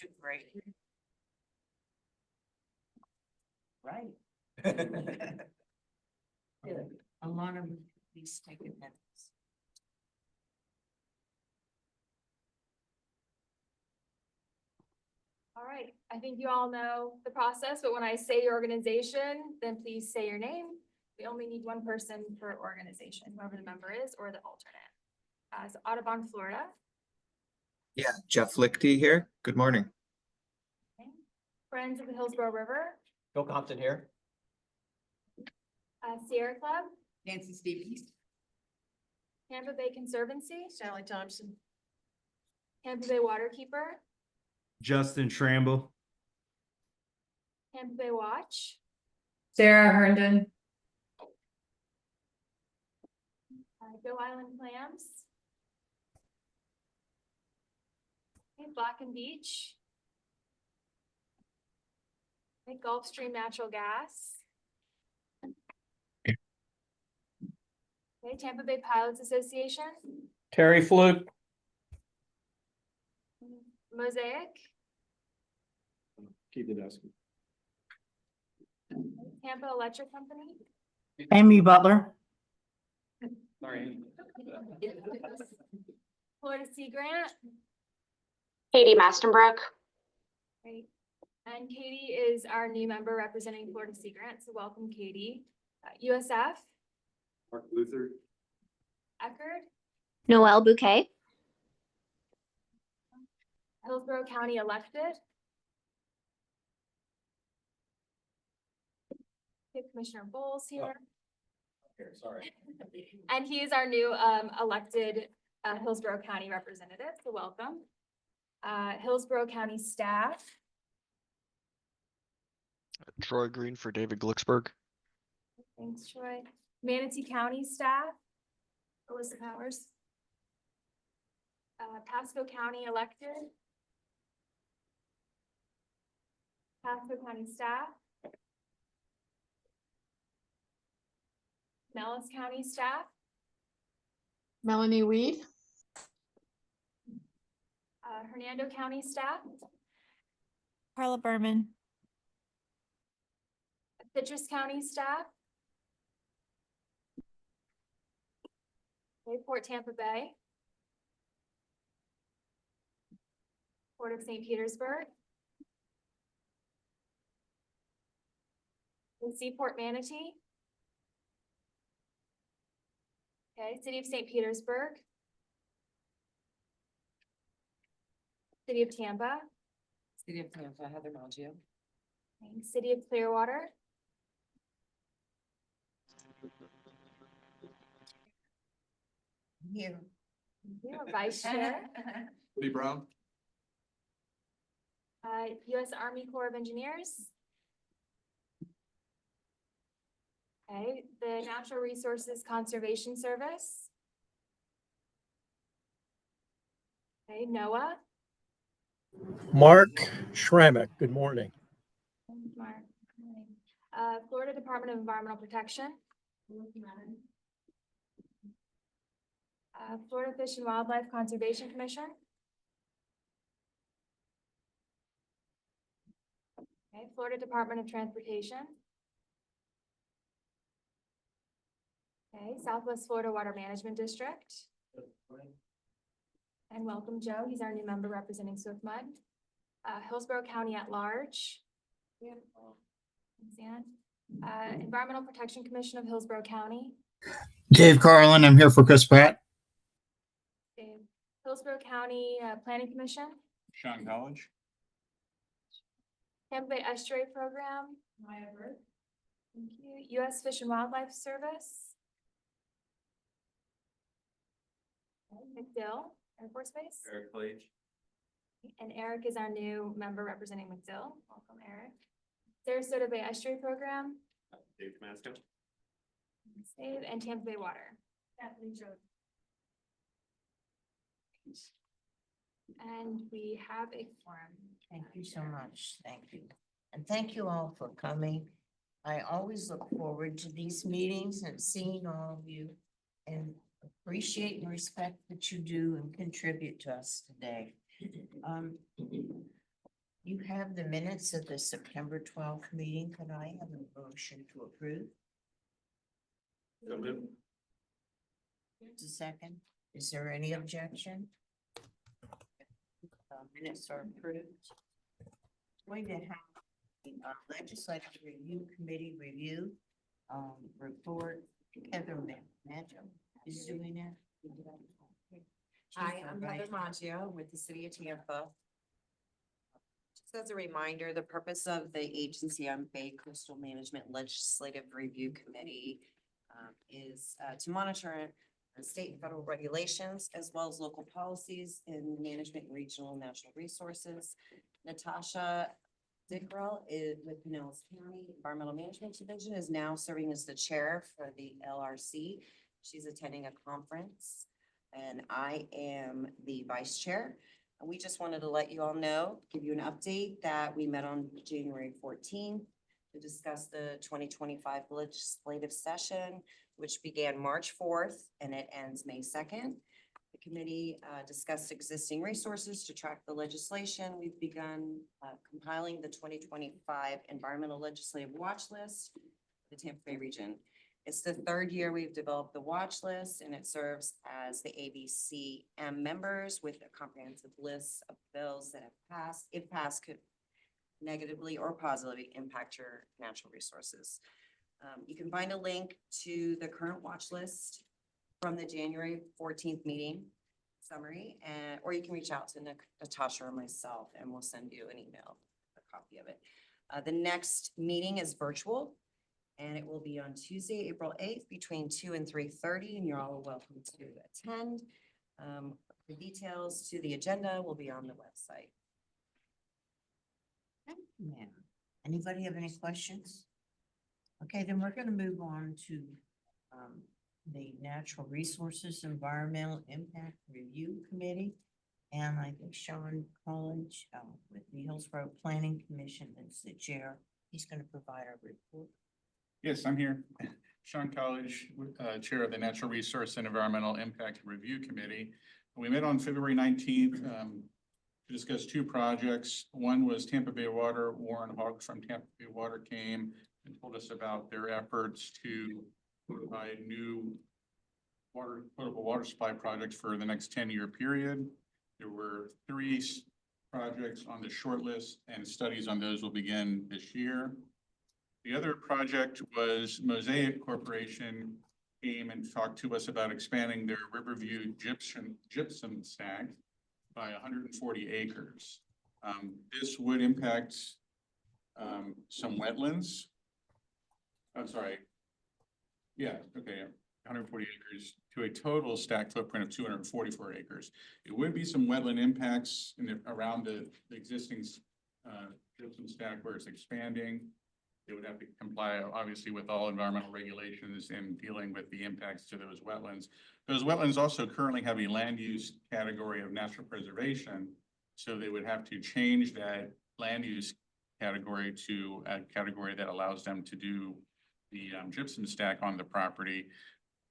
You're great. Right. Good. A lot of these taking minutes. All right, I think you all know the process, but when I say your organization, then please say your name. We only need one person per organization, whoever the member is or the alternate. So Audubon, Florida. Yeah, Jeff Lichty here. Good morning. Okay. Friends of the Hillsborough River, Bill Compton here. Sierra Club, Nancy Stevens. Tampa Bay Conservancy, Sally Thompson. Tampa Bay Waterkeeper, Justin Tramble. Tampa Bay Watch, Sarah Herndon. Bill Island Clams. Okay, Black and Beach. Okay, Gulfstream Natural Gas. Okay, Tampa Bay Pilots Association, Terry Fluke. Mosaic, Keep it asking. Tampa Electric Company, Amy Butler. Sorry. Florida Sea Grant, Katie Mastenbrook. right? And Katie is our new member representing Florida Sea Grant, so welcome Katie. USF, Mark Luther. Eckerd, Noel Bouquet. Hillsborough County elected. Okay, Commissioner Bowles here, Here, sorry. and he is our new elected Hillsborough County representative, so welcome. Hillsborough County staff, Troy Green for David Glicksberg. thanks Troy. Manatee County staff, Alyssa Powers. Pasco County elected. Pasco County staff. Nellis County staff, Melanie Weed. Hernando County staff, Carla Berman. Citrus County staff. Okay, Port Tampa Bay. Port of St. Petersburg. And Seaport Manatee. Okay, City of St. Petersburg. City of Tampa, City of Tampa, Heather Malgio. and City of Clearwater. You. You are Vice Chair, Woody Brown. U.S. Army Corps of Engineers. Okay, the Natural Resources Conservation Service. Okay, NOAA. Mark Schrammick. Good morning. Mark. Florida Department of Environmental Protection. Florida Fish and Wildlife Conservation Commission. Okay, Florida Department of Transportation. Okay, Southwest Florida Water Management District. And welcome Joe, he's our new member representing Swift Mud. Hillsborough County at large. Thanks, Ann. Environmental Protection Commission of Hillsborough County. Dave Carlin, I'm here for Chris Pratt. Dave. Hillsborough County Planning Commission. Sean College. Tampa Bay Estuary Program. Maya Bird. Thank you. U.S. Fish and Wildlife Service. McDill Air Force Base. Eric Page. And Eric is our new member representing McDill. Welcome, Eric. Sarasota Bay Estuary Program. Dave Masco. Thanks, Dave, and Tampa Bay Water. Kathleen Jones. And we have a forum. Thank you so much. Thank you. And thank you all for coming. I always look forward to these meetings and seeing all of you and appreciate and respect that you do and contribute to us today. have the minutes of the September 12th meeting. Could I have a motion to approve? So moved. Just a second. Is there any objection? Minutes are approved. Going to have the Legislative Review Committee review report. Heather Maggio is doing it. Hi, I'm Heather Maggio with the City of Tampa. Just as a reminder, the purpose of the HCCM Bay Coastal Management Legislative Review Committee is to monitor state and federal regulations as well as local policies in management and regional and national resources. Natasha Dickrell is with Pinellas County Environmental Management Division, is now serving as the chair for the LRC. She's attending a conference and I am the vice chair. And we just wanted to let you all know, give you an update that we met on January 14th to discuss the 2025 legislative session, which began March 4th and it ends May 2nd. The committee discussed existing resources to track the legislation. We've begun compiling the 2025 Environmental Legislative Watch List for the Tampa Bay region. It's the third year we've developed the watch list and it serves as the ABCM members with a comprehensive list of bills that have passed, if passed, could negatively or positively impact your natural resources. You can find a link to the current watch list from the January 14th meeting summary, or you can reach out to Natasha or myself and we'll send you an email, a copy of it. The next meeting is virtual and it will be on Tuesday, April 8th between 2 and 3:30 and you're all welcome to attend. The details to the agenda will be on the website. Yeah. Anybody have any questions? Okay, then we're gonna move on to the Natural Resources Environmental Impact Review Committee. And I think Sean College with the Hillsborough Planning Commission is the chair. He's gonna provide a report. Yes, I'm here. Sean College, Chair of the Natural Resource and Environmental Impact Review Committee. We met on February 19th to discuss two projects. One was Tampa Bay Water. Warren Hogg from Tampa Bay Water came and told us about their efforts to provide new potable water supply projects for the next 10-year period. There were 3 projects on the short list and studies on those will begin this year. The other project was Mosaic Corporation came and talked to us about expanding their Riverview gypsum stack by 140 acres. This would impact some wetlands. I'm sorry. Yeah, okay, 140 acres to a total stack footprint of 244 acres. It would be some wetland impacts around the existing gypsum stack where it's expanding. They would have to comply, obviously, with all environmental regulations in dealing with the impacts to those wetlands. Those wetlands also currently have a land use category of natural preservation. So they would have to change that land use category to a category that allows them to do the gypsum stack on the property.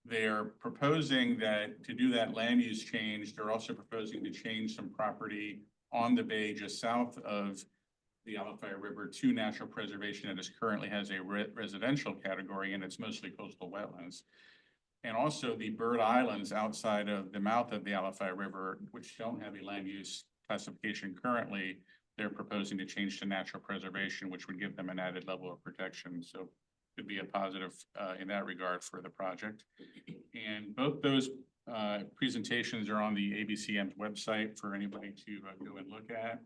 They're proposing that to do that land use change, they're also proposing to change some property on the bay just south of the Alafaya River to natural preservation that currently has a residential category and it's mostly coastal wetlands. And also the bird islands outside of the mouth of the Alafaya River, which don't have a land use classification currently, they're proposing to change to natural preservation, which would give them an added level of protection. So could be a positive in that regard for the project. And both those presentations are on the ABCM's website for anybody to go and look at.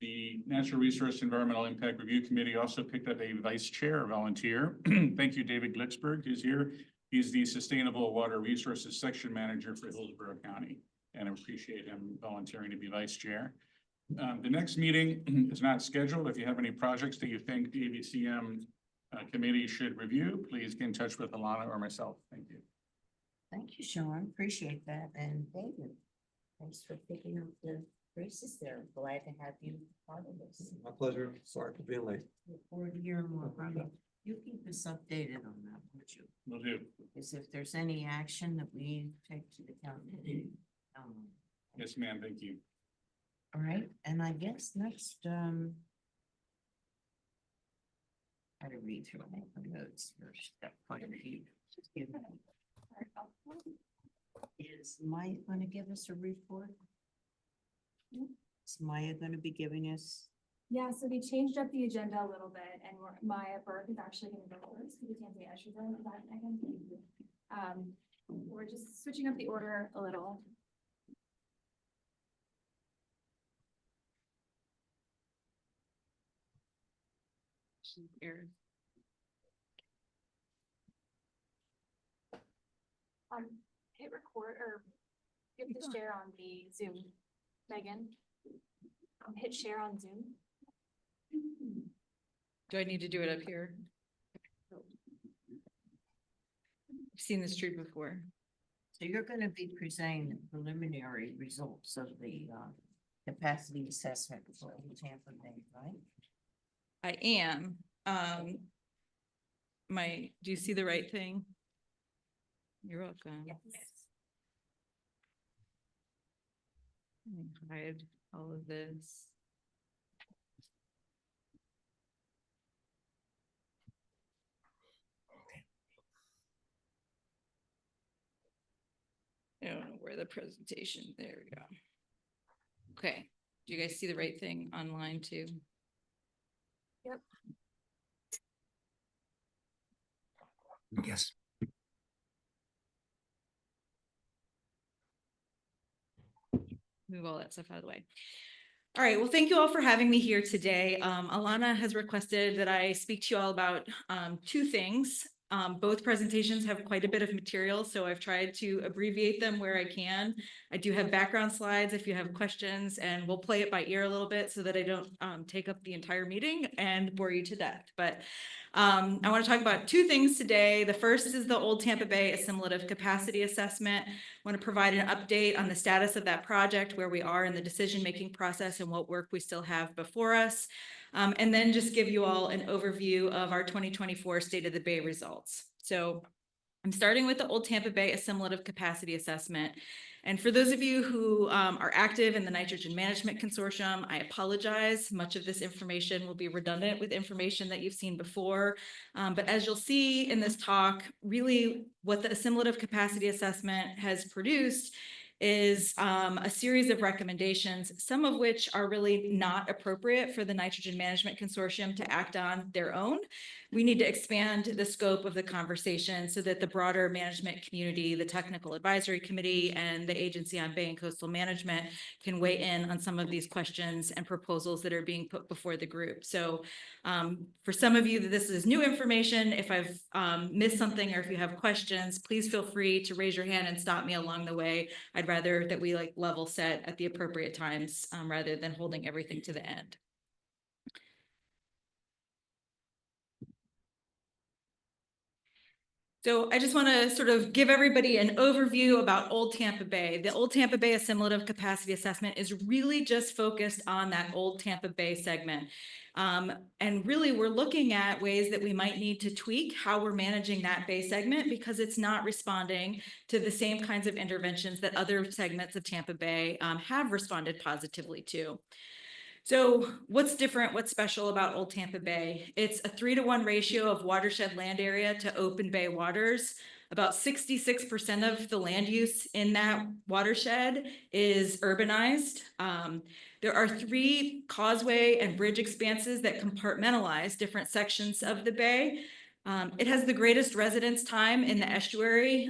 The Natural Resource Environmental Impact Review Committee also picked up a vice chair volunteer. Thank you, David Glixberg, who's here. He's the Sustainable Water Resources Section Manager for Hillsborough County, and I appreciate him volunteering to be vice chair. The next meeting is not scheduled. If you have any projects that you think the ABCM committee should review, please get in touch with Alana or myself. Thank you. Thank you, Sean. Appreciate that. And David, thanks for picking up the braces there. Glad to have you part of this. My pleasure. Sorry for being late. Look forward to hearing more from you. You keep us updated on that, would you? Will do. Because if there's any action that we need to take to the county. Yes, ma'am. Thank you. All right, and I guess next, I had to read through my notes first, that point of view. Is Maya gonna give us a report? Is Maya gonna be giving us? Yeah, so we changed up the agenda a little bit and Maya Burke is actually gonna go first because we can't say Ashley done that, Megan. We're just switching up the order a little. Hit record or you have to share on the Zoom, Megan. Hit share on Zoom. Do I need to do it up here? I've seen this tree before. So you're gonna be presenting the preliminary results of the, capacity assessment for Tampa Bay, right? I am, do you see the right thing? You're welcome. Yes. Let me hide all of this. I don't know where the presentation, there we go. Okay, do you guys see the right thing online too? Yep. Yes. Move all that stuff out of the way. All right, well, thank you all for having me here today. Alana has requested that I speak to you all about two things. Both presentations have quite a bit of material, so I've tried to abbreviate them where I can. I do have background slides if you have questions, and we'll play it by ear a little bit so that I don't take up the entire meeting and bore you to death. But I want to talk about two things today. The first is the Old Tampa Bay Assimilative Capacity Assessment. I want to provide an update on the status of that project, where we are in the decision-making process and what work we still have before us. And then just give you all an overview of our 2024 State of the Bay results. So I'm starting with the Old Tampa Bay Assimilative Capacity Assessment. And for those of you who are active in the Nitrogen Management Consortium, I apologize. Much of this information will be redundant with information that you've seen before. But as you'll see in this talk, really what the Assimilative Capacity Assessment has produced is a series of recommendations, some of which are really not appropriate for the Nitrogen Management Consortium to act on their own. We need to expand the scope of the conversation so that the broader management community, the Technical Advisory Committee, and the Agency on Bay and Coastal Management can weigh in on some of these questions and proposals that are being put before the group. So for some of you, this is new information. If I've missed something or if you have questions, please feel free to raise your hand and stop me along the way. I'd rather that we level set at the appropriate times rather than holding everything to the end. So I just want to sort of give everybody an overview about Old Tampa Bay. The Old Tampa Bay Assimilative Capacity Assessment is really just focused on that Old Tampa Bay segment. And really, we're looking at ways that we might need to tweak how we're managing that Bay segment because it's not responding to the same kinds of interventions that other segments of Tampa Bay have responded positively to. So what's different, what's special about Old Tampa Bay? It's a 3-to-1 ratio of watershed land area to open bay waters. About 66% of the land use in that watershed is urbanized. There are 3 causeway and bridge expanses that compartmentalize different sections of the bay. It has the greatest residence time in the estuary,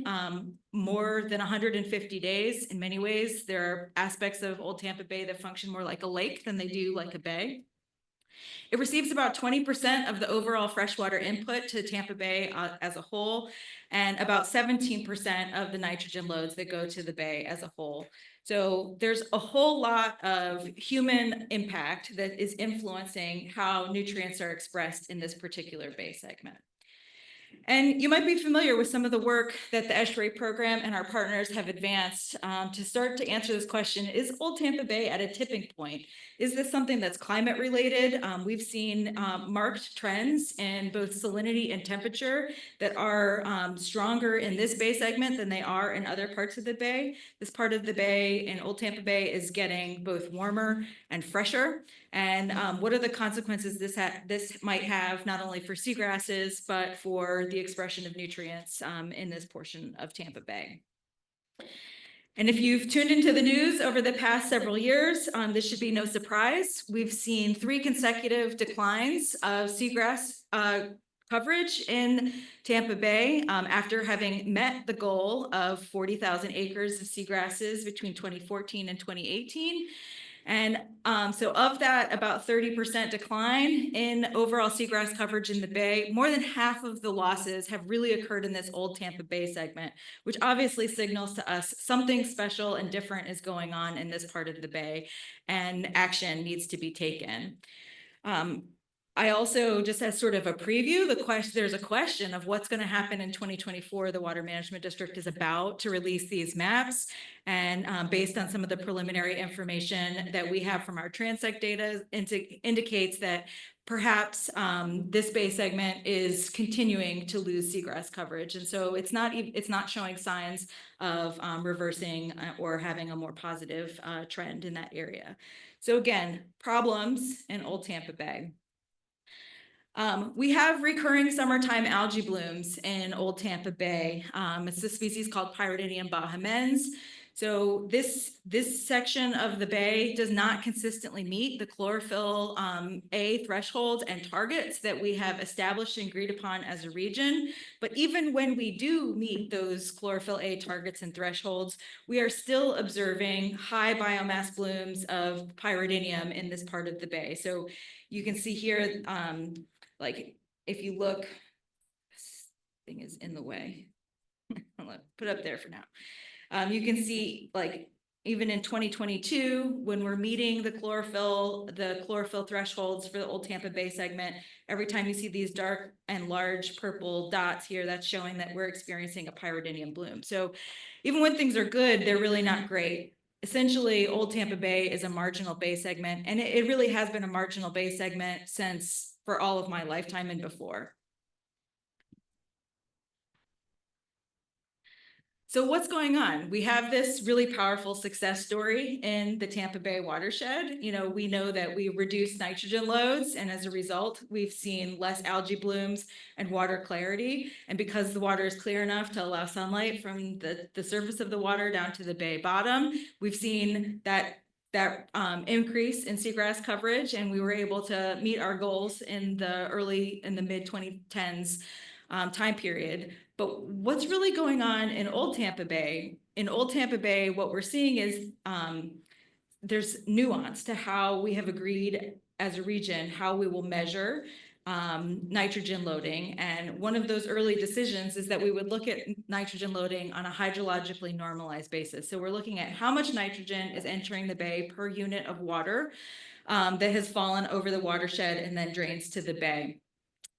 more than 150 days. In many ways, there are aspects of Old Tampa Bay that function more like a lake than they do like a bay. It receives about 20% of the overall freshwater input to Tampa Bay as a whole, and about 17% of the nitrogen loads that go to the bay as a whole. So there's a whole lot of human impact that is influencing how nutrients are expressed in this particular bay segment. And you might be familiar with some of the work that the Estuary Program and our partners have advanced to start to answer this question: is Old Tampa Bay at a tipping point? Is this something that's climate related? We've seen marked trends in both salinity and temperature that are stronger in this bay segment than they are in other parts of the bay. This part of the bay in Old Tampa Bay is getting both warmer and fresher. And what are the consequences this might have not only for seagrasses, but for the expression of nutrients in this portion of Tampa Bay? And if you've tuned into the news over the past several years, this should be no surprise. We've seen 3 consecutive declines of seagrass coverage in Tampa Bay after having met the goal of 40,000 acres of seagrasses between 2014 and 2018. And so of that, about 30% decline in overall seagrass coverage in the bay, more than half of the losses have really occurred in this Old Tampa Bay segment, which obviously signals to us something special and different is going on in this part of the bay, and action needs to be taken. I also, just as sort of a preview, there's a question of what's going to happen in 2024. The Water Management District is about to release these maps, and based on some of the preliminary information that we have from our Transect data, indicates that perhaps this bay segment is continuing to lose seagrass coverage, and so it's not showing signs of reversing or having a more positive trend in that area. So again, problems in Old Tampa Bay. We have recurring summertime algae blooms in Old Tampa Bay. It's a species called Pyridinium bahamense. So this section of the bay does not consistently meet the chlorophyll A thresholds and targets that we have established and agreed upon as a region. But even when we do meet those chlorophyll A targets and thresholds, we are still observing high biomass blooms of Pyridinium in this part of the bay. So you can see here, like if you look, this thing is in the way. I'll put it up there for now. You can see, like, even in 2022, when we're meeting the chlorophyll thresholds for the Old Tampa Bay segment, every time you see these dark and large purple dots here, that's showing that we're experiencing a Pyridinium bloom. So even when things are good, they're really not great. Essentially, Old Tampa Bay is a marginal bay segment, and it really has been a marginal bay segment for all of my lifetime and before. So what's going on? We have this really powerful success story in the Tampa Bay watershed. We know that we reduce nitrogen loads, and as a result, we've seen less algae blooms and water clarity. And because the water is clear enough to allow sunlight from the surface of the water down to the bay bottom, we've seen that increase in seagrass coverage, and we were able to meet our goals in the mid 2010s time period. But what's really going on in Old Tampa Bay? In Old Tampa Bay, what we're seeing is there's nuance to how we have agreed as a region how we will measure nitrogen loading. And one of those early decisions is that we would look at nitrogen loading on a hydrologically normalized basis. So we're looking at how much nitrogen is entering the bay per unit of water that has fallen over the watershed and then drains to the bay.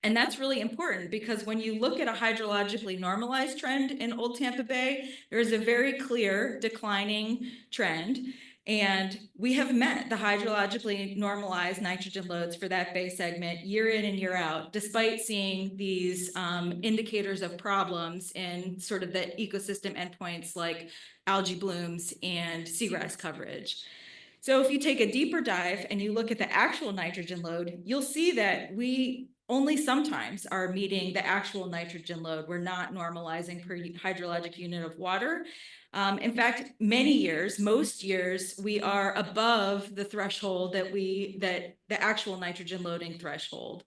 And that's really important because when you look at a hydrologically normalized trend in Old Tampa Bay, there is a very clear declining trend. And we have met the hydrologically normalized nitrogen loads for that bay segment year in and year out, despite seeing these indicators of problems in sort of the ecosystem endpoints like algae blooms and seagrass coverage. So if you take a deeper dive and you look at the actual nitrogen load, you'll see that we only sometimes are meeting the actual nitrogen load. We're not normalizing per hydrologic unit of water. In fact, most years, we are above the threshold that the actual nitrogen loading threshold.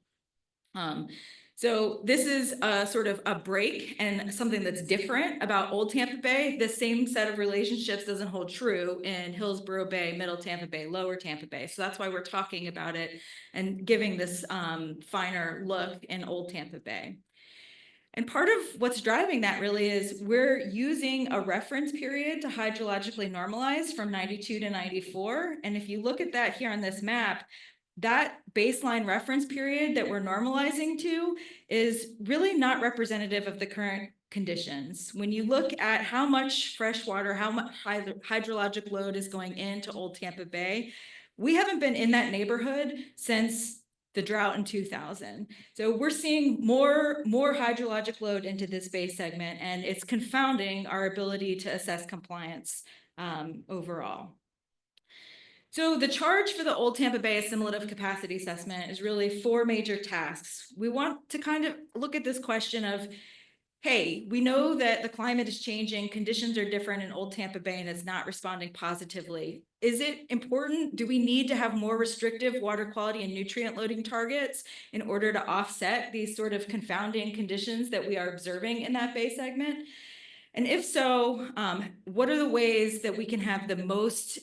So this is a sort of a break and something that's different about Old Tampa Bay. The same set of relationships doesn't hold true in Hillsborough Bay, Middle Tampa Bay, Lower Tampa Bay. So that's why we're talking about it and giving this finer look in Old Tampa Bay. And part of what's driving that really is we're using a reference period to hydrologically normalize from 92 to 94. And if you look at that here on this map, that baseline reference period that we're normalizing to is really not representative of the current conditions. When you look at how much fresh water, how much hydrologic load is going into Old Tampa Bay, we haven't been in that neighborhood since the drought in 2000. So we're seeing more hydrologic load into this bay segment, and it's confounding our ability to assess compliance overall. So the charge for the Old Tampa Bay Assimilative Capacity Assessment is really 4 major tasks. We want to kind of look at this question of, hey, we know that the climate is changing, conditions are different in Old Tampa Bay, and it's not responding positively. Is it important? Do we need to have more restrictive water quality and nutrient loading targets in order to offset these sort of confounding conditions that we are observing in that bay segment? And if so, what are the ways that we can have the most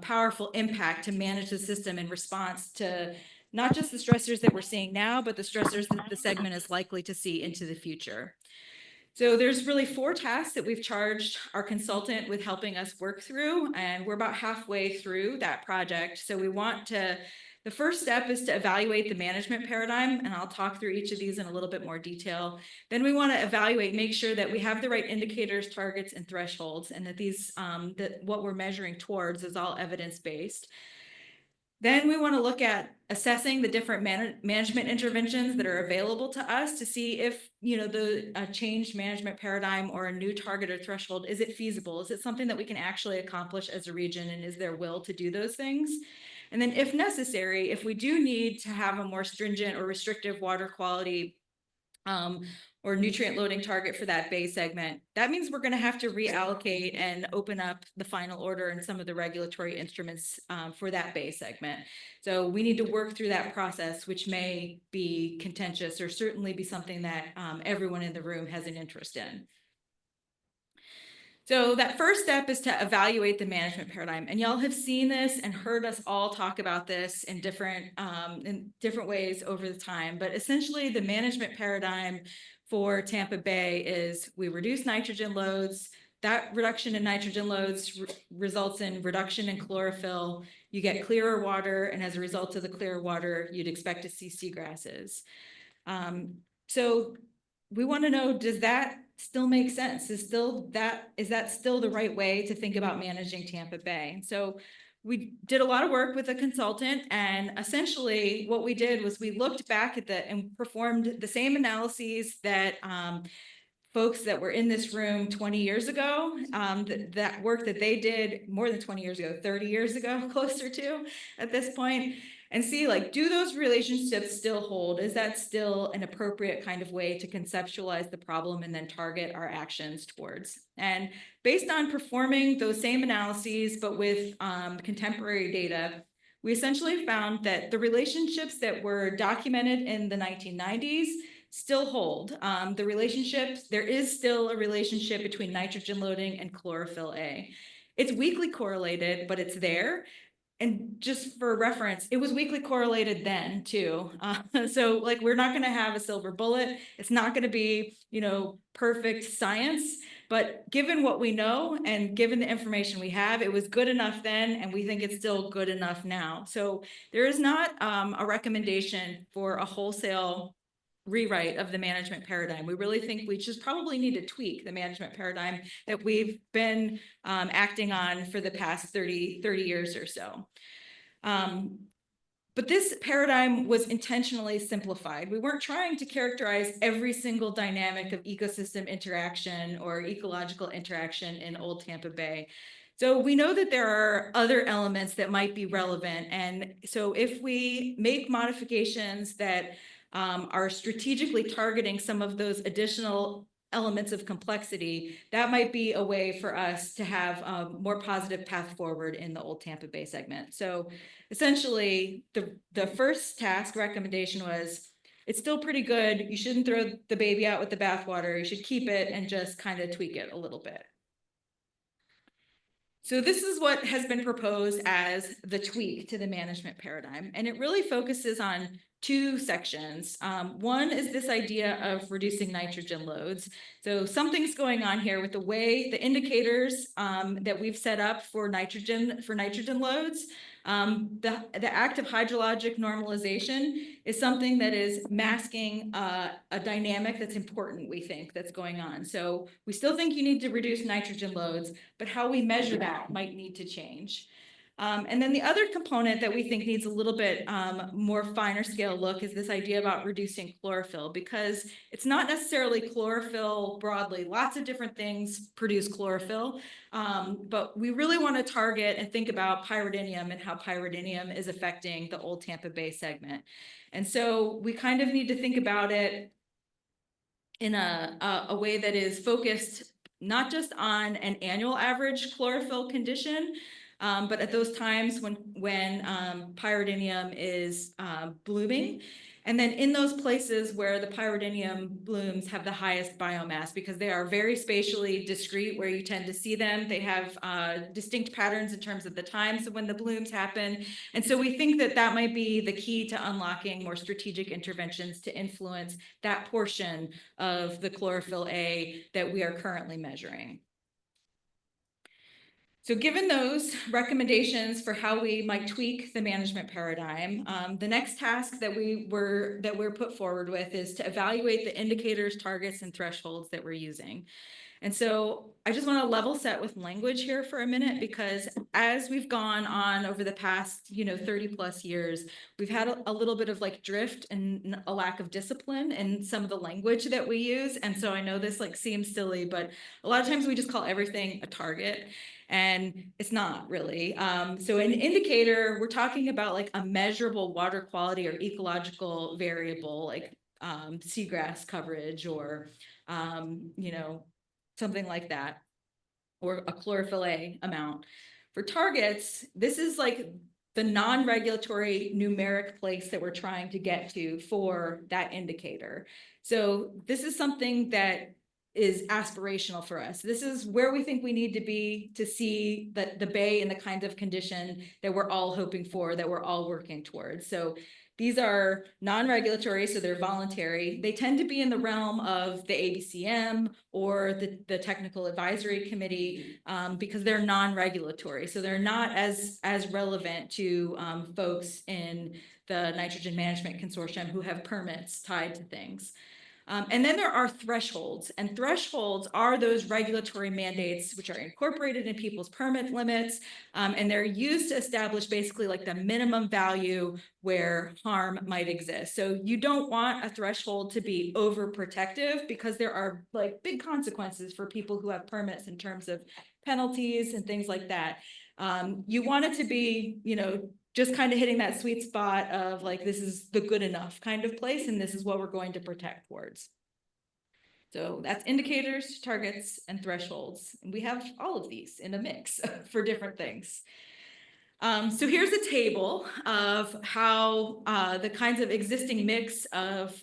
powerful impact to manage the system in response to not just the stressors that we're seeing now, but the stressors that the segment is likely to see into the future? So there's really 4 tasks that we've charged our consultant with helping us work through, and we're about halfway through that project. So we want to, the first step is to evaluate the management paradigm, and I'll talk through each of these in a little bit more detail. Then we want to evaluate, make sure that we have the right indicators, targets, and thresholds, and that these, that what we're measuring towards is all evidence-based. Then we want to look at assessing the different management interventions that are available to us to see if, you know, the changed management paradigm or a new target or threshold, is it feasible? Is it something that we can actually accomplish as a region, and is there will to do those things? And then if necessary, if we do need to have a more stringent or restrictive water quality or nutrient loading target for that bay segment, that means we're going to have to reallocate and open up the final order and some of the regulatory instruments for that bay segment. So we need to work through that process, which may be contentious or certainly be something that everyone in the room has an interest in. So that first step is to evaluate the management paradigm. And y'all have seen this and heard us all talk about this in different ways over the time. But essentially, the management paradigm for Tampa Bay is we reduce nitrogen loads. That reduction in nitrogen loads results in reduction in chlorophyll. You get clearer water, and as a result of the clearer water, you'd expect to see seagrasses. So we want to know, does that still make sense? Is that still the right way to think about managing Tampa Bay? So we did a lot of work with a consultant, and essentially what we did was we looked back at and performed the same analyses that folks that were in this room 20 years ago, that work that they did more than 20 years ago, 30 years ago, closer to at this point, and see, like, do those relationships still hold? Is that still an appropriate kind of way to conceptualize the problem and then target our actions towards? And based on performing those same analyses, but with contemporary data, we essentially found that the relationships that were documented in the 1990s still hold. The relationships, there is still a relationship between nitrogen loading and chlorophyll A. It's weakly correlated, but it's there. And just for reference, it was weakly correlated then too. So like, we're not going to have a silver bullet. It's not going to be, you know, perfect science, but given what we know and given the information we have, it was good enough then, and we think it's still good enough now. So there is not a recommendation for a wholesale rewrite of the management paradigm. We really think we just probably need to tweak the management paradigm that we've been acting on for the past 30 years or so. But this paradigm was intentionally simplified. We weren't trying to characterize every single dynamic of ecosystem interaction or ecological interaction in Old Tampa Bay. So we know that there are other elements that might be relevant. And so if we make modifications that are strategically targeting some of those additional elements of complexity, that might be a way for us to have a more positive path forward in the Old Tampa Bay segment. So essentially, the first task recommendation was, it's still pretty good. You shouldn't throw the baby out with the bathwater. You should keep it and just kind of tweak it a little bit. So this is what has been proposed as the tweak to the management paradigm. And it really focuses on two sections. One is this idea of reducing nitrogen loads. So something's going on here with the way the indicators that we've set up for nitrogen loads. The act of hydrologic normalization is something that is masking a dynamic that's important, we think, that's going on. So we still think you need to reduce nitrogen loads, but how we measure that might need to change. And then the other component that we think needs a little bit more finer scale look is this idea about reducing chlorophyll, because it's not necessarily chlorophyll broadly. Lots of different things produce chlorophyll, but we really want to target and think about pyridinium and how pyridinium is affecting the Old Tampa Bay segment. And so we kind of need to think about it in a way that is focused not just on an annual average chlorophyll condition, but at those times when pyridinium is blooming. And then in those places where the pyridinium blooms have the highest biomass, because they are very spatially discrete where you tend to see them. They have distinct patterns in terms of the times when the blooms happen. And so we think that that might be the key to unlocking more strategic interventions to influence that portion of the chlorophyll A that we are currently measuring. So given those recommendations for how we might tweak the management paradigm, the next task that we're put forward with is to evaluate the indicators, targets, and thresholds that we're using. And so I just want to level set with language here for a minute, because as we've gone on over the past, 30 plus years, we've had a little bit of like drift and a lack of discipline in some of the language that we use. And so I know this like seems silly, but a lot of times we just call everything a target. And it's not really. So an indicator, we're talking about like a measurable water quality or ecological variable, like seagrass coverage or, something like that, or a chlorophyll A amount. For targets, this is like the non-regulatory numeric place that we're trying to get to for that indicator. So this is something that is aspirational for us. This is where we think we need to be to see that the bay in the kind of condition that we're all hoping for, that we're all working towards. So these are non-regulatory, so they're voluntary. They tend to be in the realm of the ABCM or the Technical Advisory Committee because they're non-regulatory. So they're not as relevant to folks in the Nitrogen Management Consortium who have permits tied to things. And then there are thresholds, and thresholds are those regulatory mandates which are incorporated in people's permit limits, and they're used to establish basically like the minimum value where harm might exist. So you don't want a threshold to be overprotective, because there are like big consequences for people who have permits in terms of penalties and things like that. You want it to be, just kind of hitting that sweet spot of like, this is the good enough kind of place, and this is what we're going to protect towards. So that's indicators, targets, and thresholds. And we have all of these in a mix for different things. So here's a table of how the kinds of existing mix of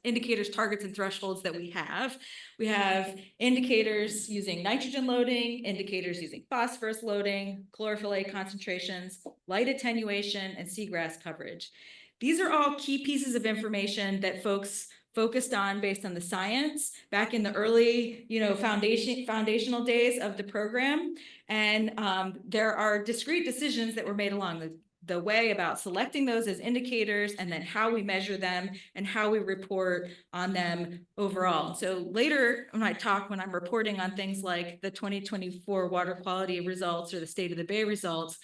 indicators, targets, and thresholds that we have. We have indicators using nitrogen loading, indicators using phosphorus loading, chlorophyll A concentrations, light attenuation, and seagrass coverage. These are all key pieces of information that folks focused on based on the science back in the early, foundational days of the program. And there are discrete decisions that were made along the way about selecting those as indicators, and then how we measure them and how we report on them overall. So later when I'm reporting on things like the 2024 water quality results or the State of the Bay results,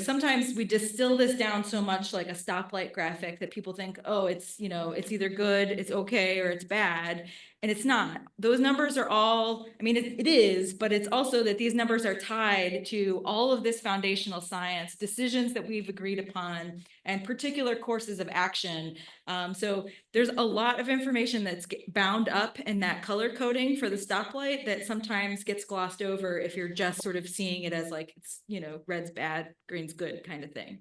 sometimes we distill this down so much like a stoplight graphic that people think, oh, it's either good, it's okay, or it's bad. And it's not. Those numbers are all, it is, but it's also that these numbers are tied to all of this foundational science, decisions that we've agreed upon, and particular courses of action. So there's a lot of information that's bound up in that color coding for the stoplight that sometimes gets glossed over if you're just sort of seeing it as like, it's, red's bad, green's good kind of thing.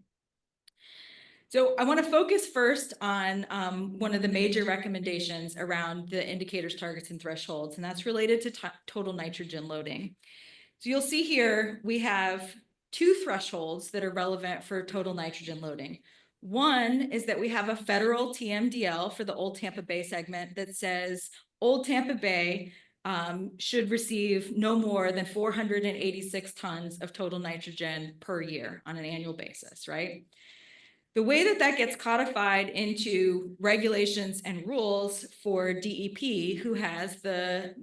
So I want to focus first on one of the major recommendations around the indicators, targets, and thresholds, and that's related to total nitrogen loading. So you'll see here, we have two thresholds that are relevant for total nitrogen loading. One is that we have a federal TMDL for the Old Tampa Bay segment that says Old Tampa Bay should receive no more than 486 tons of total nitrogen per year on an annual basis, right? The way that that gets codified into regulations and rules for DEP, who has that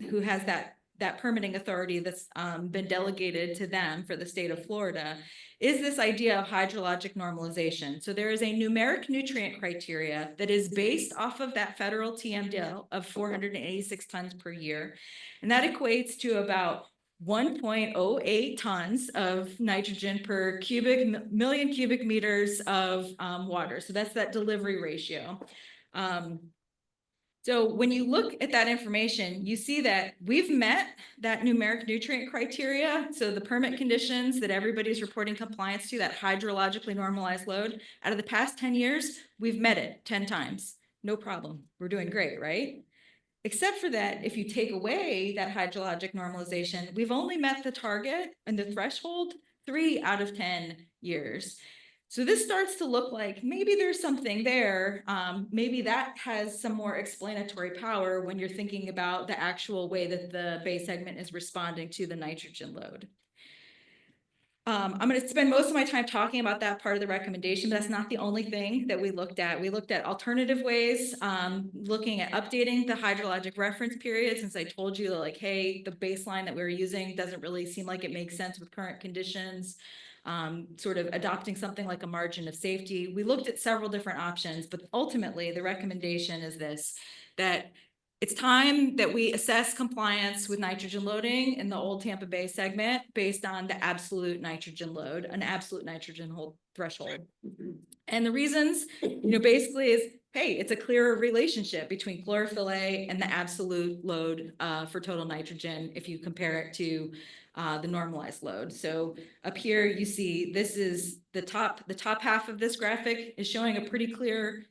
permitting authority that's been delegated to them for the state of Florida, is this idea of hydrologic normalization. So there is a numeric nutrient criteria that is based off of that federal TMDL of 486 tons per year. And that equates to about 1.08 tons of nitrogen per million cubic meters of water. So that's that delivery ratio. So when you look at that information, you see that we've met that numeric nutrient criteria. So the permit conditions that everybody's reporting compliance to, that hydrologically normalized load, out of the past 10 years, we've met it 10 times. No problem. We're doing great, right? Except for that, if you take away that hydrologic normalization, we've only met the target and the threshold 3 out of 10 years. So this starts to look like maybe there's something there. Maybe that has some more explanatory power when you're thinking about the actual way that the Bay segment is responding to the nitrogen load. I'm going to spend most of my time talking about that part of the recommendation, but that's not the only thing that we looked at. We looked at alternative ways, looking at updating the hydrologic reference period, since I told you like, hey, the baseline that we were using doesn't really seem like it makes sense with current conditions. Sort of adopting something like a margin of safety. We looked at several different options, but ultimately the recommendation is this, that it's time that we assess compliance with nitrogen loading in the Old Tampa Bay segment based on the absolute nitrogen load, an absolute nitrogen threshold. And the reasons, basically is, hey, it's a clearer relationship between chlorophyll A and the absolute load for total nitrogen if you compare it to the normalized load. So up here you see this is the top half of this graphic is showing a pretty clear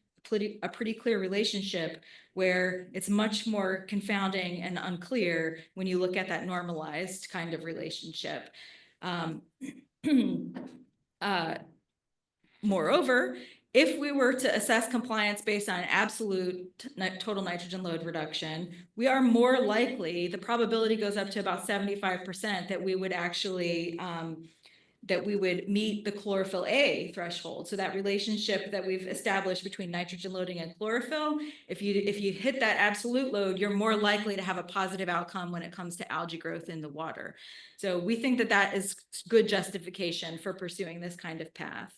relationship, where it's much more confounding and unclear when you look at that normalized kind of relationship. Moreover, if we were to assess compliance based on absolute total nitrogen load reduction, we are more likely, the probability goes up to about 75% that we would actually that we would meet the chlorophyll A threshold. So that relationship that we've established between nitrogen loading and chlorophyll, if you hit that absolute load, you're more likely to have a positive outcome when it comes to algae growth in the water. So we think that that is good justification for pursuing this kind of path.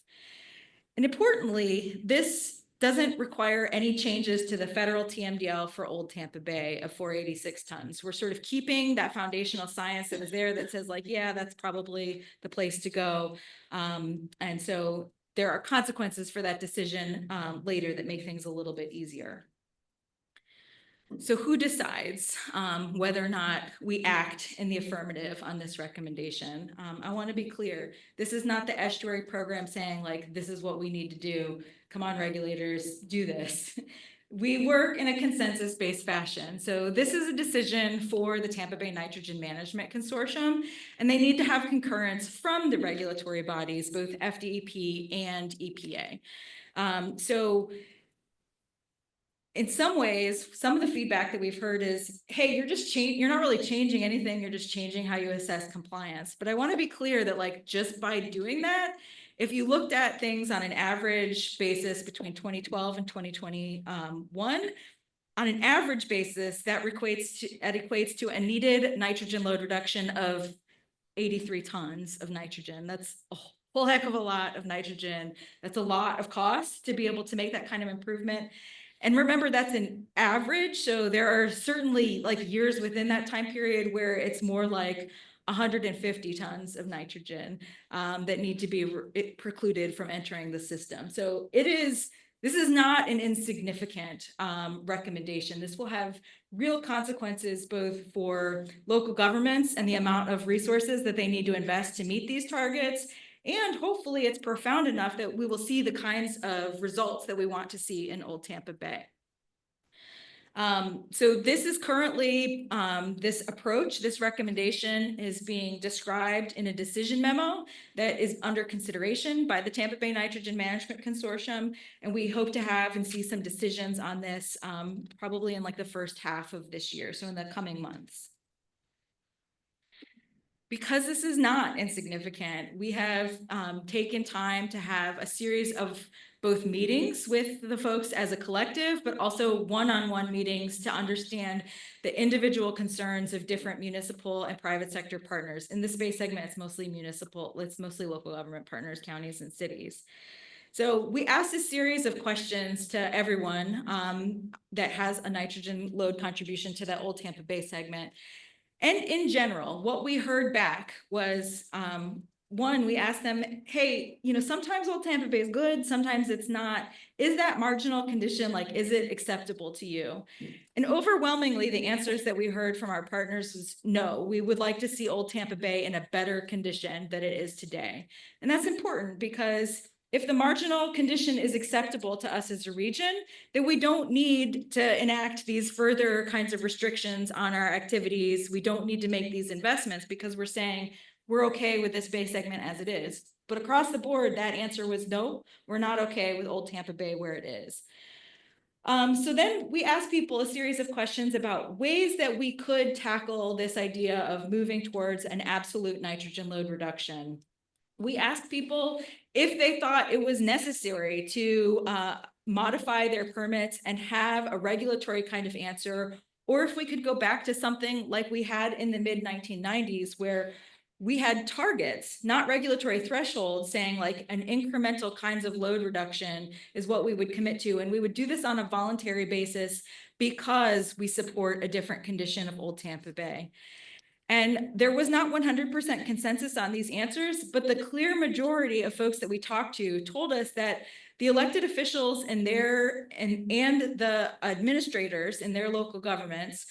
And importantly, this doesn't require any changes to the federal TMDL for Old Tampa Bay of 486 tons. We're sort of keeping that foundational science that was there that says like, yeah, that's probably the place to go. And so there are consequences for that decision later that make things a little bit easier. So who decides whether or not we act in the affirmative on this recommendation? I want to be clear. This is not the estuary program saying like, this is what we need to do. Come on, regulators, do this. We work in a consensus-based fashion. So this is a decision for the Tampa Bay Nitrogen Management Consortium, and they need to have concurrence from the regulatory bodies, both FDEP and EPA. So in some ways, some of the feedback that we've heard is, hey, you're not really changing anything. You're just changing how you assess compliance. But I want to be clear that like, just by doing that, if you looked at things on an average basis between 2012 and 2021, on an average basis, that equates to a needed nitrogen load reduction of 83 tons of nitrogen. That's a whole heck of a lot of nitrogen. That's a lot of cost to be able to make that kind of improvement. And remember, that's an average. So there are certainly like years within that time period where it's more like 150 tons of nitrogen that need to be precluded from entering the system. So this is not an insignificant recommendation. This will have real consequences both for local governments and the amount of resources that they need to invest to meet these targets. And hopefully it's profound enough that we will see the kinds of results that we want to see in Old Tampa Bay. So this is currently, this approach, this recommendation is being described in a decision memo that is under consideration by the Tampa Bay Nitrogen Management Consortium. And we hope to have and see some decisions on this, probably in like the first half of this year, so in the coming months. Because this is not insignificant, we have taken time to have a series of both meetings with the folks as a collective, but also one-on-one meetings to understand the individual concerns of different municipal and private sector partners. In the space segment, it's mostly municipal, it's mostly local government partners, counties and cities. So we asked a series of questions to everyone that has a nitrogen load contribution to that old Tampa Bay segment. And in general, what we heard back was, one, we asked them, hey, you know, sometimes Old Tampa Bay is good, sometimes it's not. Is that marginal condition, like, is it acceptable to you? And overwhelmingly, the answers that we heard from our partners was no, we would like to see Old Tampa Bay in a better condition than it is today. And that's important because if the marginal condition is acceptable to us as a region, then we don't need to enact these further kinds of restrictions on our activities. We don't need to make these investments because we're saying we're okay with this Bay segment as it is. But across the board, that answer was no, we're not okay with Old Tampa Bay where it is. So then we asked people a series of questions about ways that we could tackle this idea of moving towards an absolute nitrogen load reduction. We asked people if they thought it was necessary to modify their permits and have a regulatory kind of answer, or if we could go back to something like we had in the mid-1990s where we had targets, not regulatory thresholds, saying like an incremental kinds of load reduction is what we would commit to. And we would do this on a voluntary basis because we support a different condition of Old Tampa Bay. And there was not 100% consensus on these answers, but the clear majority of folks that we talked to told us that the elected officials and the administrators in their local governments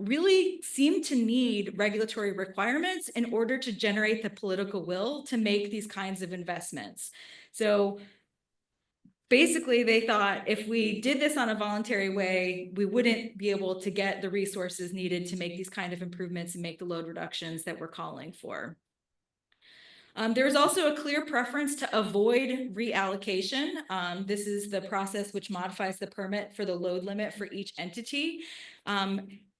really seem to need regulatory requirements in order to generate the political will to make these kinds of investments. So basically, they thought if we did this on a voluntary way, we wouldn't be able to get the resources needed to make these kind of improvements and make the load reductions that we're calling for. There's also a clear preference to avoid reallocation. This is the process which modifies the permit for the load limit for each entity.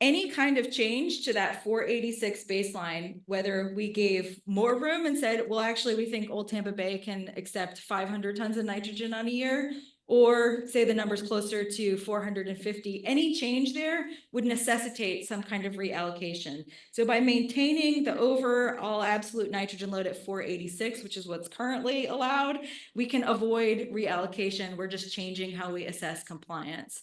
Any kind of change to that 486 baseline, whether we gave more room and said, well, actually, we think Old Tampa Bay can accept 500 tons of nitrogen on a year, or say the number's closer to 450, any change there would necessitate some kind of reallocation. So by maintaining the overall absolute nitrogen load at 486, which is what's currently allowed, we can avoid reallocation. We're just changing how we assess compliance.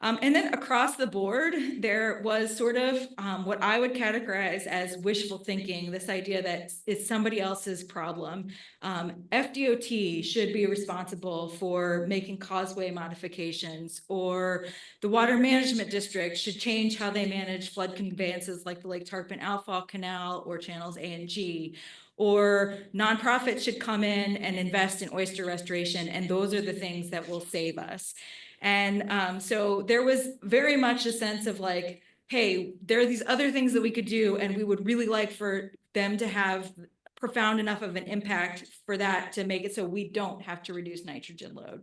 And then across the board, there was sort of what I would categorize as wishful thinking, this idea that it's somebody else's problem. FDOT should be responsible for making causeway modifications, or the Water Management District should change how they manage flood conveyances like the Lake Tarpon Outfall Canal or channels A and G. Or nonprofits should come in and invest in oyster restoration, and those are the things that will save us. And so there was very much a sense of like, hey, there are these other things that we could do, and we would really like for them to have profound enough of an impact for that to make it so we don't have to reduce nitrogen load.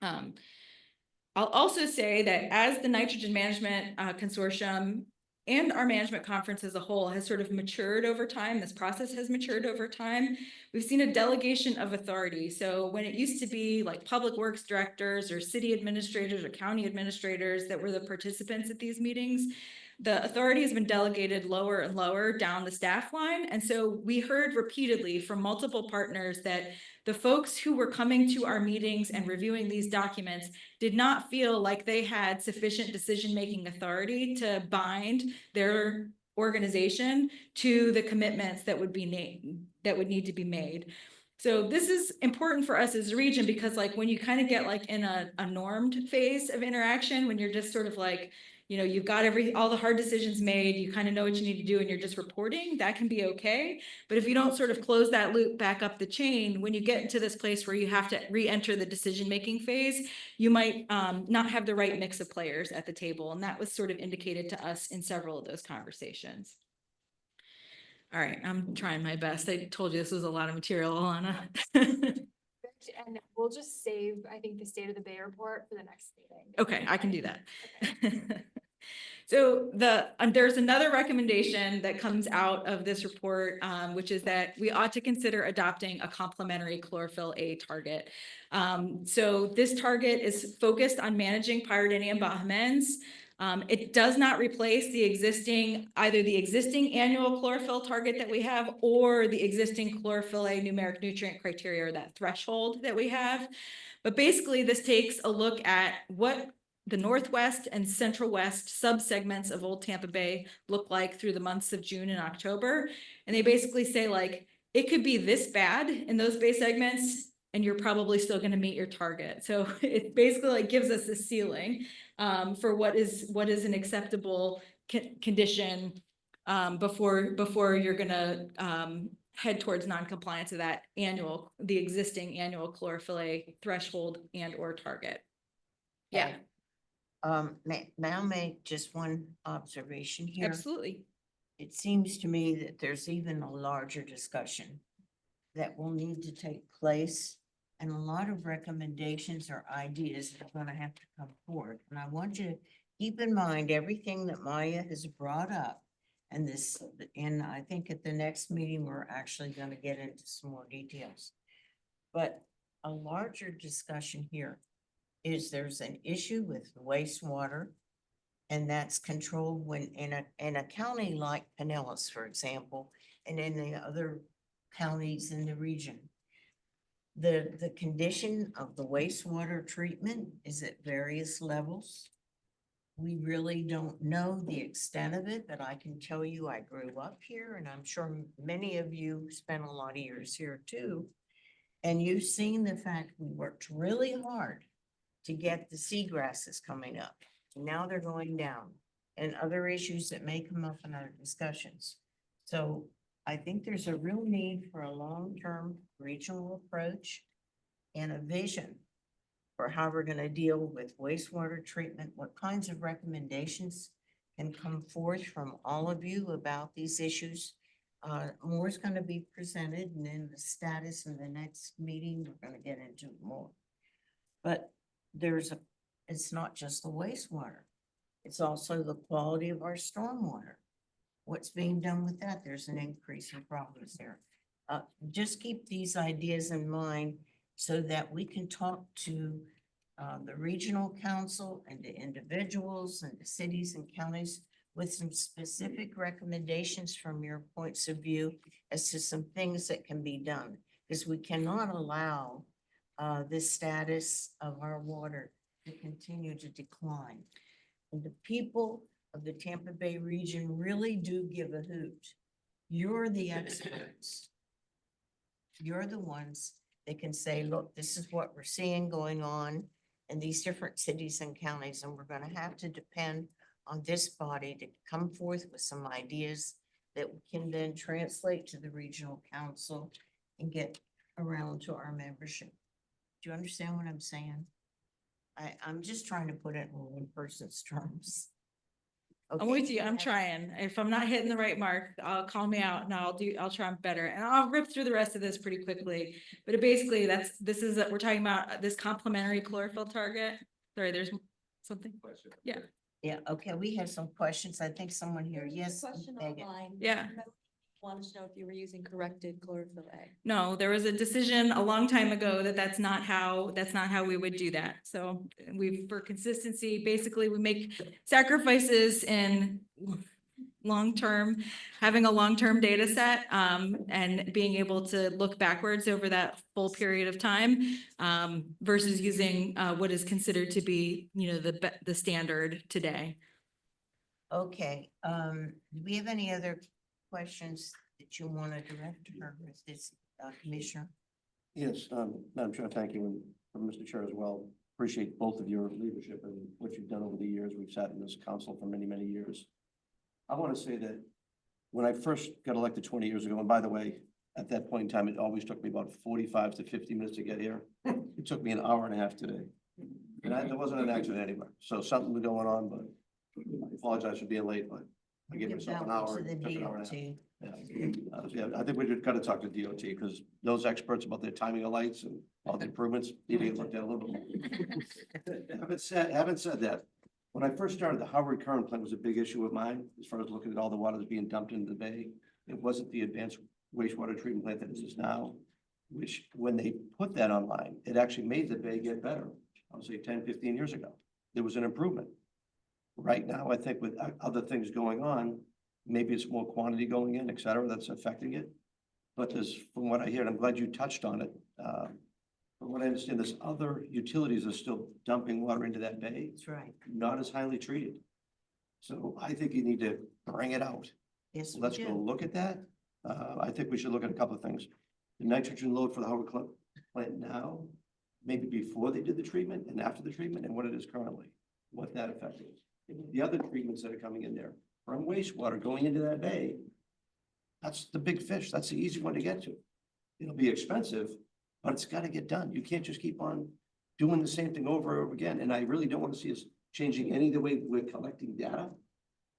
I'll also say that as the Nitrogen Management Consortium and our management conference as a whole has sort of matured over time, this process has matured over time, we've seen a delegation of authority. So when it used to be like public works directors or city administrators or county administrators that were the participants at these meetings, the authority has been delegated lower and lower down the staff line. And so we heard repeatedly from multiple partners that the folks who were coming to our meetings and reviewing these documents did not feel like they had sufficient decision-making authority to bind their organization to the commitments that would need to be made. So this is important for us as a region because like when you kind of get like in a normed phase of interaction, when you're just sort of like, you know, you've got all the hard decisions made, you kind of know what you need to do and you're just reporting, that can be okay. But if you don't sort of close that loop back up the chain, when you get into this place where you have to re-enter the decision-making phase, you might not have the right mix of players at the table. And that was sort of indicated to us in several of those conversations. All right, I'm trying my best. I told you this was a lot of material, Alana. And we'll just save, I think, the State of the Bay report for the next meeting. Okay, I can do that. Okay. So there's another recommendation that comes out of this report, which is that we ought to consider adopting a complementary chlorophyll A target. So this target is focused on managing Pyridinium bohemens. It does not replace either the existing annual chlorophyll target that we have or the existing chlorophyll A numeric nutrient criteria, or that threshold that we have. But basically, this takes a look at what the Northwest and Central West subsegments of Old Tampa Bay look like through the months of June and October. And they basically say, like, it could be this bad in those bay segments and you're probably still going to meet your target. So it basically like gives us a ceiling for what is an acceptable condition before you're going to head towards non-compliance of that the existing annual chlorophyll A threshold and or target. Yeah. May I make just one observation here? Absolutely. It seems to me that there's even a larger discussion that will need to take place. And a lot of recommendations or ideas are gonna have to come forward. And I want you to keep in mind everything that Maya has brought up. And I think at the next meeting, we're actually gonna get into some more details. But a larger discussion here is there's an issue with wastewater. And that's controlled when in a county like Pinellas, for example, and in the other counties in the region. The condition of the wastewater treatment is at various levels. We really don't know the extent of it, but I can tell you I grew up here and I'm sure many of you spent a lot of years here too. And you've seen the fact we worked really hard to get the seagrasses coming up. Now they're going down, and other issues that may come up in our discussions. So I think there's a real need for a long-term regional approach and a vision for how we're going to deal with wastewater treatment, what kinds of recommendations can come forth from all of you about these issues. More is going to be presented, and then the status in the next meeting, we're going to get into more. But it's not just the wastewater. It's also the quality of our stormwater. What's being done with that? There's an increase in problems there. Just keep these ideas in mind so that we can talk to the regional council and the individuals and the cities and counties with some specific recommendations from your points of view as to some things that can be done. Because we cannot allow this status of our water to continue to decline. And the people of the Tampa Bay region really do give a hoot. You're the experts. You're the ones that can say, look, this is what we're seeing going on in these different cities and counties, and we're going to have to depend on this body to come forth with some ideas that we can then translate to the regional council and get around to our membership. Do you understand what I'm saying? I'm just trying to put it in one person's terms. I'm with you. I'm trying. If I'm not hitting the right mark, call me out and I'll try better. And I'll rip through the rest of this pretty quickly. But basically we're talking about this complementary chlorophyll target. Sorry, there's something. Yeah. Yeah, okay, we have some questions. I think someone here, yes. Megan. Yeah. Wanted to know if you were using corrected chlorophyll A. No, there was a decision a long time ago that that's not how we would do that. So for consistency, basically we make sacrifices in having a long-term data set, and being able to look backwards over that full period of time, versus using, what is considered to be, the standard today. Okay, do we have any other questions that you want to direct to her with this, Commissioner? Yes, Madam Chair, thank you, and Mr. Chair as well. appreciate both of your leadership and what you've done over the years. We've sat in this council for many, many years. I want to say that when I first got elected 20 years ago, and by the way, at that point in time, it always took me about 45 to 50 minutes to get here. It took me an hour and a half today. And there wasn't an accident anywhere. So something was going on, but I apologize for being late, but I gave Give myself that an one hour. to the it took an hour and a half. DOT. Yeah, I think we just gotta talk to DOT because those experts about their timing of lights and all the improvements need to get looked at a little bit. Having said that, when I first started, the Howard Current plant was a big issue of mine, as far as looking at all the water that's being dumped into the bay. It wasn't the advanced wastewater treatment plant that it is now, which when they put that online, it actually made the bay get better. I would say 10, 15 years ago, there was an improvement. Right now, I think with other things going on, maybe it's more quantity going in, et cetera, that's affecting it. But there's, from what I hear, and I'm glad you touched on it, from what I understand, there's other utilities are still dumping water into that bay, That's right. not as highly treated. So I think you need to bring it out. Yes, we Let's go do. look at that. I think we should look at a couple of things. The nitrogen load for the Howard plant now, maybe before they did the treatment and after the treatment, and what it is currently, what that effect is. The other treatments that are coming in there from wastewater going into that bay, that's the big fish. That's the easy one to get to. It'll be expensive, but it's got to get done. You can't just keep on doing the same thing over and over again. And I really don't want to see us changing any of the way we're collecting data.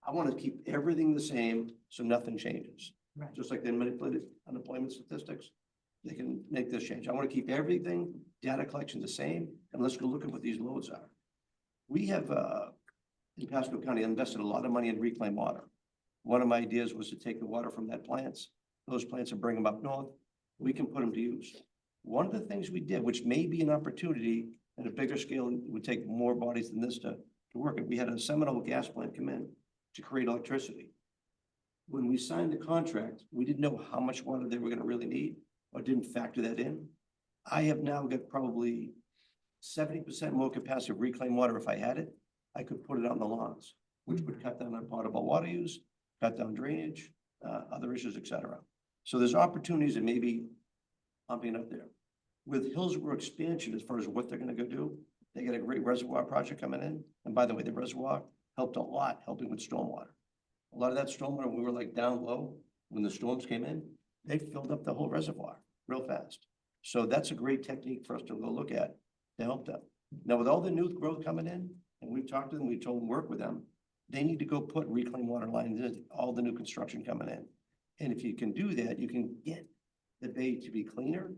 I want to keep everything the same so nothing changes. Right. Just like they manipulated unemployment statistics, they can make this change. I want to keep everything, data collection the same, and let's go look at what these loads are. We have, in Pasco County, invested a lot of money in reclaimed water. One of my ideas was to take the water from those plants and bring them up north. We can put them to use. One of the things we did, which may be an opportunity at a bigger scale, it would take more bodies than this to work it. We had a Seminole gas plant come in to create electricity. When we signed the contract, we didn't know how much water they were going to really need or didn't factor that in. I have now got probably 70% more capacity of reclaimed water. If I had it, I could put it on the lawns, which would cut down on potable water use, cut down drainage, other issues, et cetera. So there's opportunities that may be pumping up there. With Hillsborough expansion, as far as what they're gonna go do, they got a great reservoir project coming in. And by the way, the reservoir helped a lot, helping with stormwater. A lot of that stormwater, we were like down low when the storms came in, they filled up the whole reservoir real fast. So that's a great technique for us to go look at to help them. Now, with all the new growth coming in, and we've talked to them, we told them work with them, they need to go put reclaimed water lines in all the new construction coming in. And if you can do that, you can get the bay to be cleaner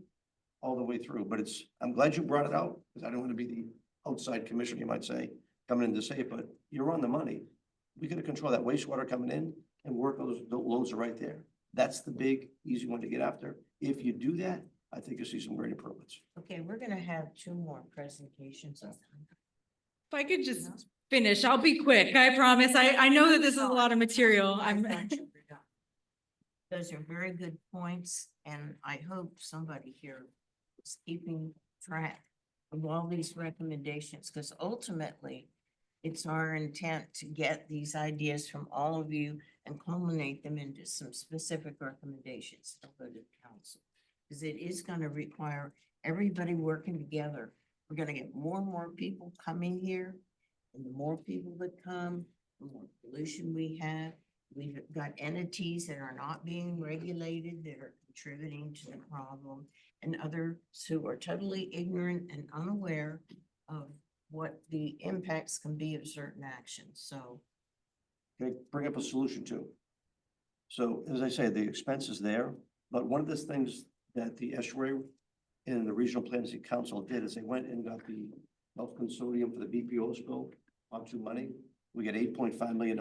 all the way through. But I'm glad you brought it out, because I don't want to be the outside commissioner, you might say, coming in to say it, but you're on the money. We got to control that wastewater coming in and work those loads are right there. That's the big, easy one to get after. If you do that, I think you'll see some great improvements. Okay, we're gonna have 2 more presentations. If I could just finish, I'll be quick, I promise. I know that this is a lot of material. Those are very good points, and I hope somebody here is keeping track of all these recommendations, because ultimately it's our intent to get these ideas from all of you and culminate them into some specific recommendations to go to the council. Because it is going to require everybody working together. We're going to get more and more people coming here, and the more people that come, the more pollution we have. We've got entities that are not being regulated that are contributing to the problem, and others who are totally ignorant and unaware of what the impacts can be of certain actions. So Okay, bring up a solution too. So as I say, the expense is there, but one of the things that the estuary and the Regional Planning Council did is they went and got the Gulf Consortium for the BPO spill onto money. We got $8.5 million.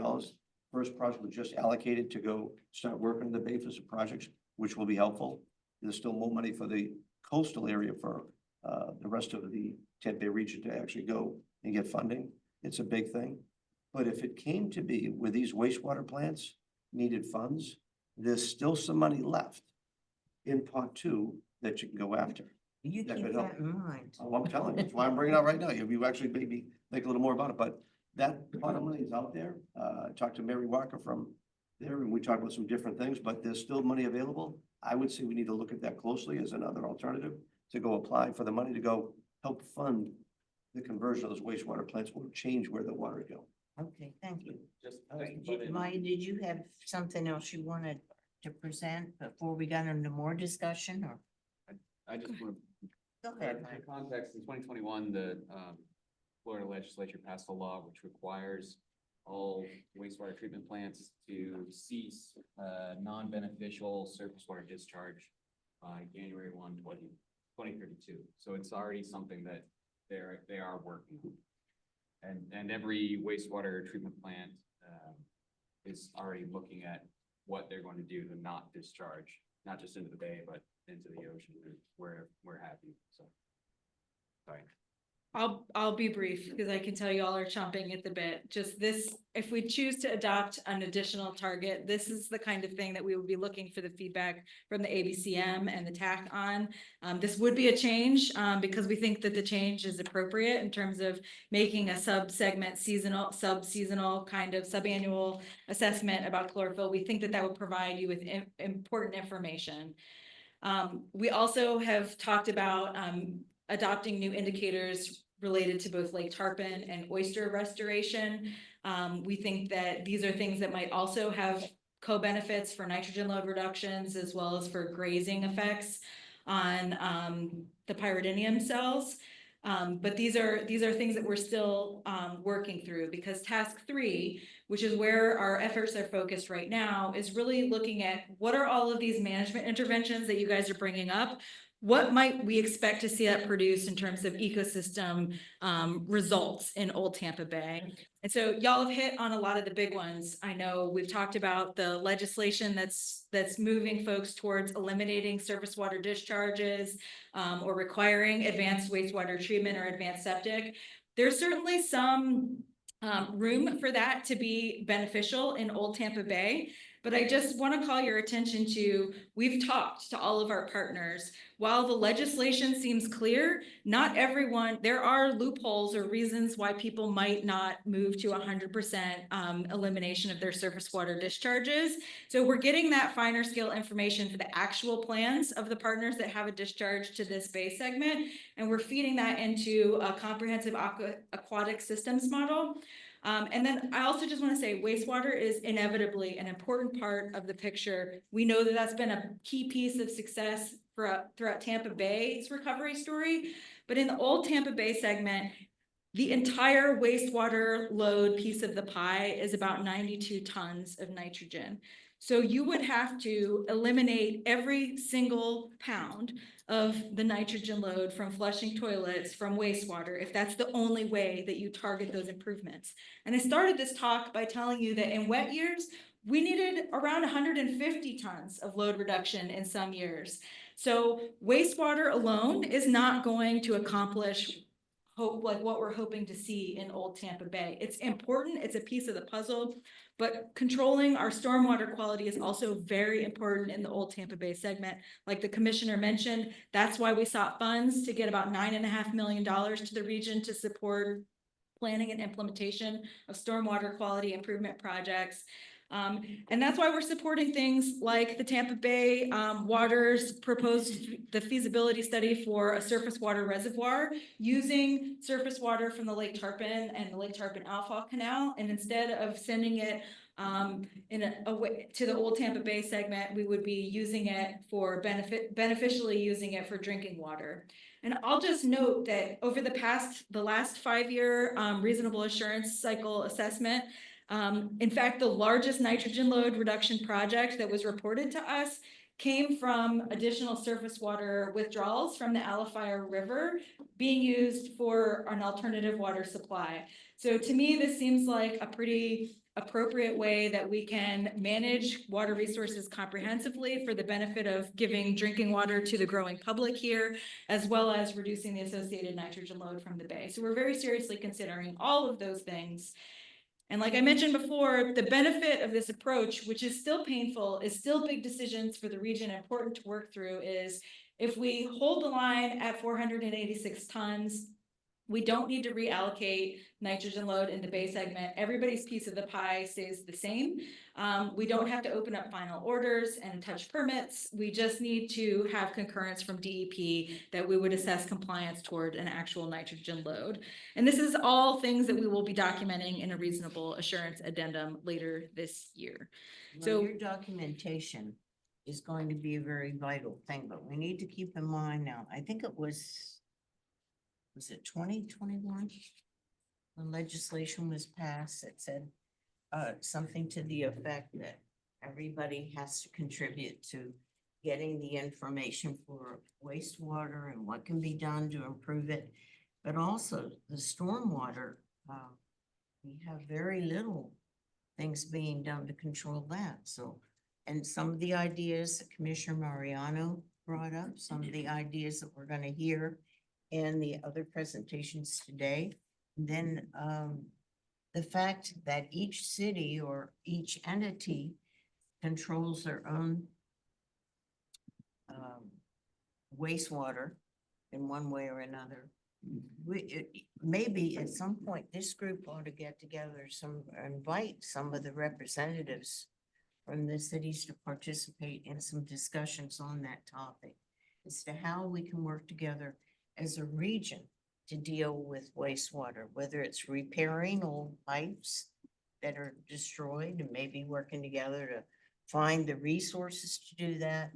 First project was just allocated to go start working on the bay for some projects, which will be helpful. There's still more money for the coastal area for the rest of the Tampa Bay region to actually go and get funding. It's a big thing. But if it came to be where these wastewater plants needed funds, there's still some money left in part 2 that you can go after. you That keep could help. that in mind. Oh, I'm telling you, that's why I'm bringing it out right now. You actually made me think a little more about it, but that pot of money is out there. I talked to Mary Walker from there and we talked about some different things, but there's still money available. I would say we need to look at that closely as another alternative to go apply for the money to go help fund the conversion of those wastewater plants will change where the water go. Okay, thank you. Just, All right, Maya, did you have something else you wanted to present before we got into more discussion or? I just want Go to, ahead, for Mike. context, in 2021, the Florida legislature passed a law which requires all wastewater treatment plants to cease non-beneficial surface water discharge by January 1, 2032. So it's already something that they are working on. And every wastewater treatment plant is already looking at what they're going to do to not discharge, not just into the bay, but into the ocean where we're happy, so. Sorry. I'll be brief because I can tell you all are chomping at the bit. Just this, if we choose to adopt an additional target, this is the kind of thing that we would be looking for the feedback from the ABCM and the TAC on. This would be a change because we think that the change is appropriate in terms of making a sub-segment seasonal, sub-seasonal kind of sub-annual assessment about chlorophyll. We think that that would provide you with important information. We also have talked about adopting new indicators related to both Lake Tarpon and oyster restoration. We think that these are things that might also have co-benefits for nitrogen load reductions as well as for grazing effects on the pyridinium cells. But these are things that we're still working through because task 3, which is where our efforts are focused right now, is really looking at what are all of these management interventions that you guys are bringing up. What might we expect to see that produce in terms of ecosystem results in Old Tampa Bay? And so y'all have hit on a lot of the big ones. I know we've talked about the legislation that's moving folks towards eliminating surface water discharges or requiring advanced wastewater treatment or advanced septic. There's certainly some room for that to be beneficial in Old Tampa Bay. But I just want to call your attention to, we've talked to all of our partners. While the legislation seems clear, not everyone, there are loopholes or reasons why people might not move to 100% elimination of their surface water discharges. So we're getting that finer scale information for the actual plans of the partners that have a discharge to this bay segment. And we're feeding that into a comprehensive aquatic systems model. And then I also just want to say wastewater is inevitably an important part of the picture. We know that that's been a key piece of success throughout Tampa Bay's recovery story. But in the Old Tampa Bay segment, the entire wastewater load piece of the pie is about 92 tons of nitrogen. So you would have to eliminate every single pound of the nitrogen load from flushing toilets from wastewater if that's the only way that you target those improvements. And I started this talk by telling you that in wet years, we needed around 150 tons of load reduction in some years. So wastewater alone is not going to accomplish like what we're hoping to see in Old Tampa Bay. It's important, it's a piece of the puzzle, but controlling our stormwater quality is also very important in the Old Tampa Bay segment. Like the commissioner mentioned, that's why we sought funds to get about $9.5 million to the region to support planning and implementation of stormwater quality improvement projects. And that's why we're supporting things like the Tampa Bay Water's proposed the feasibility study for a surface water reservoir using surface water from the Lake Tarpon and the Lake Tarpon Outfall Canal. And instead of sending it in a way to the Old Tampa Bay segment, we would be using it for beneficially using it for drinking water. And I'll just note that over the last 5-year reasonable assurance cycle assessment, in fact, the largest nitrogen load reduction project that was reported to us came from additional surface water withdrawals from the Alafaya River being used for an alternative water supply. So to me, this seems like a pretty appropriate way that we can manage water resources comprehensively for the benefit of giving drinking water to the growing public here, as well as reducing the associated nitrogen load from the bay. So we're very seriously considering all of those things. And like I mentioned before, the benefit of this approach, which is still painful, is still big decisions for the region, important to work through, is if we hold the line at 486 tons, We don't need to reallocate nitrogen load into Bay segment. Everybody's piece of the pie stays the same. We don't have to open up final orders and touch permits. We just need to have concurrence from DEP that we would assess compliance toward an actual nitrogen load. And this is all things that we will be documenting in a reasonable assurance addendum later this year. So your documentation is going to be a very vital thing, but we need to keep in mind now, I think it was it 2021? When legislation was passed that said something to the effect that everybody has to contribute to getting the information for wastewater and what can be done to improve it. But also the stormwater, we have very little things being done to control that. So, and some of the ideas that Commissioner Mariano brought up, some of the ideas that we're gonna hear in the other presentations today. Then the fact that each city or each entity controls their own wastewater in one way or another. Maybe at some point, this group ought to get together, invite some of the representatives from the cities to participate in some discussions on that topic as to how we can work together as a region to deal with wastewater, whether it's repairing old pipes that are destroyed and maybe working together to find the resources to do that.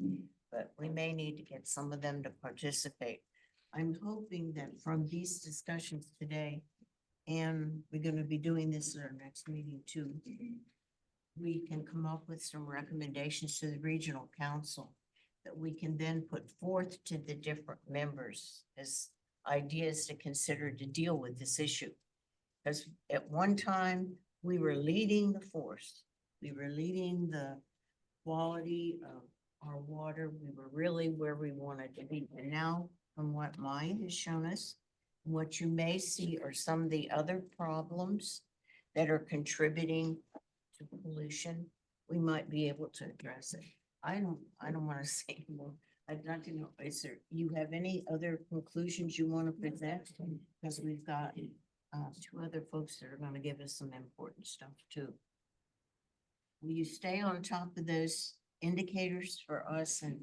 But we may need to get some of them to participate. I'm hoping that from these discussions today, and we're going to be doing this at our next meeting too, we can come up with some recommendations to the regional council that we can then put forth to the different members as ideas to consider to deal with this issue. Because at one time, we were leading the force. We were leading the quality of our water. We were really where we wanted to be. And now, from what mine has shown us, what you may see are some of the other problems that are contributing to pollution. We might be able to address it. I don't want to say more. I'd like to know, you have any other conclusions you want to present? Because we've got two other folks that are going to give us some important stuff too. Will you stay on top of those indicators for us and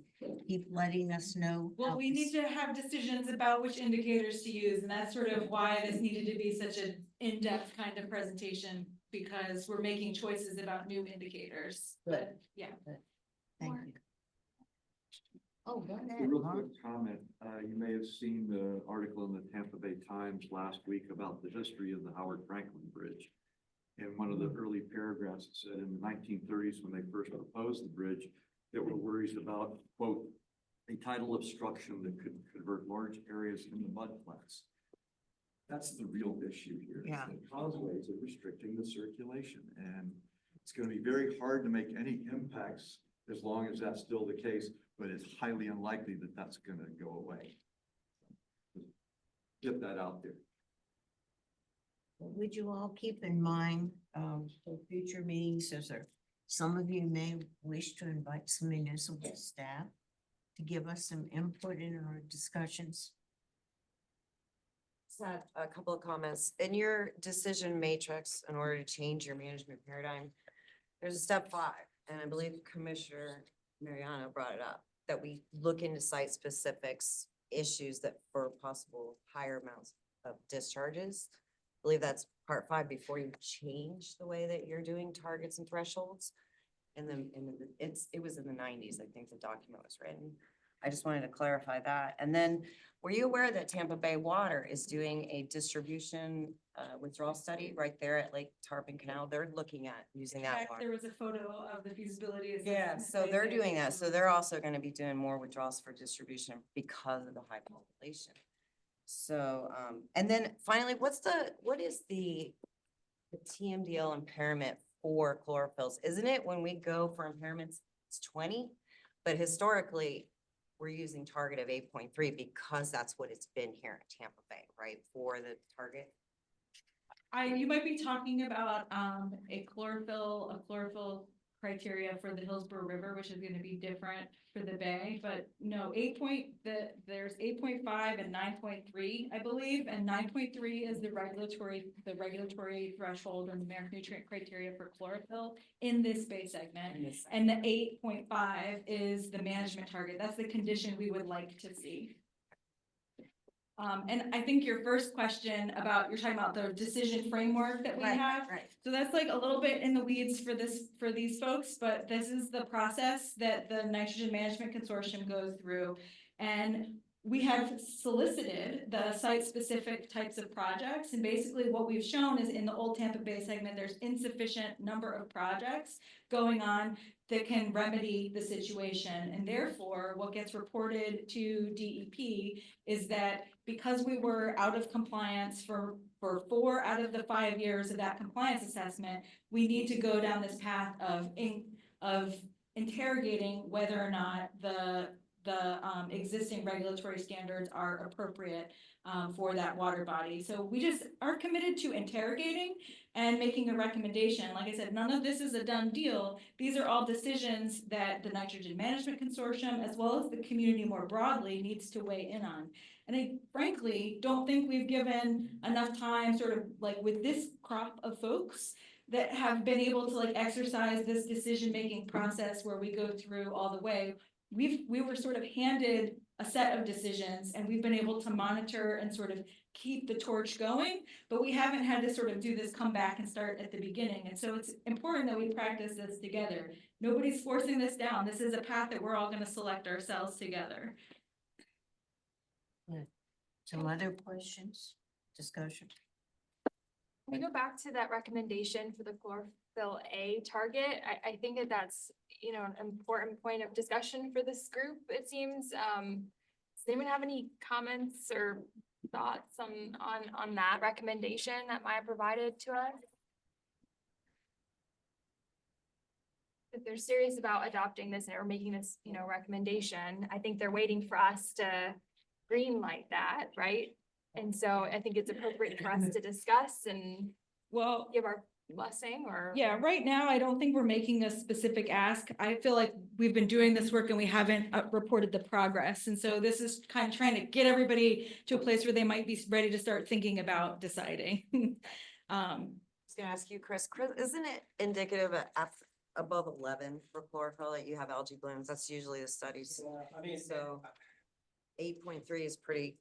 keep letting us know? Well, we need to have decisions about which indicators to use, and that's sort of why this needed to be such an in-depth kind of presentation, because we're making choices about new indicators. But yeah. Thank you. Oh, go ahead. A real Mark. quick comment. You may have seen the article in the Tampa Bay Times last week about the history of the Howard Franklin Bridge. In one of the early paragraphs, it said in the 1930s, when they first proposed the bridge, there were worries about, quote, a tidal obstruction that could convert large areas into mudflats. That's the real issue here. Yeah. The causeways are restricting the circulation, and it's going to be very hard to make any impacts as long as that's still the case, but it's highly unlikely that that's going to go away. Get that out there. Would you all keep in mind for future meetings, some of you may wish to invite some municipal staff to give us some input in our discussions? Just had a couple of comments. In your decision matrix, in order to change your management paradigm, there's a step 5, and I believe Commissioner Mariano brought it up, that we look into site specifics, issues that for possible higher amounts of discharges. I believe that's part 5 before you change the way that you're doing targets and thresholds. And then it was in the 90s, I think the document was written. I just wanted to clarify that. And then, were you aware that Tampa Bay Water is doing a distribution withdrawal study right there at Lake Tarpon Canal? They're looking at using that water. There was a photo of the feasibility. Yeah, assessment so they they're did. doing that. So they're also gonna be doing more withdrawals for distribution because of the high population. So, and then finally, what is the TMDL impairment for chlorophylls? Isn't it when we go for impairments, it's 20? But historically, we're using target of 8.3 because that's what it's been here at Tampa Bay, right? For the target. You might be talking about a chlorophyll criteria for the Hillsborough River, which is gonna be different for the bay, but no, there's 8.5 and 9.3, I believe, and 9.3 is the regulatory threshold or numeric nutrient criteria for chlorophyll in this bay segment. And the 8.5 is the management target. That's the condition we would like to see. And I think your first question about, you're talking about the decision framework that we have. Right. So that's like a little bit in the weeds for these folks, but this is the process that the Nitrogen Management Consortium goes through. And we have solicited the site-specific types of projects, and basically what we've shown is in the Old Tampa Bay segment, there's insufficient number of projects going on that can remedy the situation. And therefore, what gets reported to DEP is that because we were out of compliance for 4 out of the 5 years of that compliance assessment, we need to go down this path of interrogating whether or not the existing regulatory standards are appropriate for that water body. So we just are committed to interrogating and making a recommendation. Like I said, none of this is a done deal. These are all decisions that the Nitrogen Management Consortium, as well as the community more broadly, needs to weigh in on. And I frankly don't think we've given enough time sort of like with this crop of folks that have been able to like exercise this decision-making process where we go through all the way. We were sort of handed a set of decisions and we've been able to monitor and sort of keep the torch going, but we haven't had to sort of do this come back and start at the beginning. And so it's important that we practice this together. Nobody's forcing this down. This is a path that we're all going to select ourselves together. Some other questions, discussion? Can we go back to that recommendation for the chlorophyll A target? I think that that's, you know, an important point of discussion for this group, it seems. Does anyone have any comments or thoughts on that recommendation that Maya provided to us? If they're serious about adopting this or making this, you know, recommendation, I think they're waiting for us to green light that, right? And so I think it's appropriate for us to discuss and give our blessing or. Yeah, right now, I don't think we're making a specific ask. I feel like we've been doing this work and we haven't reported the progress. And so this is kind of trying to get everybody to a place where they might be ready to start thinking about deciding. I was gonna ask you, Chris, isn't it indicative of above 11 for chlorophyll that you have algae blooms? That's usually the studies. Yeah, I mean, So 8.3 is pretty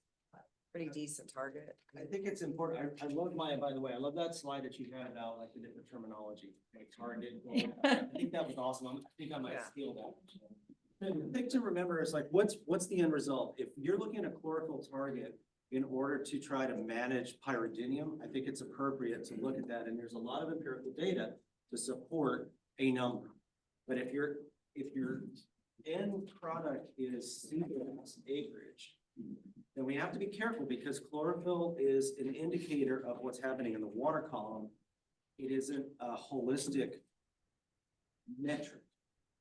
decent target. I think it's important. I love Maya, by the way. I love that slide that you had about like the different terminology, like target. I think that was awesome. I think I might Yeah. steal that. The thing to remember is like, what's the end result? If you're looking at a chlorophyll target in order to try to manage pyridinium, I think it's appropriate to look at that. And there's a lot of empirical data to support a number. But if your end product is seedlings acreage, then we have to be careful because chlorophyll is an indicator of what's happening in the water column. It isn't a holistic metric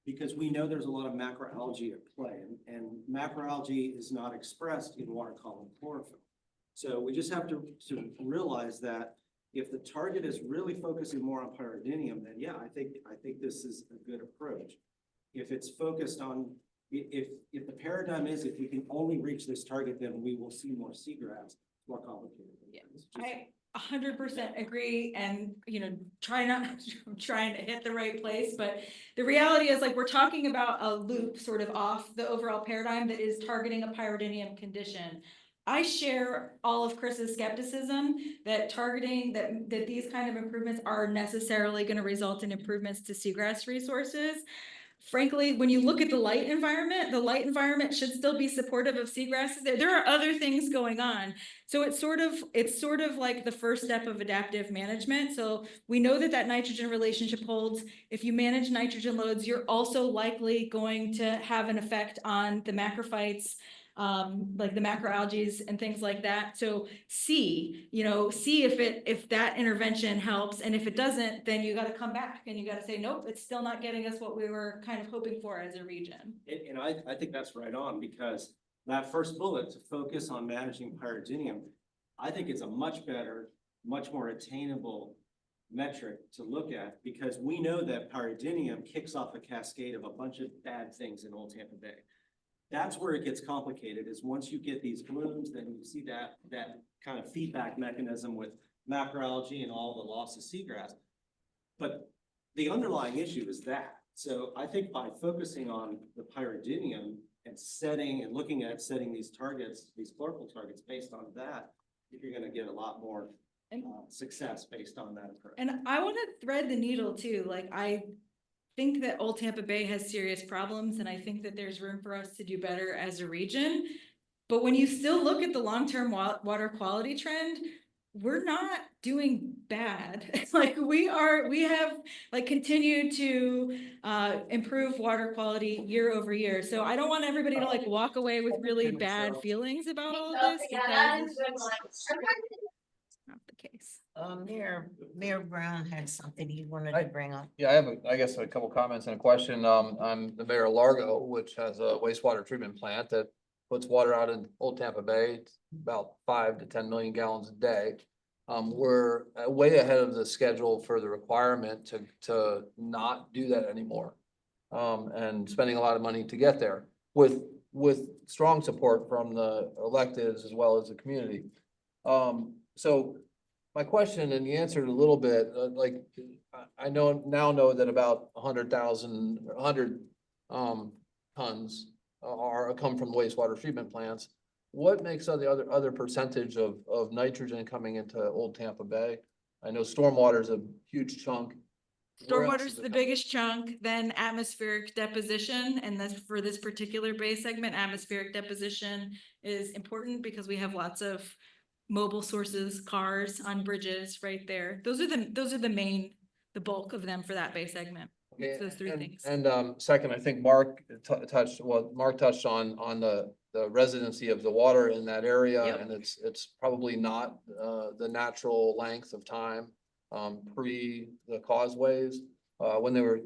because we know there's a lot of macroalgae at play and macroalgae is not expressed in water column chlorophyll. So we just have to realize that if the target is really focusing more on pyridinium, then yeah, I think this is a good approach. If it's focused on if the paradigm is if we can only reach this target, then we will see more seagrass, more complicated. Yeah. I 100% agree and, you know, trying to hit the right place. But the reality is like, we're talking about a loop sort of off the overall paradigm that is targeting a pyridinium condition. I share all of Chris's skepticism that targeting that these kind of improvements are necessarily going to result in improvements to seagrass resources. Frankly, when you look at the light environment should still be supportive of seagrasses. There are other things going on. So it's sort of like the first step of adaptive management. So we know that nitrogen relationship holds. If you manage nitrogen loads, you're also likely going to have an effect on the macrophytes, like the macroalgae and things like that. So see if that intervention helps. And if it doesn't, then you got to come back and you got to say, nope, it's still not getting us what we were kind of hoping for as a region. And I think that's right on because that first bullet to focus on managing pyridinium, I think it's a much better, much more attainable metric to look at, because we know that pyridinium kicks off a cascade of a bunch of bad things in Old Tampa Bay. That's where it gets complicated, is once you get these blooms, then you see that kind of feedback mechanism with macroalgae and all the loss of seagrass. But the underlying issue is that. So I think by focusing on the pyridinium and looking at setting these targets, these chlorophyll targets based on that, you're gonna get a lot more success based on that approach. And I want to thread the needle too. Like, I think that Old Tampa Bay has serious problems, and I think that there's room for us to do better as a region. But when you still look at the long-term water quality trend, we're not doing bad. Like, we have like continued to improve water quality year over year. So I don't want everybody to like walk away with really bad feelings about all of this, because it's not the case. Mayor Brown had something he wanted to bring up. Yeah, I have, I guess, a couple comments and a question. I'm the mayor of Largo, which has a wastewater treatment plant that puts water out in Old Tampa Bay. It's about 5 to 10 million gallons a day. We're way ahead of the schedule for the requirement to not do that anymore. And spending a lot of money to get there with strong support from the electeds as well as the community. So my question, and you answered a little bit, I know that about 100 tons come from wastewater treatment plants. What makes the other percentage of nitrogen coming into Old Tampa Bay? I know stormwater is a huge chunk. Stormwater is the biggest chunk, then atmospheric deposition, and that's for this particular bay segment. Atmospheric deposition is important because we have lots of mobile sources, cars on bridges right there. Those are the bulk of them for that bay segment. Okay, Those three things. And second, I think Mark touched on the residency of the water in that area, Yep. and it's probably not the natural length of time pre the causeways. When they were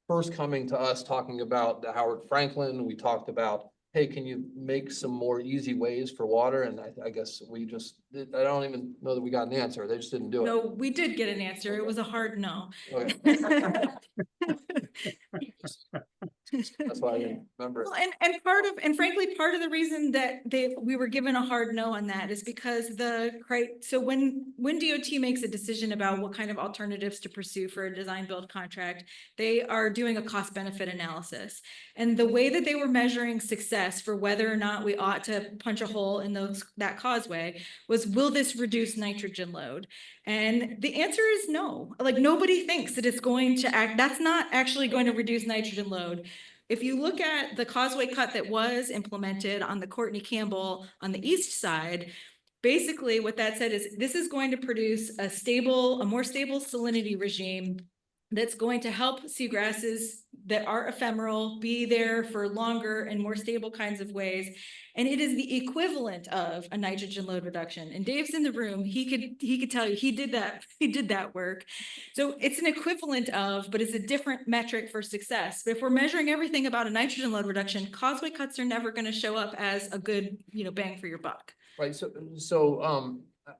first coming to us talking about the Howard Franklin, we talked about, hey, can you make some more easy ways for water? And I guess I don't even know that we got an answer. They just didn't do it. No, we did get an answer. It was a hard no. Okay. That's why I didn't remember. Well, and frankly, part of the reason that we were given a hard no on that is because so when DOT makes a decision about what kind of alternatives to pursue for a design build contract, they are doing a cost benefit analysis. And the way that they were measuring success for whether or not we ought to punch a hole in that causeway was, will this reduce nitrogen load? And the answer is no. Like, nobody thinks that it's going to that's not actually going to reduce nitrogen load. If you look at the causeway cut that was implemented on the Courtney Campbell on the east side, basically what that said is this is going to produce a more stable salinity regime that's going to help seagrasses that are ephemeral be there for longer and more stable kinds of ways. And it is the equivalent of a nitrogen load reduction. And Dave's in the room. He could tell you he did that work. So it's an equivalent of, but it's a different metric for success. But if we're measuring everything about a nitrogen load reduction, causeway cuts are never going to show up as a good, bang for your buck. Right, so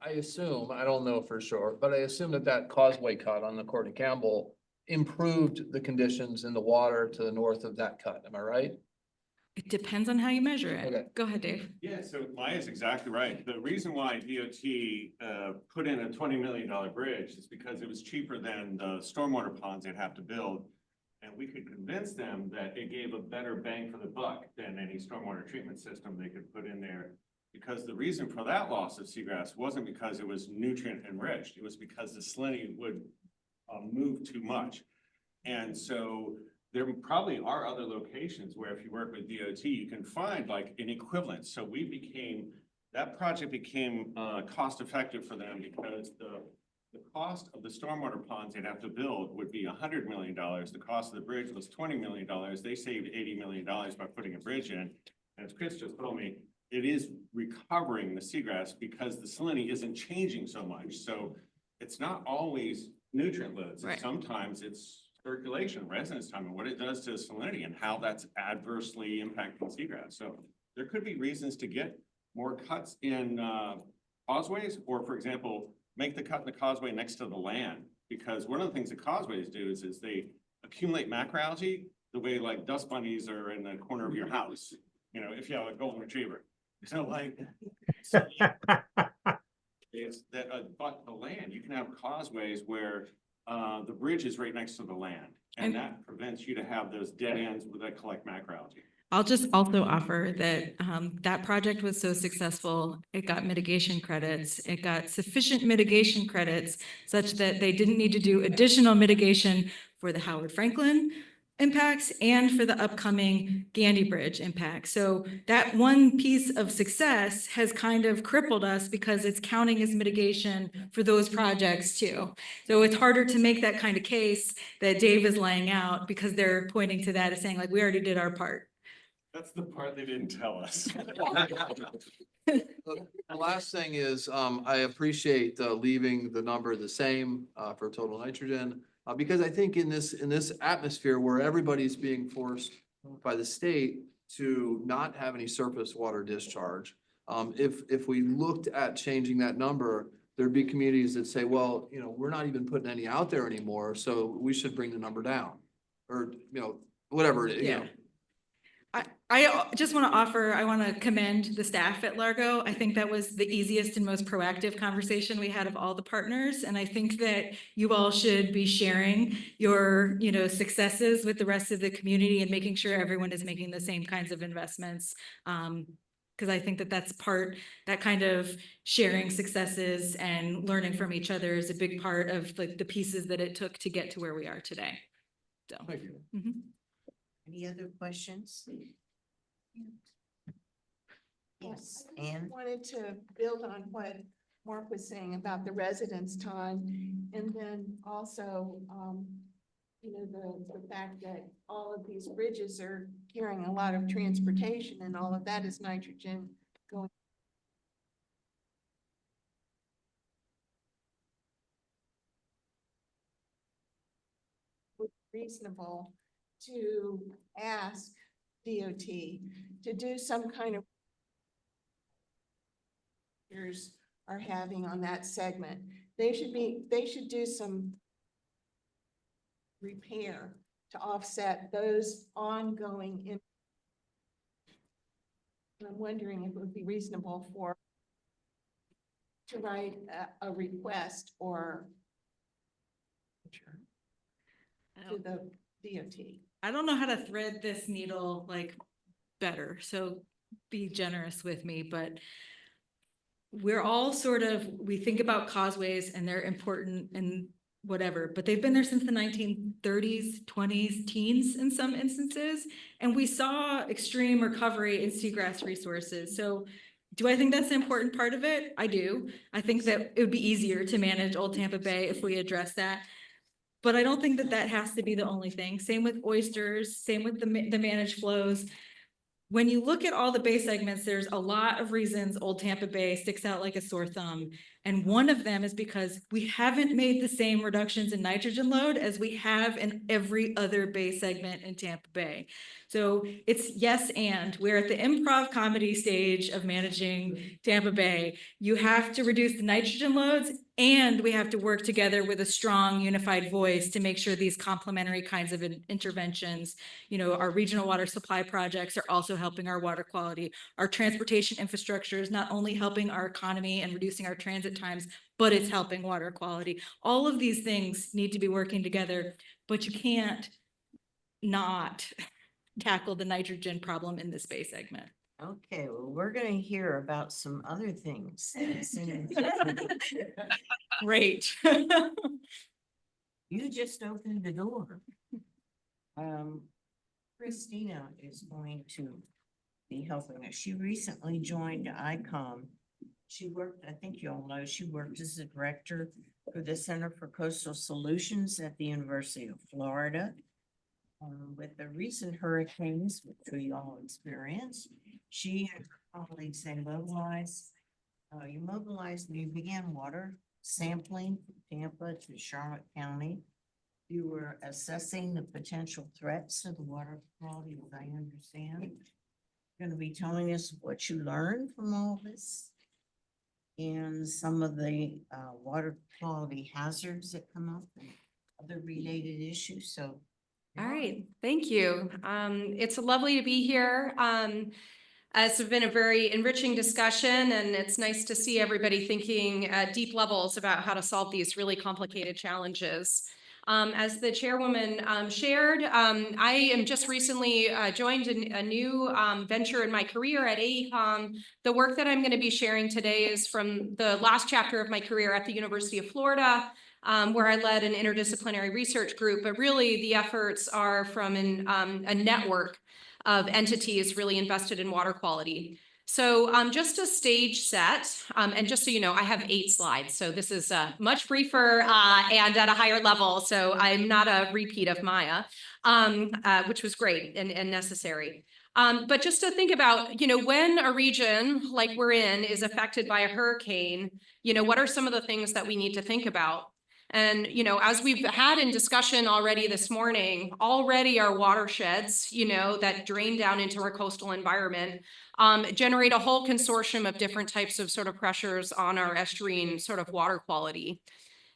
I assume, I don't know for sure, but I assume that causeway cut on the Courtney Campbell improved the conditions in the water to the north of that cut. Am I right? It depends on how you measure it. Okay. Go ahead, Dave. Yeah, so Maya's exactly right. The reason why DOT put in a $20 million bridge is because it was cheaper than the stormwater ponds they'd have to build. And we could convince them that it gave a better bang for the buck than any stormwater treatment system they could put in there. Because the reason for that loss of seagrass wasn't because it was nutrient enriched. It was because the salinity would move too much. And so there probably are other locations where if you work with DOT, you can find like an equivalent. So that project became cost effective for them because the cost of the stormwater ponds they'd have to build would be $100 million. The cost of the bridge was $20 million. They saved $80 million by putting a bridge in. And as Chris just told me, it is recovering the seagrass because the salinity isn't changing so much. So it's not always nutrient loads. Right. Sometimes it's circulation, residence time, and what it does to salinity and how that's adversely impacting seagrass. So there could be reasons to get more cuts in causeways, or for example, make the cut in the causeway next to the land, Because one of the things that causeways do is they accumulate macroalgae the way like dust bunnies are in the corner of your house, you know, if you have a golden retriever. So like, so it's that, but the land, you can have causeways where the bridge is right next to the land. And that prevents you to have those dead ends that collect macroalgae. I'll just also offer that that project was so successful, it got mitigation credits. It got sufficient mitigation credits such that they didn't need to do additional mitigation for the Howard Franklin impacts and for the upcoming Gandy Bridge impact. So that one piece of success has kind of crippled us because it's counting as mitigation for those projects too. So it's harder to make that kind of case that Dave is laying out because they're pointing to that as saying like, we already did our part. That's the part they didn't tell us. The last thing is, I appreciate leaving the number the same for total nitrogen. Because I think in this atmosphere where everybody's being forced by the state to not have any surface water discharge, if we looked at changing that number, there'd be communities that say, well, you know, we're not even putting any out there anymore, so we should bring the number down. Or, you know, whatever it is, you know. I just want to offer, I want to commend the staff at Largo. I think that was the easiest and most proactive conversation we had of all the partners. And I think that you all should be sharing your, you know, successes with the rest of the community and making sure everyone is making the same kinds of investments. Because I think that that's part, that kind of sharing successes and learning from each other is a big part of like the pieces that it took to get to where we are today. So. Thank you. Mhm. Any other questions? Yes, and Wanted to build on what Mark was saying about the residence time, and then also, you know, the fact that all of these bridges are carrying a lot of transportation, and all of that is nitrogen going. Reasonable to ask DOT to do some kind of are having on that segment. They should do some repair to offset those ongoing. I'm wondering if it would be reasonable to write a request or to the DOT. I don't know how to thread this needle like better, so be generous with me, but we're all sort of, we think about causeways and they're important and whatever, but they've been there since the 1930s, 20s, teens in some instances. And we saw extreme recovery in seagrass resources. So do I think that's an important part of it? I do. I think that it would be easier to manage Old Tampa Bay if we address that. But I don't think that that has to be the only thing. Same with oysters, same with the managed flows. When you look at all the bay segments, there's a lot of reasons Old Tampa Bay sticks out like a sore thumb. And one of them is because we haven't made the same reductions in nitrogen load as we have in every other bay segment in Tampa Bay. So it's yes, and we're at the improv comedy stage of managing Tampa Bay. You have to reduce the nitrogen loads and we have to work together with a strong unified voice to make sure these complementary kinds of interventions, you know, our regional water supply projects are also helping our water quality. Our transportation infrastructure is not only helping our economy and reducing our transit times, but it's helping water quality. All of these things need to be working together, but you can't not tackle the nitrogen problem in this bay segment. okay, well, we're gonna hear about some other things. Great. You just opened the door. Christina is going to be helping us. She recently joined ICOM. She worked, I think you all know, she worked as the director for the Center for Coastal Solutions at the University of Florida. With the recent hurricanes, which we all experienced, she and her colleagues, they mobilized, and you began water sampling from Tampa to Charlotte County. You were assessing the potential threats to the water quality, as I understand. You're going to be telling us what you learned from all this. and some of the water quality hazards that come up and other related issues, so. All right, thank you. It's lovely to be here. It's been a very enriching discussion, and it's nice to see everybody thinking at deep levels about how to solve these really complicated challenges. As the chairwoman shared, I am just recently joined a new venture in my career at AECOM. The work that I'm going to be sharing today is from the last chapter of my career at the University of Florida, where I led an interdisciplinary research group, but really the efforts are from a network of entities really invested in water quality. So just a stage set, and just so you know, I have 8 slides, so this is much briefer and at a higher level, so I'm not a repeat of Maya, which was great and necessary. But just to think about, you know, when a region like we're in is affected by a hurricane, you know, what are some of the things that we need to think about? And, you know, as we've had in discussion already this morning, already our watersheds, you know, that drain down into our coastal environment, generate a whole consortium of different types of sort of pressures on our estuarine sort of water quality.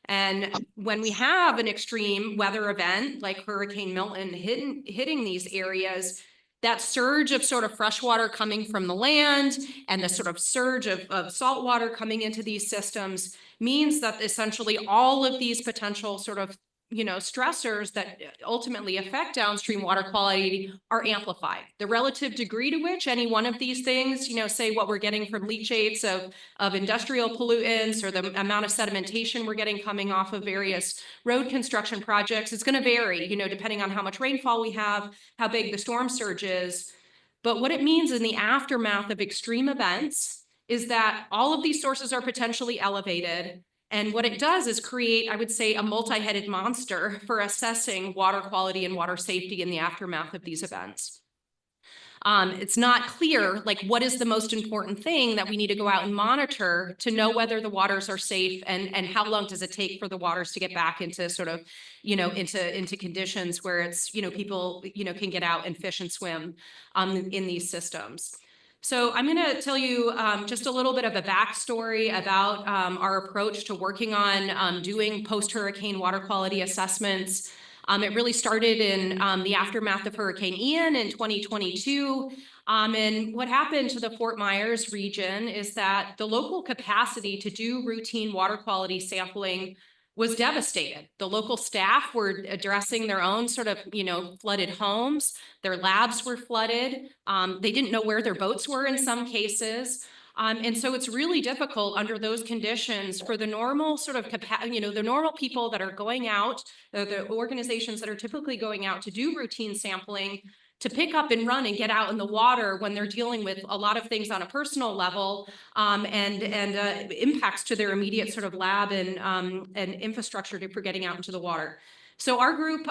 And when we have an extreme weather event like Hurricane Milton hitting these areas, that surge of sort of fresh water coming from the land and the sort of surge of salt water coming into these systems means that essentially all of these potential sort of, you know, stressors that ultimately affect downstream water quality are amplified. The relative degree to which any one of these things, you know, say what we're getting from leachates of industrial pollutants or the amount of sedimentation we're getting coming off of various road construction projects, is going to vary, you know, depending on how much rainfall we have, how big the storm surge is. But what it means in the aftermath of extreme events is that all of these sources are potentially elevated. And what it does is create, I would say, a multi-headed monster for assessing water quality and water safety in the aftermath of these events. It's not clear, like, what is the most important thing that we need to go out and monitor to know whether the waters are safe, and how long does it take for the waters to get back into sort of, you know, into conditions where it's, you know, people, you know, can get out and fish and swim in these systems. So I'm going to tell you just a little bit of a backstory about our approach to working on doing post-hurricane water quality assessments. It really started in the aftermath of Hurricane Ian in 2022. And what happened to the Fort Myers region is that the local capacity to do routine water quality sampling was devastated. The local staff were addressing their own sort of, you know, flooded homes. Their labs were flooded. They didn't know where their boats were in some cases. And so it's really difficult under those conditions for the normal sort of, you know, the normal people that are going out, the organizations that are typically going out to do routine sampling, to pick up and run and get out in the water when they're dealing with a lot of things on a personal level, and impacts to their immediate sort of lab and infrastructure for getting out into the water. So our group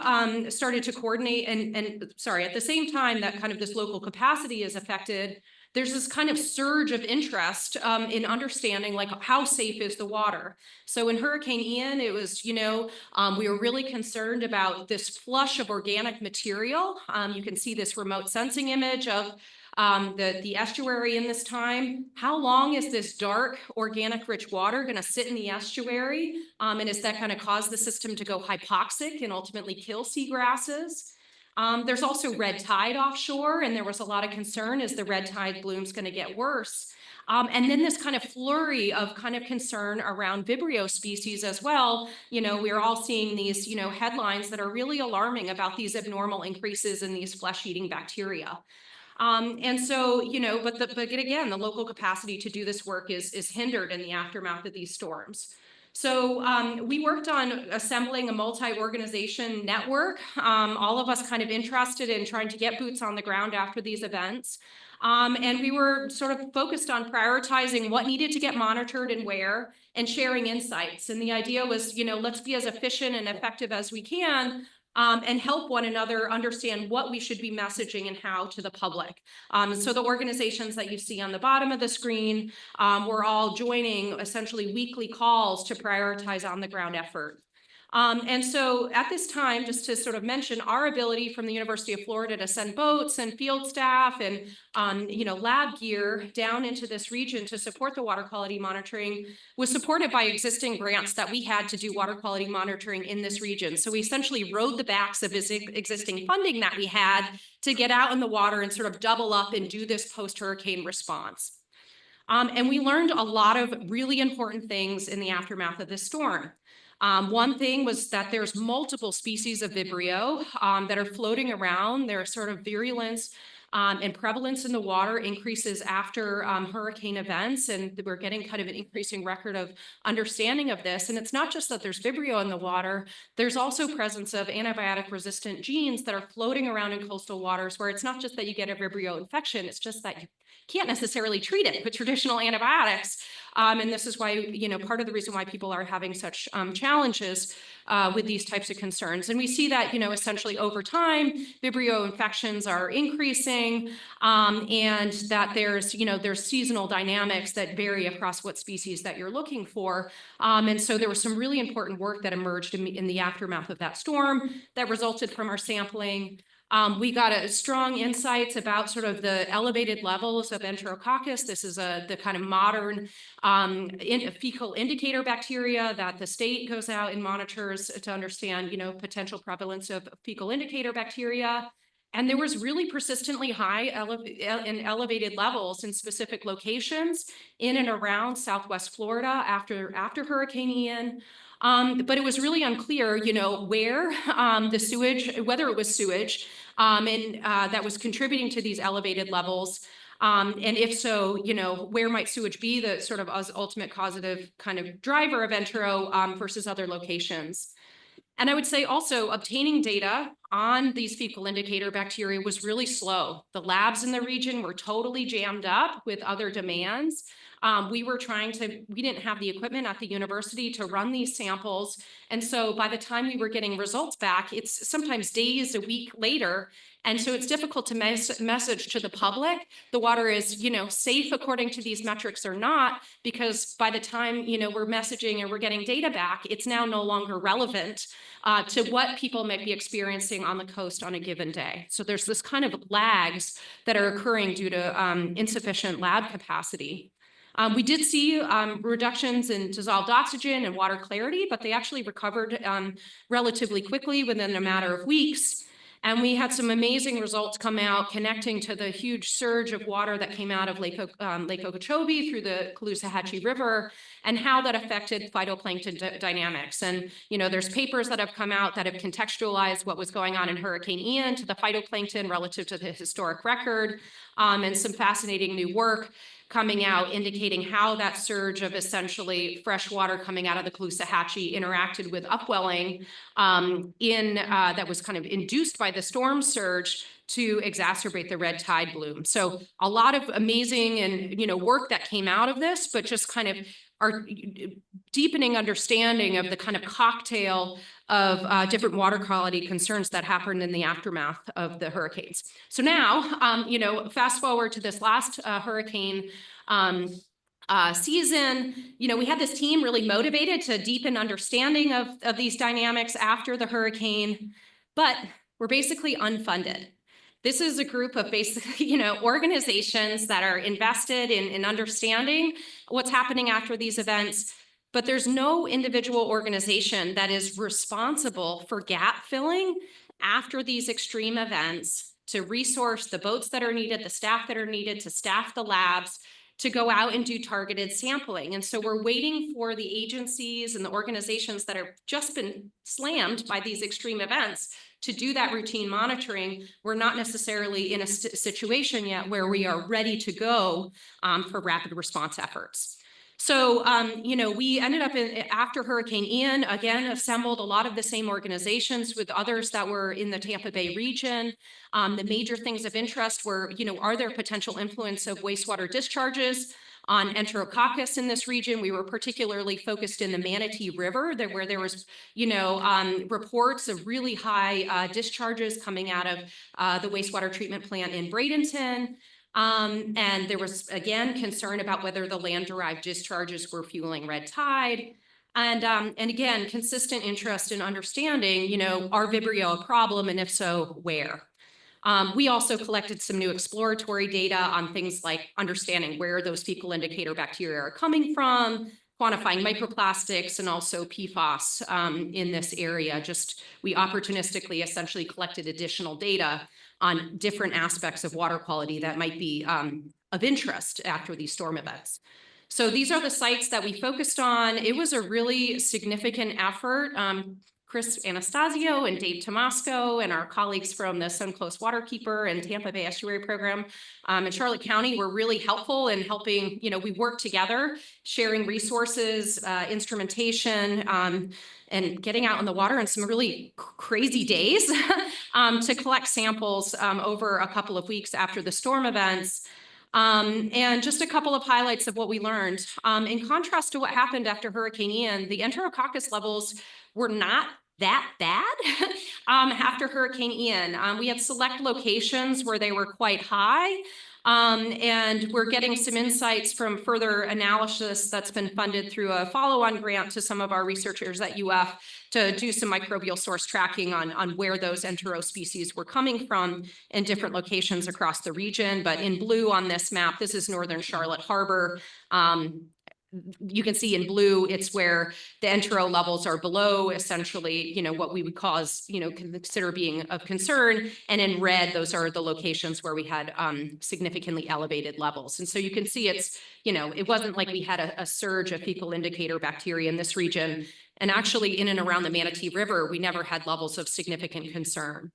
started to coordinate and sorry, at the same time that kind of this local capacity is affected, there's this kind of surge of interest in understanding, like, how safe is the water. So in Hurricane Ian, it was, you know, we were really concerned about this flush of organic material. You can see this remote sensing image of the estuary in this time. How long is this dark, organic rich water going to sit in the estuary? And is that going to cause the system to go hypoxic and ultimately kill seagrasses? There's also red tide offshore, and there was a lot of concern, is the red tide bloom's going to get worse? And then this kind of flurry of kind of concern around Vibrio species as well. You know, we're all seeing these, you know, headlines that are really alarming about these abnormal increases in these flesh-eating bacteria. And so, you know, but again, the local capacity to do this work is hindered in the aftermath of these storms. So we worked on assembling a multi-organization network, all of us kind of interested in trying to get boots on the ground after these events. And we were sort of focused on prioritizing what needed to get monitored and where, and sharing insights. And the idea was, you know, let's be as efficient and effective as we can, and help one another understand what we should be messaging and how to the public. So the organizations that you see on the bottom of the screen, we're all joining essentially weekly calls to prioritize on the ground effort. And so at this time, just to sort of mention our ability from the University of Florida to send boats and field staff and, lab gear down into this region to support the water quality monitoring was supported by existing grants that we had to do water quality monitoring in this region. So we essentially rode the backs of existing funding that we had to get out in the water and sort of double up and do this post-hurricane response. And we learned a lot of really important things in the aftermath of this storm. One thing was that there's multiple species of Vibrio that are floating around. Their sort of virulence and prevalence in the water increases after hurricane events, and we're getting kind of an increasing record of understanding of this. And it's not just that there's Vibrio in the water, there's also presence of antibiotic resistant genes that are floating around in coastal waters, where it's not just that you get a Vibrio infection, it's just that you can't necessarily treat it with traditional antibiotics. And this is why, part of the reason why people are having such challenges with these types of concerns. And we see that, essentially over time, Vibrio infections are increasing, and that there's seasonal dynamics that vary across what species that you're looking for. And so there was some really important work that emerged in the aftermath of that storm that resulted from our sampling. We got a strong insights about sort of the elevated levels of Enterococcus. This is the kind of modern fecal indicator bacteria that the state goes out and monitors to understand, potential prevalence of fecal indicator bacteria. And there was really persistently high and elevated levels in specific locations in and around Southwest Florida after Hurricane Ian. But it was really unclear, where the sewage, whether it was sewage, and that was contributing to these elevated levels. And if so, where might sewage be the sort of ultimate causative kind of driver of Entero versus other locations. And I would say also obtaining data on these fecal indicator bacteria was really slow. The labs in the region were totally jammed up with other demands. We didn't have the equipment at the university to run these samples. And so by the time we were getting results back, it's sometimes days, a week later. And so it's difficult to message to the public, the water is, safe according to these metrics or not, because by the time, we're messaging and we're getting data back, it's now no longer relevant to what people might be experiencing on the coast on a given day. So there's this kind of lags that are occurring due to insufficient lab capacity. We did see reductions in dissolved oxygen and water clarity, but they actually recovered relatively quickly within a matter of weeks. And we had some amazing results come out connecting to the huge surge of water that came out of Lake Okeechobee through the Caloosahatchee River and how that affected phytoplankton dynamics. And, there's papers that have come out that have contextualized what was going on in Hurricane Ian to the phytoplankton relative to the historic record, and some fascinating new work coming out indicating how that surge of essentially fresh water coming out of the Caloosahatchee interacted with upwelling that was kind of induced by the storm surge to exacerbate the red tide bloom. So a lot of amazing and work that came out of this, but just kind of our deepening understanding of the kind of cocktail of different water quality concerns that happened in the aftermath of the hurricanes. So now, fast forward to this last hurricane season, we had this team really motivated to deepen understanding of these dynamics after the hurricane, but we're basically unfunded. This is a group of basically, organizations that are invested in understanding what's happening after these events, but there's no individual organization that is responsible for gap filling after these extreme events to resource the boats that are needed, the staff that are needed to staff the labs, to go out and do targeted sampling. And so we're waiting for the agencies and the organizations that have just been slammed by these extreme events to do that routine monitoring. We're not necessarily in a situation yet where we are ready to go for rapid response efforts. So, we ended up after Hurricane Ian, again, assembled a lot of the same organizations with others that were in the Tampa Bay region. The major things of interest were, are there potential influence of wastewater discharges on Enterococcus in this region? We were particularly focused in the Manatee River, where there was, reports of really high discharges coming out of the wastewater treatment plant in Bradenton. And there was, again, concern about whether the land-derived discharges were fueling red tide. And again, consistent interest in understanding, you know, are Vibrio a problem, and if so, where? We also collected some new exploratory data on things like understanding where those fecal indicator bacteria are coming from, quantifying microplastics, and also PFAS in this area. We opportunistically essentially collected additional data on different aspects of water quality that might be of interest after these storm events. So these are the sites that we focused on. It was a really significant effort. Chris Anastasio and Dave Tomasco and our colleagues from the Sunclose Waterkeeper and Tampa Bay Estuary Program in Charlotte County were really helpful in helping, you know, we worked together, sharing resources, instrumentation, and getting out in the water in some really crazy days to collect samples over a couple of weeks after the storm events. And just a couple of highlights of what we learned. In contrast to what happened after Hurricane Ian, the Enterococcus levels were not that bad after Hurricane Ian. We had select locations where they were quite high. And we're getting some insights from further analysis that's been funded through a follow-on grant to some of our researchers at UF to do some microbial source tracking on where those entero species were coming from in different locations across the region. But in blue on this map, this is northern Charlotte Harbor. You can see in blue, it's where the entero levels are below essentially, you know, what we would cause, you know, consider being of concern. And in red, those are the locations where we had significantly elevated levels. And so you can see it's, you know, it wasn't like we had a surge of fecal indicator bacteria in this region. And actually in and around the Manatee River, we never had levels of significant concern.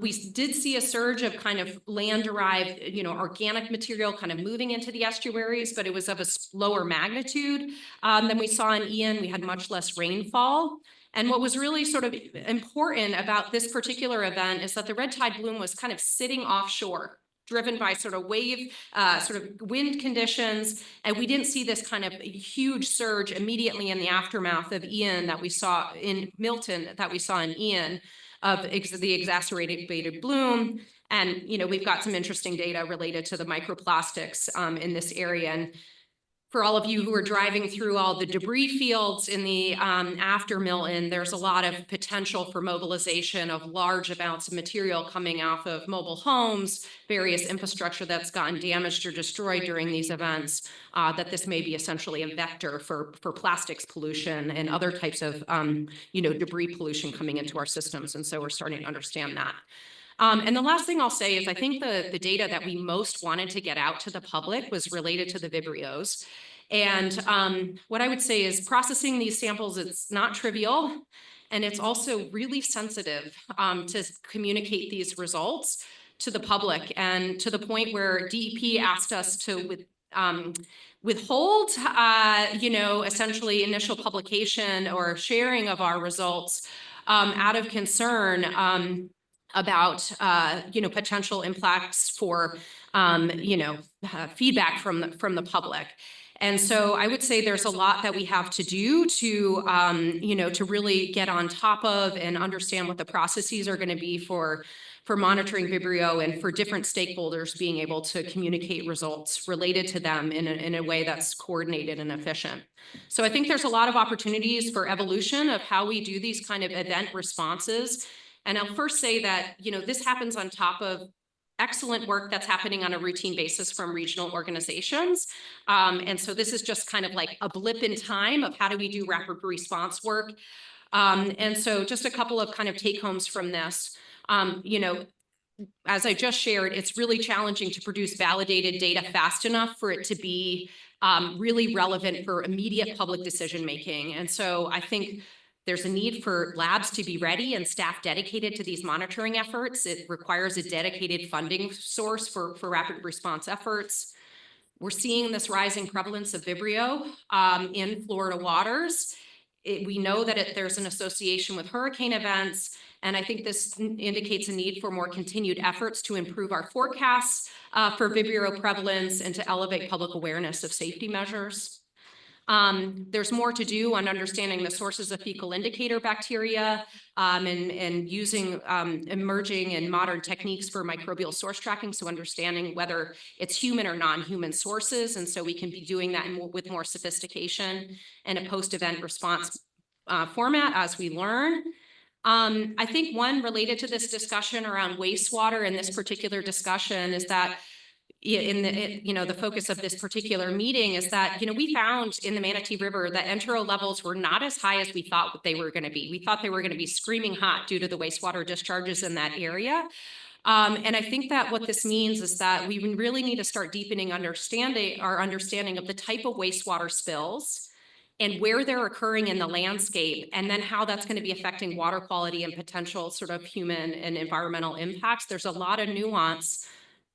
We did see a surge of kind of land-derived, you know, organic material kind of moving into the estuaries, but it was of a lower magnitude than we saw in Ian. We had much less rainfall. And what was really sort of important about this particular event is that the red tide bloom was kind of sitting offshore, driven by sort of wave, sort of wind conditions. And we didn't see this kind of huge surge immediately in the aftermath of Ian that we saw in Milton, that we saw in Ian, of the exacerbated bloom. And, you know, we've got some interesting data related to the microplastics in this area. And for all of you who are driving through all the debris fields in the after Milton, there's a lot of potential for mobilization of large amounts of material coming off of mobile homes, various infrastructure that's gotten damaged or destroyed during these events, that this may be essentially a vector for plastics pollution and other types of, you know, debris pollution coming into our systems. And so we're starting to understand that. And the last thing I'll say is I think the data that we most wanted to get out to the public was related to the Vibrios. And what I would say is processing these samples, it's not trivial, and it's also really sensitive to communicate these results to the public, and to the point where DEP asked us to withhold, you know, essentially initial publication or sharing of our results out of concern about, you know, potential impacts for, you know, feedback from the public. And so I would say there's a lot that we have to do to, you know, to really get on top of and understand what the processes are going to be for monitoring Vibrio, and for different stakeholders being able to communicate results related to them in a way that's coordinated and efficient. So I think there's a lot of opportunities for evolution of how we do these kind of event responses. And I'll first say that, you know, this happens on top of excellent work that's happening on a routine basis from regional organizations. And so this is just kind of like a blip in time of how do we do rapid response work. And so just a couple of kind of take homes from this. You know, as I just shared, it's really challenging to produce validated data fast enough for it to be really relevant for immediate public decision making. And so I think there's a need for labs to be ready and staff dedicated to these monitoring efforts. It requires a dedicated funding source for rapid response efforts. We're seeing this rising prevalence of Vibrio in Florida waters. We know that there's an association with hurricane events, and I think this indicates a need for more continued efforts to improve our forecasts for Vibrio prevalence and to elevate public awareness of safety measures. There's more to do on understanding the sources of fecal indicator bacteria, and using, emerging and modern techniques for microbial source tracking. So understanding whether it's human or non-human sources. And so we can be doing that with more sophistication and a post-event response format as we learn. I think one related to this discussion around wastewater in this particular discussion is that the focus of this particular meeting is that, we found in the Manatee River that enteral levels were not as high as we thought they were going to be. We thought they were going to be screaming hot due to the wastewater discharges in that area. And I think that what this means is that we really need to start deepening our understanding of the type of wastewater spills and where they're occurring in the landscape, and then how that's going to be affecting water quality and potential sort of human and environmental impacts. There's a lot of nuance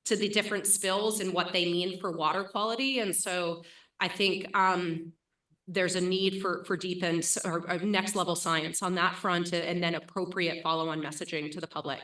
to the different spills and what they mean for water quality. And so I think there's a need for deepened or next level science on that front, and then appropriate follow-on messaging to the public.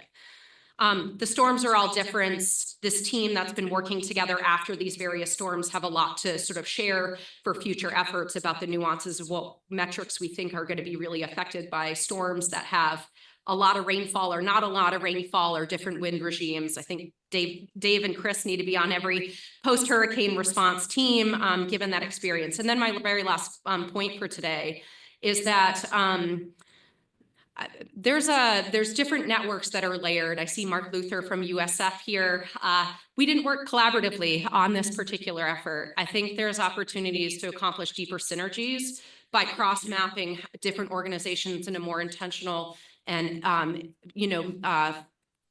The storms are all different. This team that's been working together after these various storms have a lot to sort of share for future efforts about the nuances of what metrics we think are going to be really affected by storms that have a lot of rainfall or not a lot of rainfall, or different wind regimes. I think Dave and Chris need to be on every post-hurricane response team, given that experience. And then my very last point for today is that there's different networks that are layered. I see Mark Luther from USF here. We didn't work collaboratively on this particular effort. I think there's opportunities to accomplish deeper synergies by cross-mapping different organizations in a more intentional and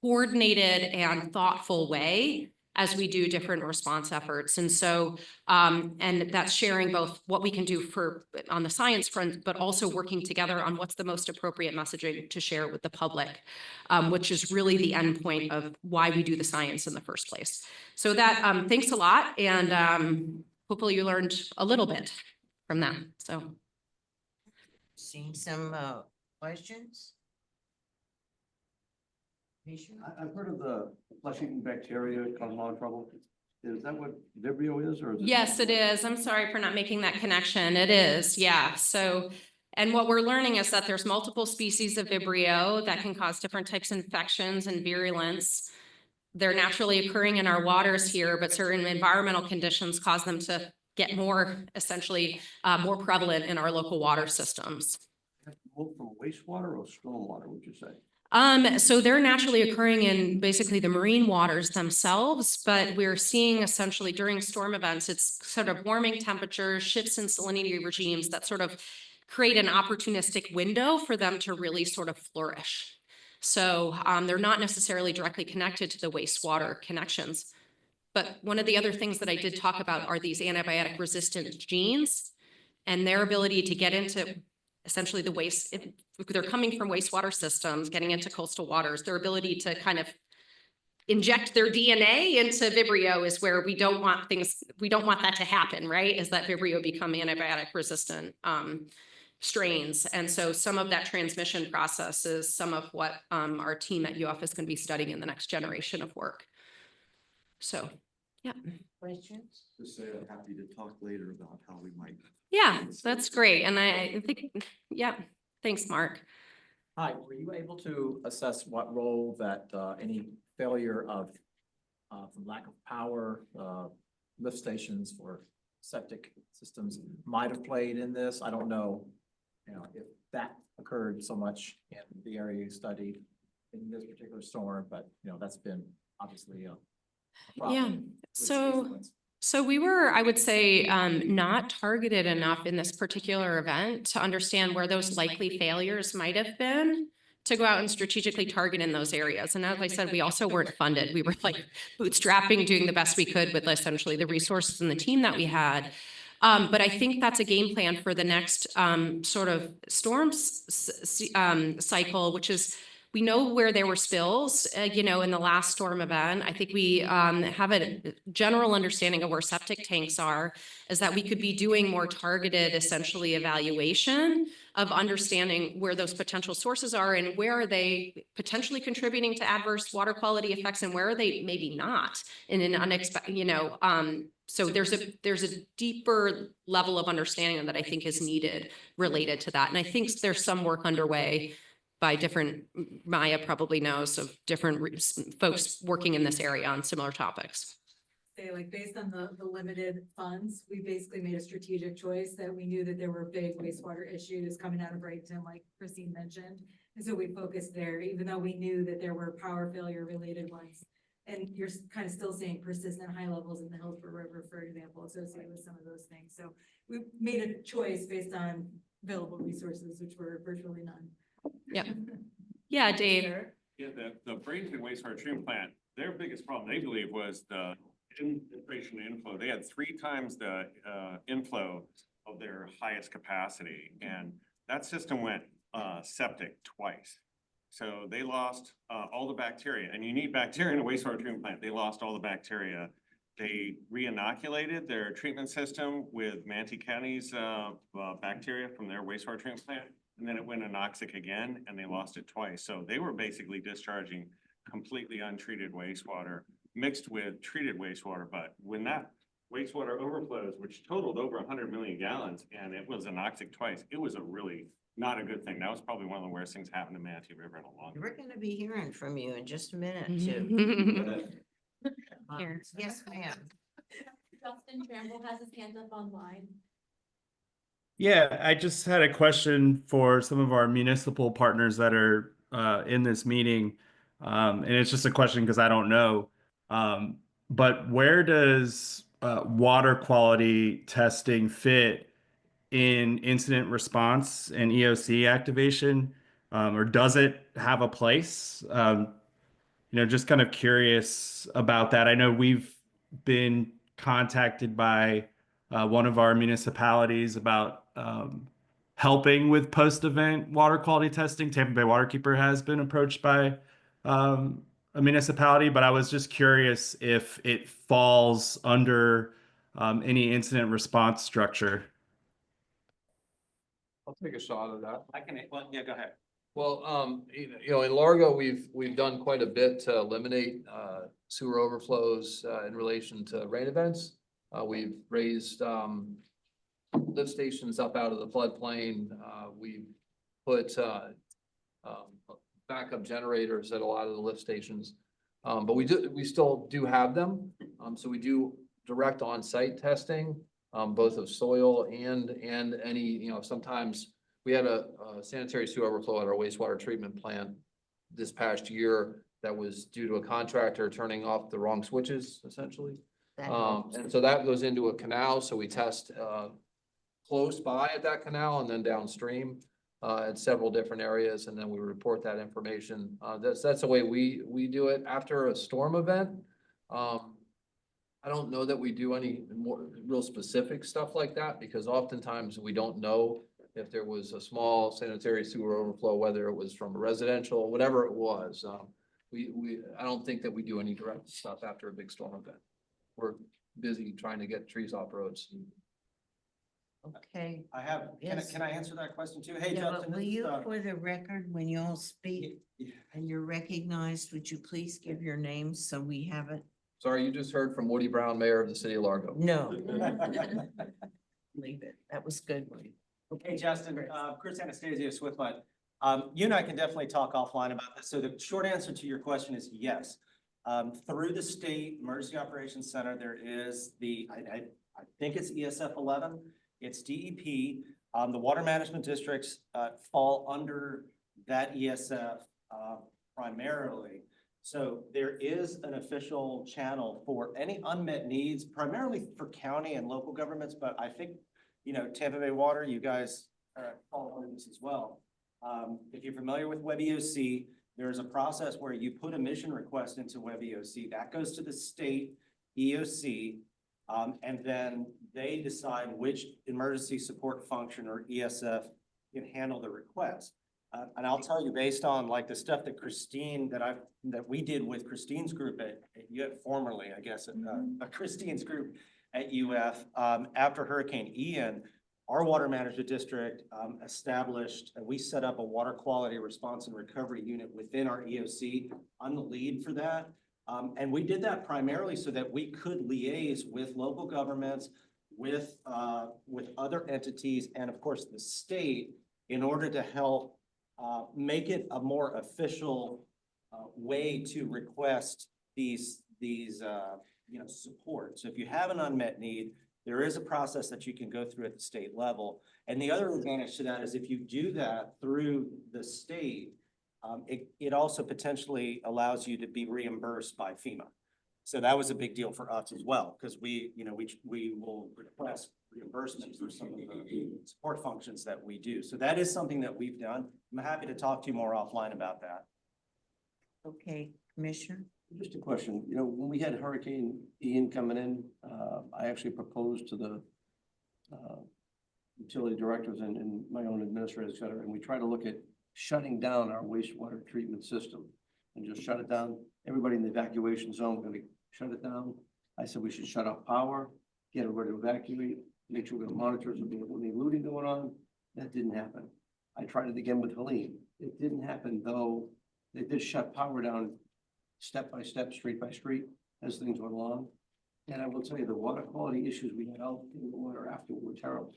coordinated and thoughtful way as we do different response efforts. And so, and that's sharing both what we can do on the science front, but also working together on what's the most appropriate messaging to share with the public, which is really the end point of why we do the science in the first place. So that, thanks a lot. And hopefully you learned a little bit from that. So. Seeing some questions? I've heard of the flesh-eating bacteria causing a lot of trouble. Is that what Vibrio is, or is it? Yes, it is. I'm sorry for not making that connection. It is, yeah. So, and what we're learning is that there's multiple species of Vibrio that can cause different types of infections and virulence. They're naturally occurring in our waters here, but certain environmental conditions cause them to get more, essentially, more prevalent in our local water systems. From wastewater or stormwater, would you say? So they're naturally occurring in basically the marine waters themselves, but we're seeing essentially during storm events, it's sort of warming temperatures, shifts in salinity regimes that sort of create an opportunistic window for them to really sort of flourish. So they're not necessarily directly connected to the wastewater connections. But one of the other things that I did talk about are these antibiotic resistant genes and their ability to get into essentially the waste. If they're coming from wastewater systems, getting into coastal waters, their ability to kind of inject their DNA into Vibrio is where we don't want that to happen, right? Is that Vibrio become antibiotic resistant strains. And so some of that transmission process is some of what our team at UF is going to be studying in the next generation of work. So, yeah. Questions? Just say I'm happy to talk later about how we might. Yeah, that's great. And I think, yeah, thanks, Mark. Hi, were you able to assess what role that any failure of from lack of power, lift stations for septic systems might have played in this? I don't know, if that occurred so much in the area you studied in this particular storm, but that's been obviously a problem. Yeah. So we were, I would say, not targeted enough in this particular event to understand where those likely failures might have been to go out and strategically target in those areas. And as I said, we also weren't funded. We were like bootstrapping, doing the best we could with essentially the resources and the team that we had. But I think that's a game plan for the next sort of storms cycle, which is we know where there were spills, in the last storm event. I think we have a general understanding of where septic tanks are, is that we could be doing more targeted, essentially, evaluation of understanding where those potential sources are and where are they potentially contributing to adverse water quality effects and where are they maybe not in an unexpected, So there's a deeper level of understanding that I think is needed related to that. And I think there's some work underway by different, Maya probably knows of different folks working in this area on similar topics. Say, like, based on the limited funds, we basically made a strategic choice that we knew that there were big wastewater issues coming out of Brighton, like Christine mentioned. And so we focused there, even though we knew that there were power failure related ones. And you're kind of still seeing persistent high levels in the Hillsborough River, for example, associated with some of those things. So we made a choice based on available resources, which were virtually none. Yeah. Yeah, Dave. Yeah, the Bradenton wastewater treatment plant, their biggest problem, they believe, was the infiltration and inflow. They had 3 times the inflow of their highest capacity, and that system went septic twice. So they lost all the bacteria, and you need bacteria in a wastewater treatment plant. They lost all the bacteria. They re-inoculated their treatment system with Manatee County's bacteria from their wastewater treatment plant, and then it went anoxic again, and they lost it twice. So they were basically discharging completely untreated wastewater mixed with treated wastewater. But when that wastewater overflows, which totaled over 100 million gallons, and it was anoxic twice, it was a really not a good thing. That was probably one of the worst things happened to Manatee River in a long time. We're gonna be hearing from you in just a minute too. Here. Yes, ma'am. Justin Tramble has his hand up online. Yeah, I just had a question for some of our municipal partners that are in this meeting. And it's just a question because I don't know. But where does water quality testing fit in incident response and EOC activation? Or does it have a place? Just kind of curious about that. I know we've been contacted by one of our municipalities about helping with post-event water quality testing. Tampa Bay Waterkeeper has been approached by a municipality, but I was just curious if it falls under any incident response structure. I'll take a shot at that. I can, well, yeah, go ahead. Well, in Largo, we've done quite a bit to eliminate sewer overflows in relation to rain events. We've raised lift stations up out of the floodplain. We've put backup generators at a lot of the lift stations. But we still do have them. So we do direct on-site testing, both of soil and any, sometimes we had a sanitary sewer overflow at our wastewater treatment plant this past year that was due to a contractor turning off the wrong switches, essentially. And so that goes into a canal. So we test close by at that canal and then downstream at several different areas, and then we report that information. That's the way we do it after a storm event. I don't know that we do any more real specific stuff like that, because oftentimes we don't know if there was a small sanitary sewer overflow, whether it was from a residential, whatever it was. I don't think that we do any direct stuff after a big storm event. We're busy trying to get trees off roads. Okay. I have, Yes. can I answer that question too? Hey, Yeah, but Justin. will this is, you, for the record, when you all speak and you're recognized, would you please give your names so we have it? Sorry, you just heard from Woody Brown, Mayor of the City of Largo. No. Leave it. That was good. Hey, Justin, Chris Anastasio, Swiftmud. You and I can definitely talk offline about this. So the short answer to your question is yes. Through the State Emergency Operations Center, there is I think it's ESF 11. It's DEP. The water management districts fall under that ESF primarily. So there is an official channel for any unmet needs, primarily for county and local governments, but I think, Tampa Bay Water, you guys fall under this as well. If you're familiar with WebEOC, there's a process where you put a mission request into WebEOC. That goes to the state EOC, and then they decide which emergency support function or ESF can handle the request. And I'll tell you, based on like the stuff that Christine, that we did with Christine's group at UF, formerly, I guess, Christine's group at UF, after Hurricane Ian, our water management district established, and we set up a water quality response and recovery unit within our EOC. I'm the lead for that. And we did that primarily so that we could liaise with local governments, with other entities, and of course, the state, in order to help make it a more official way to request these support. So if you have an unmet need, there is a process that you can go through at the state level. And the other advantage to that is if you do that through the state, it also potentially allows you to be reimbursed by FEMA. So that was a big deal for us as well, because we will request reimbursement for some of the support functions that we do. So that is something that we've done. I'm happy to talk to you more offline about that. Okay, Commissioner? Just a question, when we had Hurricane Ian coming in, I actually proposed to the utility directors and my own administrators, et cetera, and we try to look at shutting down our wastewater treatment system and just shut it down. Everybody in the evacuation zone, we're gonna shut it down. I said we should shut off power, get everybody to evacuate, make sure we're gonna monitor if there's any looting going on. That didn't happen. I tried it again with Helene. It didn't happen, though they did shut power down step by step, street by street, as things went along. And I will tell you, the water quality issues we had out in the water after were terrible.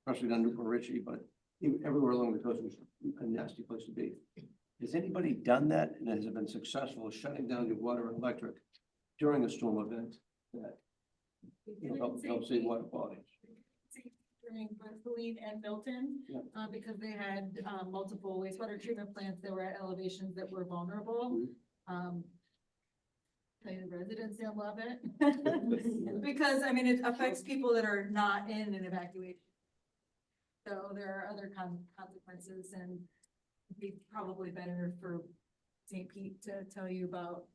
Especially down Newport Richie, but everywhere along the coast was a nasty place to be. Has anybody done that and has it been successful shutting down your water and electric during a storm event that help save water quality? During Helene and Milton, Yeah. because they had multiple wastewater treatment plants that were at elevations that were vulnerable. Tell you the residents don't love it. Because, I mean, it affects people that are not in an evacuation. So there are other consequences, and it'd be probably better for St. Pete to tell you about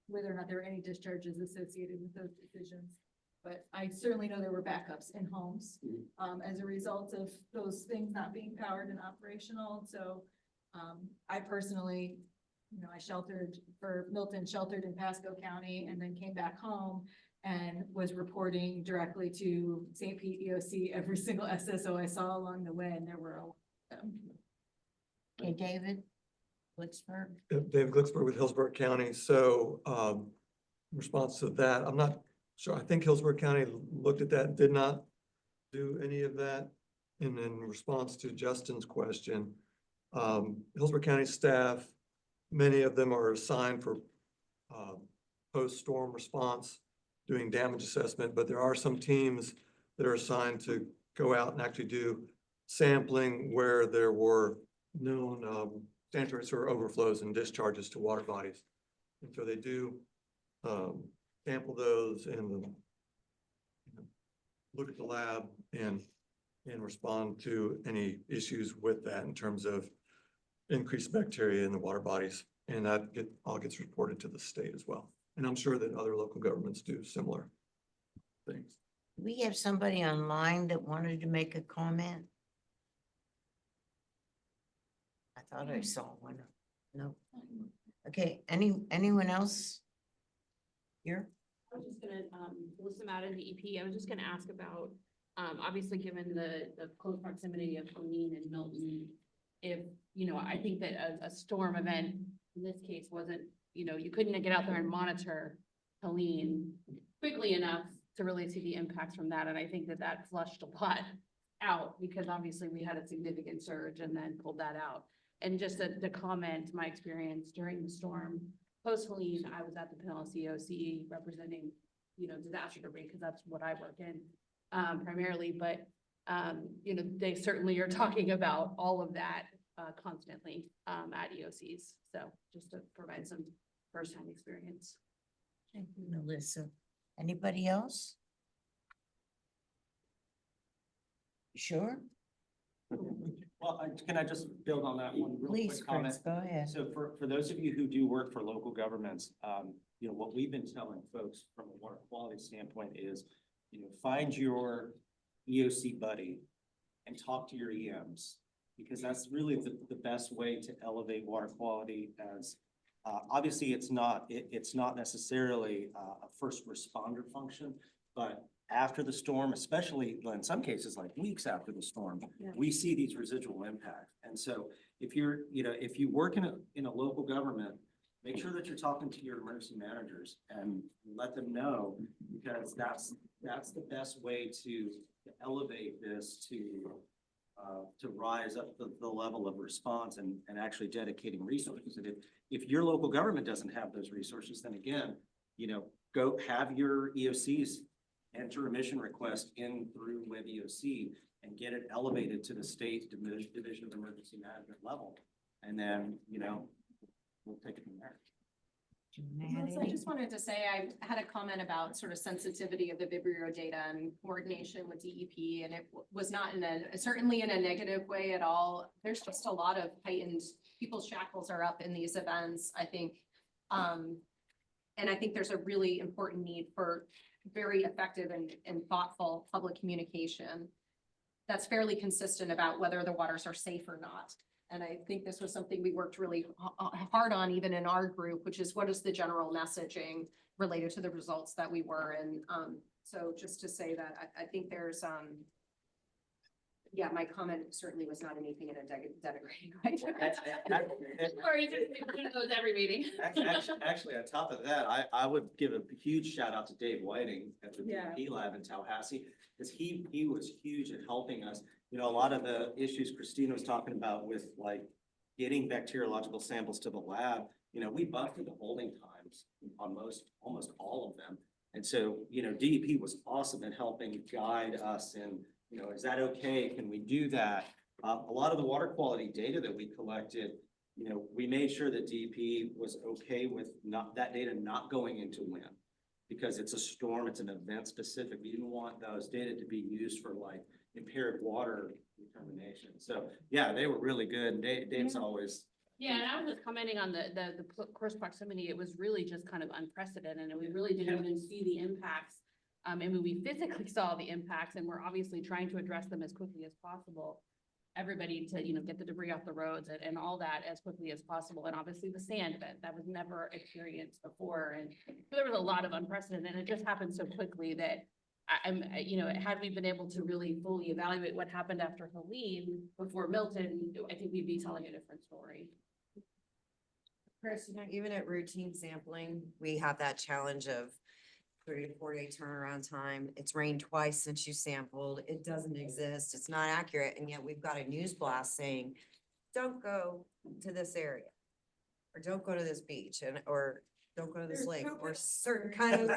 whether or not there are any discharges associated with those decisions. But I certainly know there were backups in homes as a result of those things not being powered and operational. So I personally, I sheltered for Milton, sheltered in Pasco County, and then came back home and was reporting directly to St. Pete EOC every single SSO I saw along the way, and there were a lot of them. Okay, David Blitzberg. David Glicksberg with Hillsborough County. So in response to that, I'm not sure. I think Hillsborough County looked at that and did not do any of that. And in response to Justin's question, Hillsborough County staff, many of them are assigned for post-storm response, doing damage assessment, but there are some teams that are assigned to go out and actually do sampling where there were known sanitary sewer overflows and discharges to water bodies. And so they do sample those and look at the lab and respond to any issues with that in terms of increased bacteria in the water bodies. And that all gets reported to the state as well. And I'm sure that other local governments do similar things. We have somebody online that wanted to make a comment. I thought I saw one. No. Okay, anyone else here? I was just gonna, Melissa Madden, the EP, I was just gonna ask about, obviously, given the close proximity of Helene and Milton, if, I think that a storm event in this case wasn't, you couldn't get out there and monitor Helene quickly enough to really see the impacts from that. And I think that flushed a lot out because obviously we had a significant surge and then pulled that out. And just to comment, my experience during the storm, post Helene, I was at the Pinellas EOC representing, disaster debris, because that's what I work in primarily. But, they certainly are talking about all of that constantly at EOCs. So just to provide some firsthand experience. Thank you, Melissa. Anybody else? Sure. Well, can I just build on that one real Please, quick comment? Chris, go ahead. So for those of you who do work for local governments, what we've been telling folks from a water quality standpoint is, find your EOC buddy and talk to your EMs, because that's really the best way to elevate water quality. As obviously it's not necessarily a first responder function, but after the storm, especially in some cases like weeks after the storm, we see these residual impacts. And so if you work in a local government, make sure that you're talking to your emergency managers and let them know, because that's the best way to elevate this to rise up the level of response and actually dedicating resources. And if your local government doesn't have those resources, then again, go have your EOCs enter a mission request in through Web EOC and get it elevated to the state Division of Emergency Management level. And then, we'll take it from there. I just wanted to say, I had a comment about sort of sensitivity of the Vibrio data and coordination with DEP, and it was not certainly in a negative way at all. There's just a lot of heightened, people's shackles are up in these events, I think. And I think there's a really important need for very effective and thoughtful public communication that's fairly consistent about whether the waters are safe or not. And I think this was something we worked really hard on, even in our group, which is what is the general messaging related to the results that we were in. So just to say that, I think there's, yeah, my comment certainly was not anything in a denigrating way. Or you just those every meeting. Actually, on top of that, I would give a huge shout out to Dave Whiting at the DEP lab in Tallahassee, because he was huge at helping us. A lot of the issues Christina was talking about with like getting bacteriological samples to the lab, we busted the holding times on almost all of them. And so, DEP was awesome in helping guide us in, is that okay? Can we do that? A lot of the water quality data that we collected, we made sure that DEP was okay with that data not going into WIN, because it's a storm, it's an event specific. We didn't want those data to be used for like impaired water determination. So yeah, they were really good. And Dave's always. Yeah, and I was just commenting on the close proximity. It was really just kind of unprecedented, and we really didn't even see the impacts. I mean, we physically saw the impacts, and we're obviously trying to address them as quickly as possible. Everybody to, get the debris off the roads and all that as quickly as possible. And obviously the sand event that was never experienced before. And so there was a lot of unprecedented, and it just happened so quickly that had we been able to really fully evaluate what happened after Helene before Milton, I think we'd be telling a different story. Chris, even at routine sampling, we have that challenge of 3 to 4 day turnaround time. It's rained twice since you sampled. It doesn't exist. It's not accurate. And yet we've got a news blast saying, don't go to this area, or don't go to this beach, or don't go to this lake, or certain kind of,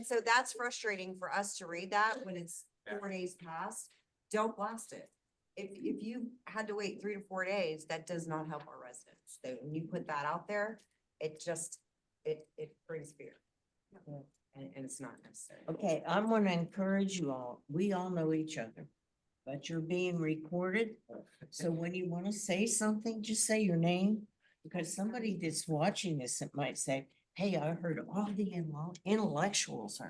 so that's frustrating for us to read that when it's 4 days past. Don't blast it. If you had to wait 3 to 4 days, that does not help our residents. So when you put that out there, it brings fear. And it's not necessary. Okay, I'm gonna encourage you all. We all know each other, but you're being recorded. So when you wanna say something, just say your name, because somebody that's watching this, it might say, hey, I heard all the intellectuals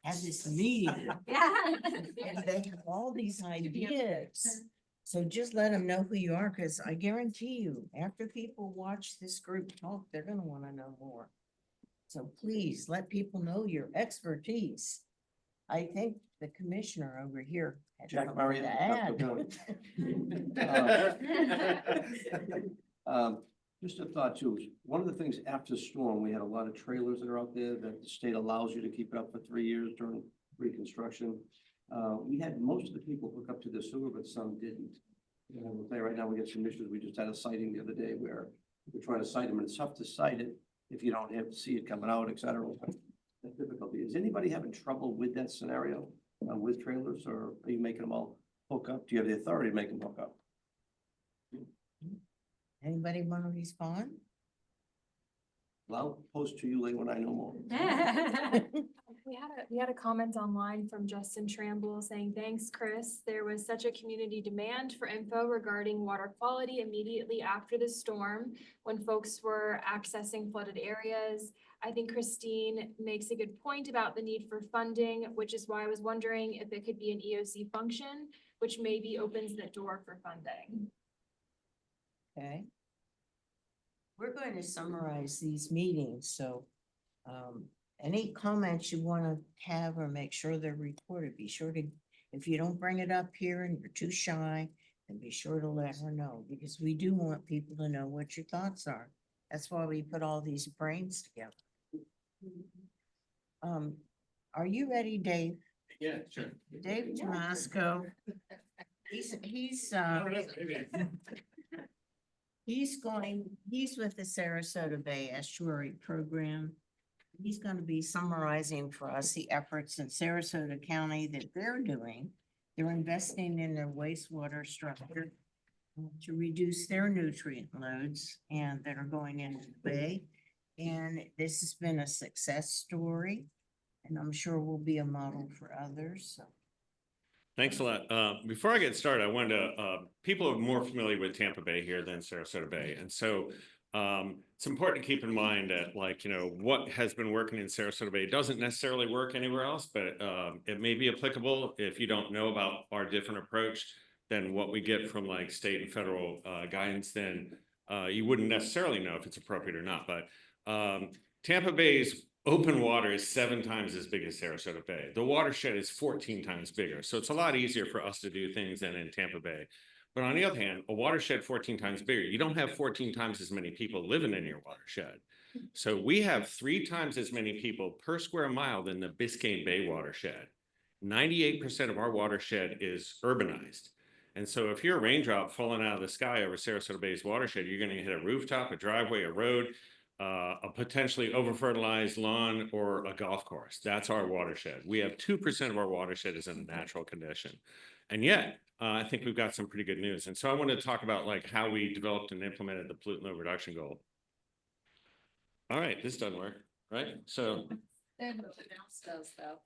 have this meeting. And they have all these ideas. So just let them know who you are, because I guarantee you, after people watch this group talk, they're gonna wanna know more. So please let people know your expertise. I think the commissioner over here had Jack something Murray, to add. Just a thought too, one of the things after the storm, we had a lot of trailers that are out there that the state allows you to keep it up for 3 years during reconstruction. We had most of the people hook up to the sewer, but some didn't. And I will tell you right now, we get some issues. We just had a sighting the other day where we're trying to cite them, and it's tough to cite it if you don't have to see it coming out, et cetera. That's difficulty. Is anybody having trouble with that scenario with trailers, or are you making them all hook up? Do you have the authority to make them hook up? Anybody want to respond? Well, I'll post to you later when I know more. We had a comment online from Justin Tramble saying, thanks, Chris. There was such a community demand for info regarding water quality immediately after the storm when folks were accessing flooded areas. I think Christine makes a good point about the need for funding, which is why I was wondering if it could be an EOC function, which maybe opens the door for funding. Okay. We're going to summarize these meetings, so any comments you want to have or make sure they're recorded, be sure to, if you don't bring it up here and you're too shy, then be sure to let her know, because we do want people to know what your thoughts are. That's why we put all these brains together. Are you ready, Dave? Yeah, sure. Dave Tomasco. He's he's with the Sarasota Bay Estuary Program. He's gonna be summarizing for us the efforts in Sarasota County that they're doing. They're investing in their wastewater structure to reduce their nutrient loads and that are going into the bay. And this has been a success story, and I'm sure will be a model for others, so. Thanks a lot. Before I get started, I wanted to, people are more familiar with Tampa Bay here than Sarasota Bay. And so it's important to keep in mind that, like, you know, what has been working in Sarasota Bay doesn't necessarily work anywhere else, but it may be applicable if you don't know about our different approach than what we get from like state and federal guidance, then you wouldn't necessarily know if it's appropriate or not. But Tampa Bay's open water is 7 times as big as Sarasota Bay. The watershed is 14 times bigger. So it's a lot easier for us to do things than in Tampa Bay. But on the other hand, a watershed 14 times bigger, you don't have 14 times as many people living in your watershed. So we have 3 times as many people per square mile than the Biscayne Bay watershed. 98% of our watershed is urbanized. And so if you're a raindrop falling out of the sky over Sarasota Bay's watershed, you're going to hit a rooftop, a driveway, a road, a potentially over-fertilized lawn, or a golf course. That's our watershed. We have 2% of our watershed is in a natural condition. And yet, I think we've got some pretty good news. And so I want to talk about like how we developed and implemented the pollutant load reduction goal. All right, this doesn't work, right? So Then what the mouse does though.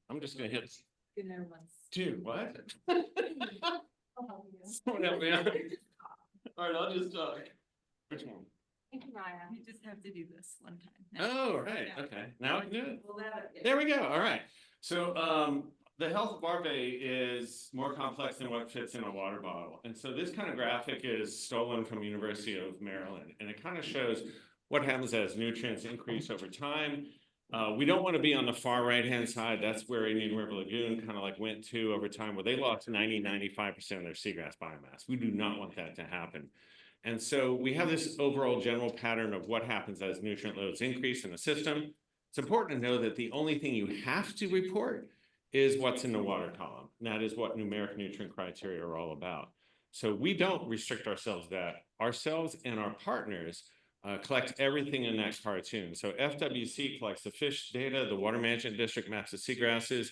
I'm just going to hit You know, once. dude, what? Oh, yeah. Someone help me out. All right, I'll just which one? Thank you, Maya. You just have to do this one time. Oh, right, okay. Now I can do it. Well, that- There we go. All right. So the health of our bay is more complex than what fits in a water bottle. And so this kind of graphic is stolen from University of Maryland, and it kind of shows what happens as nutrients increase over time. We don't want to be on the far right-hand side. That's where Indian River Lagoon kind of like went to over time, where they lost 95% of their seagrass biomass. We do not want that to happen. And so we have this overall general pattern of what happens as nutrient loads increase in the system. It's important to know that the only thing you have to report is what's in the water column. And that is what numeric nutrient criteria are all about. So we don't restrict ourselves to that. Ourselves and our partners collect everything in that cartoon. So FWC collects the fish data, the Water Management District maps the seagrasses,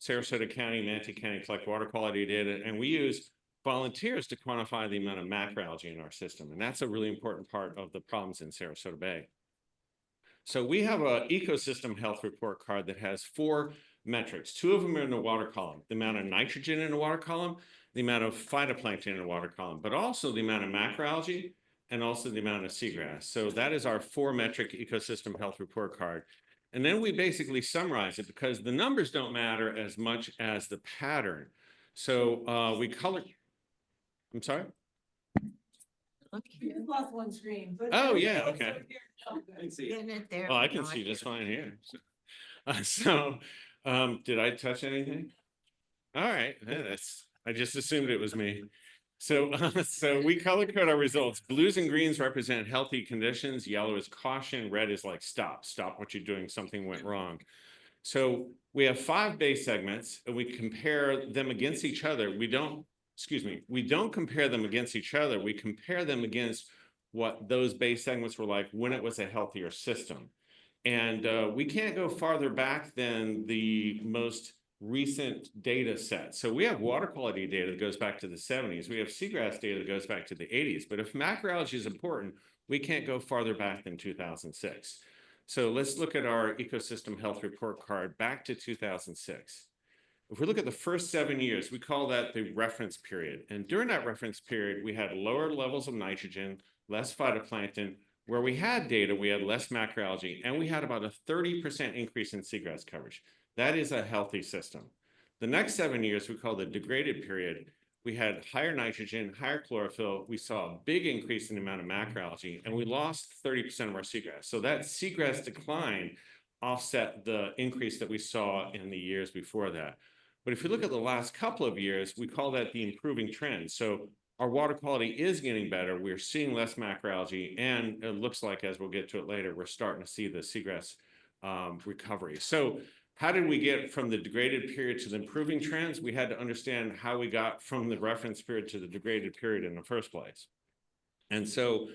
Sarasota County, Manatee County collect water quality data, and we use volunteers to quantify the amount of macroalgae in our system. And that's a really important part of the problems in Sarasota Bay. So we have an ecosystem health report card that has 4 metrics. 2 of them are in the water column, the amount of nitrogen in the water column, the amount of phytoplankton in the water column, but also the amount of macroalgae and also the amount of seagrass. So that is our 4-metric ecosystem health report card. And then we basically summarize it because the numbers don't matter as much as the pattern. So we color, I'm sorry? You just lost one screen. but- Oh, yeah, okay. Getting it there. Oh, I can see just fine here. Did I touch anything? All right, yeah, I just assumed it was me. So we color code our results. Blues and greens represent healthy conditions. Yellow is caution. Red is like stop what you're doing. Something went wrong. So we have 5 base segments and we compare them against each other. We don't compare them against each other. We compare them against what those base segments were like when it was a healthier system. And we can't go farther back than the most recent data set. So we have water quality data that goes back to the 70s. We have seagrass data that goes back to the 80s. But if macroalgae is important, we can't go farther back than 2006. So let's look at our ecosystem health report card back to 2006. If we look at the first 7 years, we call that the reference period. And during that reference period, we had lower levels of nitrogen, less phytoplankton. Where we had data, we had less macroalgae, and we had about a 30% increase in seagrass coverage. That is a healthy system. The next 7 years, we call the degraded period. We had higher nitrogen, higher chlorophyll. We saw a big increase in the amount of macroalgae, and we lost 30% of our seagrass. So that seagrass decline offset the increase that we saw in the years before that. But if you look at the last couple of years, we call that the improving trend. So our water quality is getting better. We're seeing less macroalgae, and it looks like, as we'll get to it later, we're starting to see the seagrass recovery. So how did we get from the degraded period to the improving trends? We had to understand how we got from the reference period to the degraded period in the first place. And so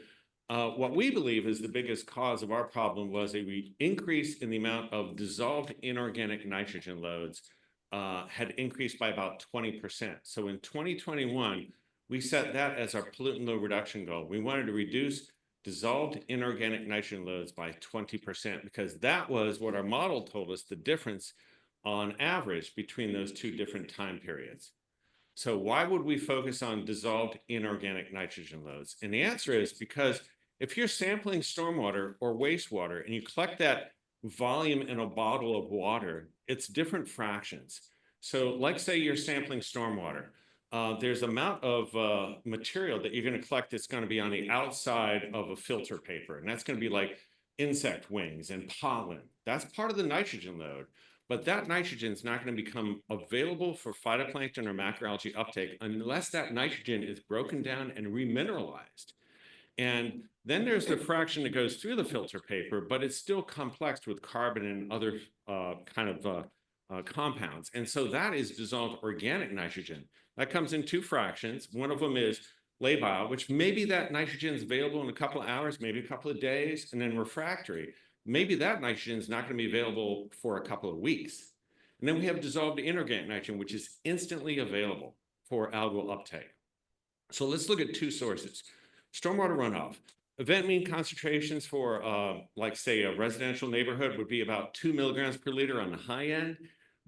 what we believe is the biggest cause of our problem was a increase in the amount of dissolved inorganic nitrogen loads had increased by about 20%. So in 2021, we set that as our pollutant load reduction goal. We wanted to reduce dissolved inorganic nitrogen loads by 20% because that was what our model told us the difference on average between those two different time periods. So why would we focus on dissolved inorganic nitrogen loads? And the answer is because if you're sampling stormwater or wastewater and you collect that volume in a bottle of water, it's different fractions. So like say you're sampling stormwater, there's amount of material that you're going to collect that's going to be on the outside of a filter paper. And that's going to be like insect wings and pollen. That's part of the nitrogen load. But that nitrogen is not going to become available for phytoplankton or macroalgae uptake unless that nitrogen is broken down and remineralized. And then there's the fraction that goes through the filter paper, but it's still complex with carbon and other compounds. And so that is dissolved organic nitrogen. That comes in two fractions. One of them is labile, which maybe that nitrogen is available in a couple of hours, maybe a couple of days, and then refractory. Maybe that nitrogen is not going to be available for a couple of weeks. And then we have dissolved inorganic nitrogen, which is instantly available for algal uptake. So let's look at two sources. Stormwater runoff. Event mean concentrations for, like say, a residential neighborhood would be about 2 milligrams per liter on the high end.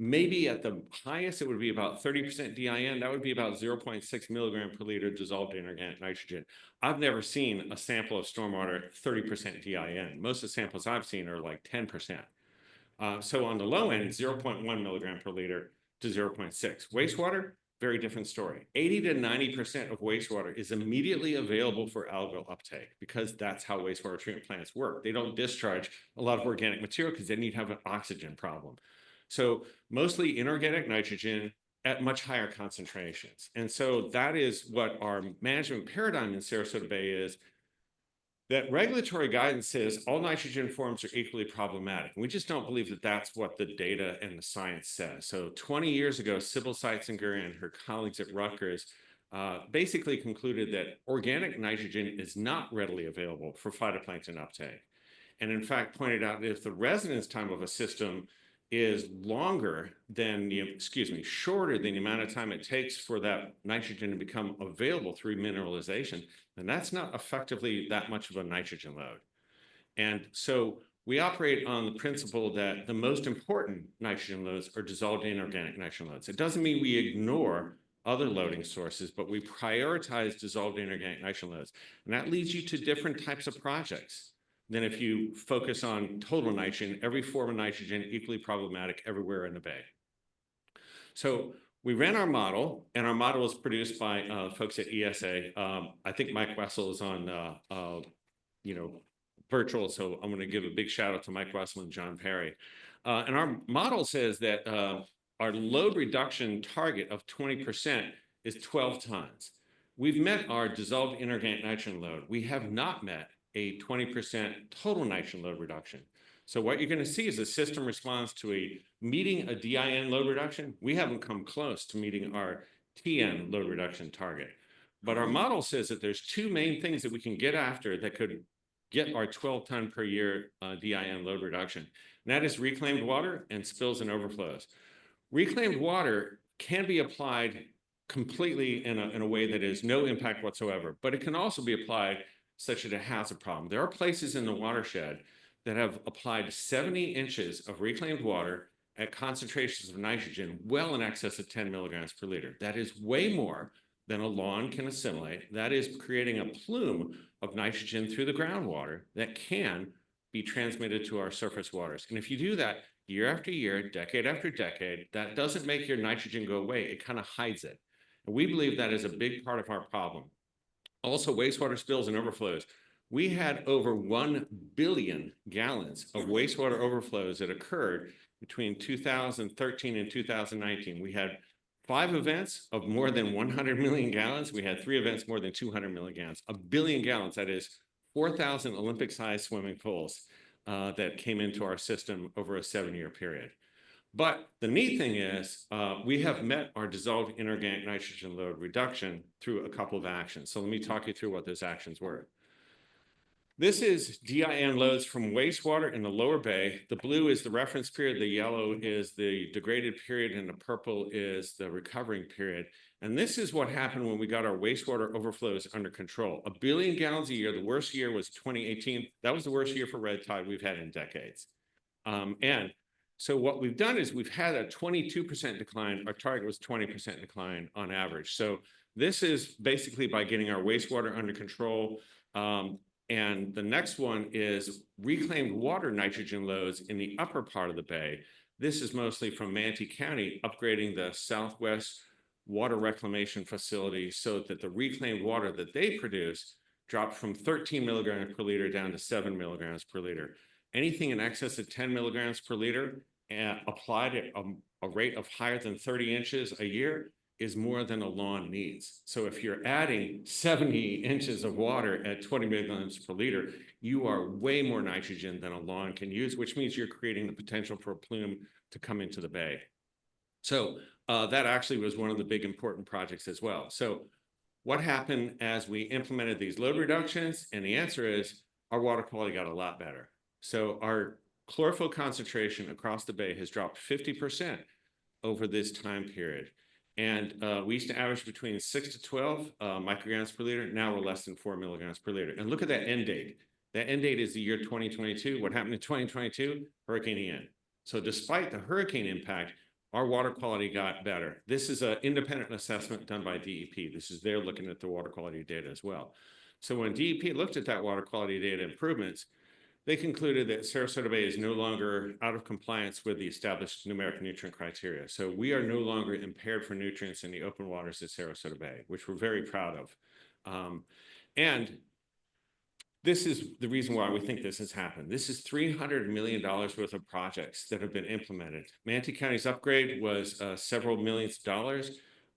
Maybe at the highest, it would be about 30% DIN. That would be about 0.6 milligram per liter dissolved inorganic nitrogen. I've never seen a sample of stormwater 30% DIN. Most of the samples I've seen are like 10%. So on the low end, 0.1 milligram per liter to 0.6. Wastewater, very different story. 80 to 90% of wastewater is immediately available for algal uptake because that's how wastewater treatment plants work. They don't discharge a lot of organic material because then you'd have an oxygen problem. So mostly inorganic nitrogen at much higher concentrations. And so that is what our management paradigm in Sarasota Bay is, that regulatory guidance says all nitrogen forms are equally problematic. And we just don't believe that that's what the data and the science says. So 20 years ago, Sybil Seitzinger and her colleagues at Rutgers basically concluded that organic nitrogen is not readily available for phytoplankton uptake. And in fact, pointed out that if the residence time of a system is shorter than the amount of time it takes for that nitrogen to become available through mineralization, then that's not effectively that much of a nitrogen load. And so we operate on the principle that the most important nitrogen loads are dissolved inorganic nitrogen loads. It doesn't mean we ignore other loading sources, but we prioritize dissolved inorganic nitrogen loads. And that leads you to different types of projects than if you focus on total nitrogen, every form of nitrogen equally problematic everywhere in the bay. So we ran our model, and our model was produced by folks at ESA. I think Mike Wessel is on virtual, so I'm going to give a big shout out to Mike Wessel and John Perry. And our model says that our load reduction target of 20% is 12 tons. We've met our dissolved inorganic nitrogen load. We have not met a 20% total nitrogen load reduction. So what you're going to see is the system responds to meeting a DIN load reduction. We haven't come close to meeting our TN load reduction target. But our model says that there's two main things that we can get after that could get our 12 ton per year DIN load reduction. And that is reclaimed water and spills and overflows. Reclaimed water can be applied completely in a way that is no impact whatsoever, but it can also be applied such that it has a problem. There are places in the watershed that have applied 70 inches of reclaimed water at concentrations of nitrogen well in excess of 10 milligrams per liter. That is way more than a lawn can assimilate. That is creating a plume of nitrogen through the groundwater that can be transmitted to our surface waters. And if you do that year after year, decade after decade, that doesn't make your nitrogen go away. It kind of hides it. And we believe that is a big part of our problem. Also, wastewater spills and overflows. We had over 1 billion gallons of wastewater overflows that occurred between 2013 and 2019. We had 5 events of more than 100 million gallons. We had 3 events more than 200 million gallons. 1 billion gallons, that is 4,000 Olympic-sized swimming pools that came into our system over a 7-year period. But the neat thing is, we have met our dissolved inorganic nitrogen load reduction through a couple of actions. So let me talk you through what those actions were. This is DIN loads from wastewater in the lower bay. The blue is the reference period, the yellow is the degraded period, and the purple is the recovering period. And this is what happened when we got our wastewater overflows under control. 1 billion gallons a year. The worst year was 2018. That was the worst year for red tide we've had in decades. And so what we've done is we've had a 22% decline. Our target was 20% decline on average. So this is basically by getting our wastewater under control. And the next one is reclaimed water nitrogen loads in the upper part of the bay. This is mostly from Manatee County upgrading the Southwest Water Reclamation Facility so that the reclaimed water that they produce dropped from 13 milligrams per liter down to 7 milligrams per liter. Anything in excess of 10 milligrams per liter applied at a rate of higher than 30 inches a year is more than a lawn needs. So if you're adding 70 inches of water at 20 milligrams per liter, you are way more nitrogen than a lawn can use, which means you're creating the potential for a plume to come into the bay. So that actually was one of the big important projects as well. So what happened as we implemented these load reductions? And the answer is our water quality got a lot better. So our chlorophyll concentration across the bay has dropped 50% over this time period. And we used to average between 6 to 12 micrograms per liter. Now we're less than 4 milligrams per liter. And look at that end date. That end date is the year 2022. What happened in 2022? Hurricane Ian. So despite the hurricane impact, our water quality got better. This is an independent assessment done by DEP. This is they're looking at the water quality data as well. So when DEP looked at that water quality data improvements, they concluded that Sarasota Bay is no longer out of compliance with the established numeric nutrient criteria. So we are no longer impaired for nutrients in the open waters of Sarasota Bay, which we're very proud of. And this is the reason why we think this has happened. This is $300 million worth of projects that have been implemented. Manatee County's upgrade was several millions of dollars.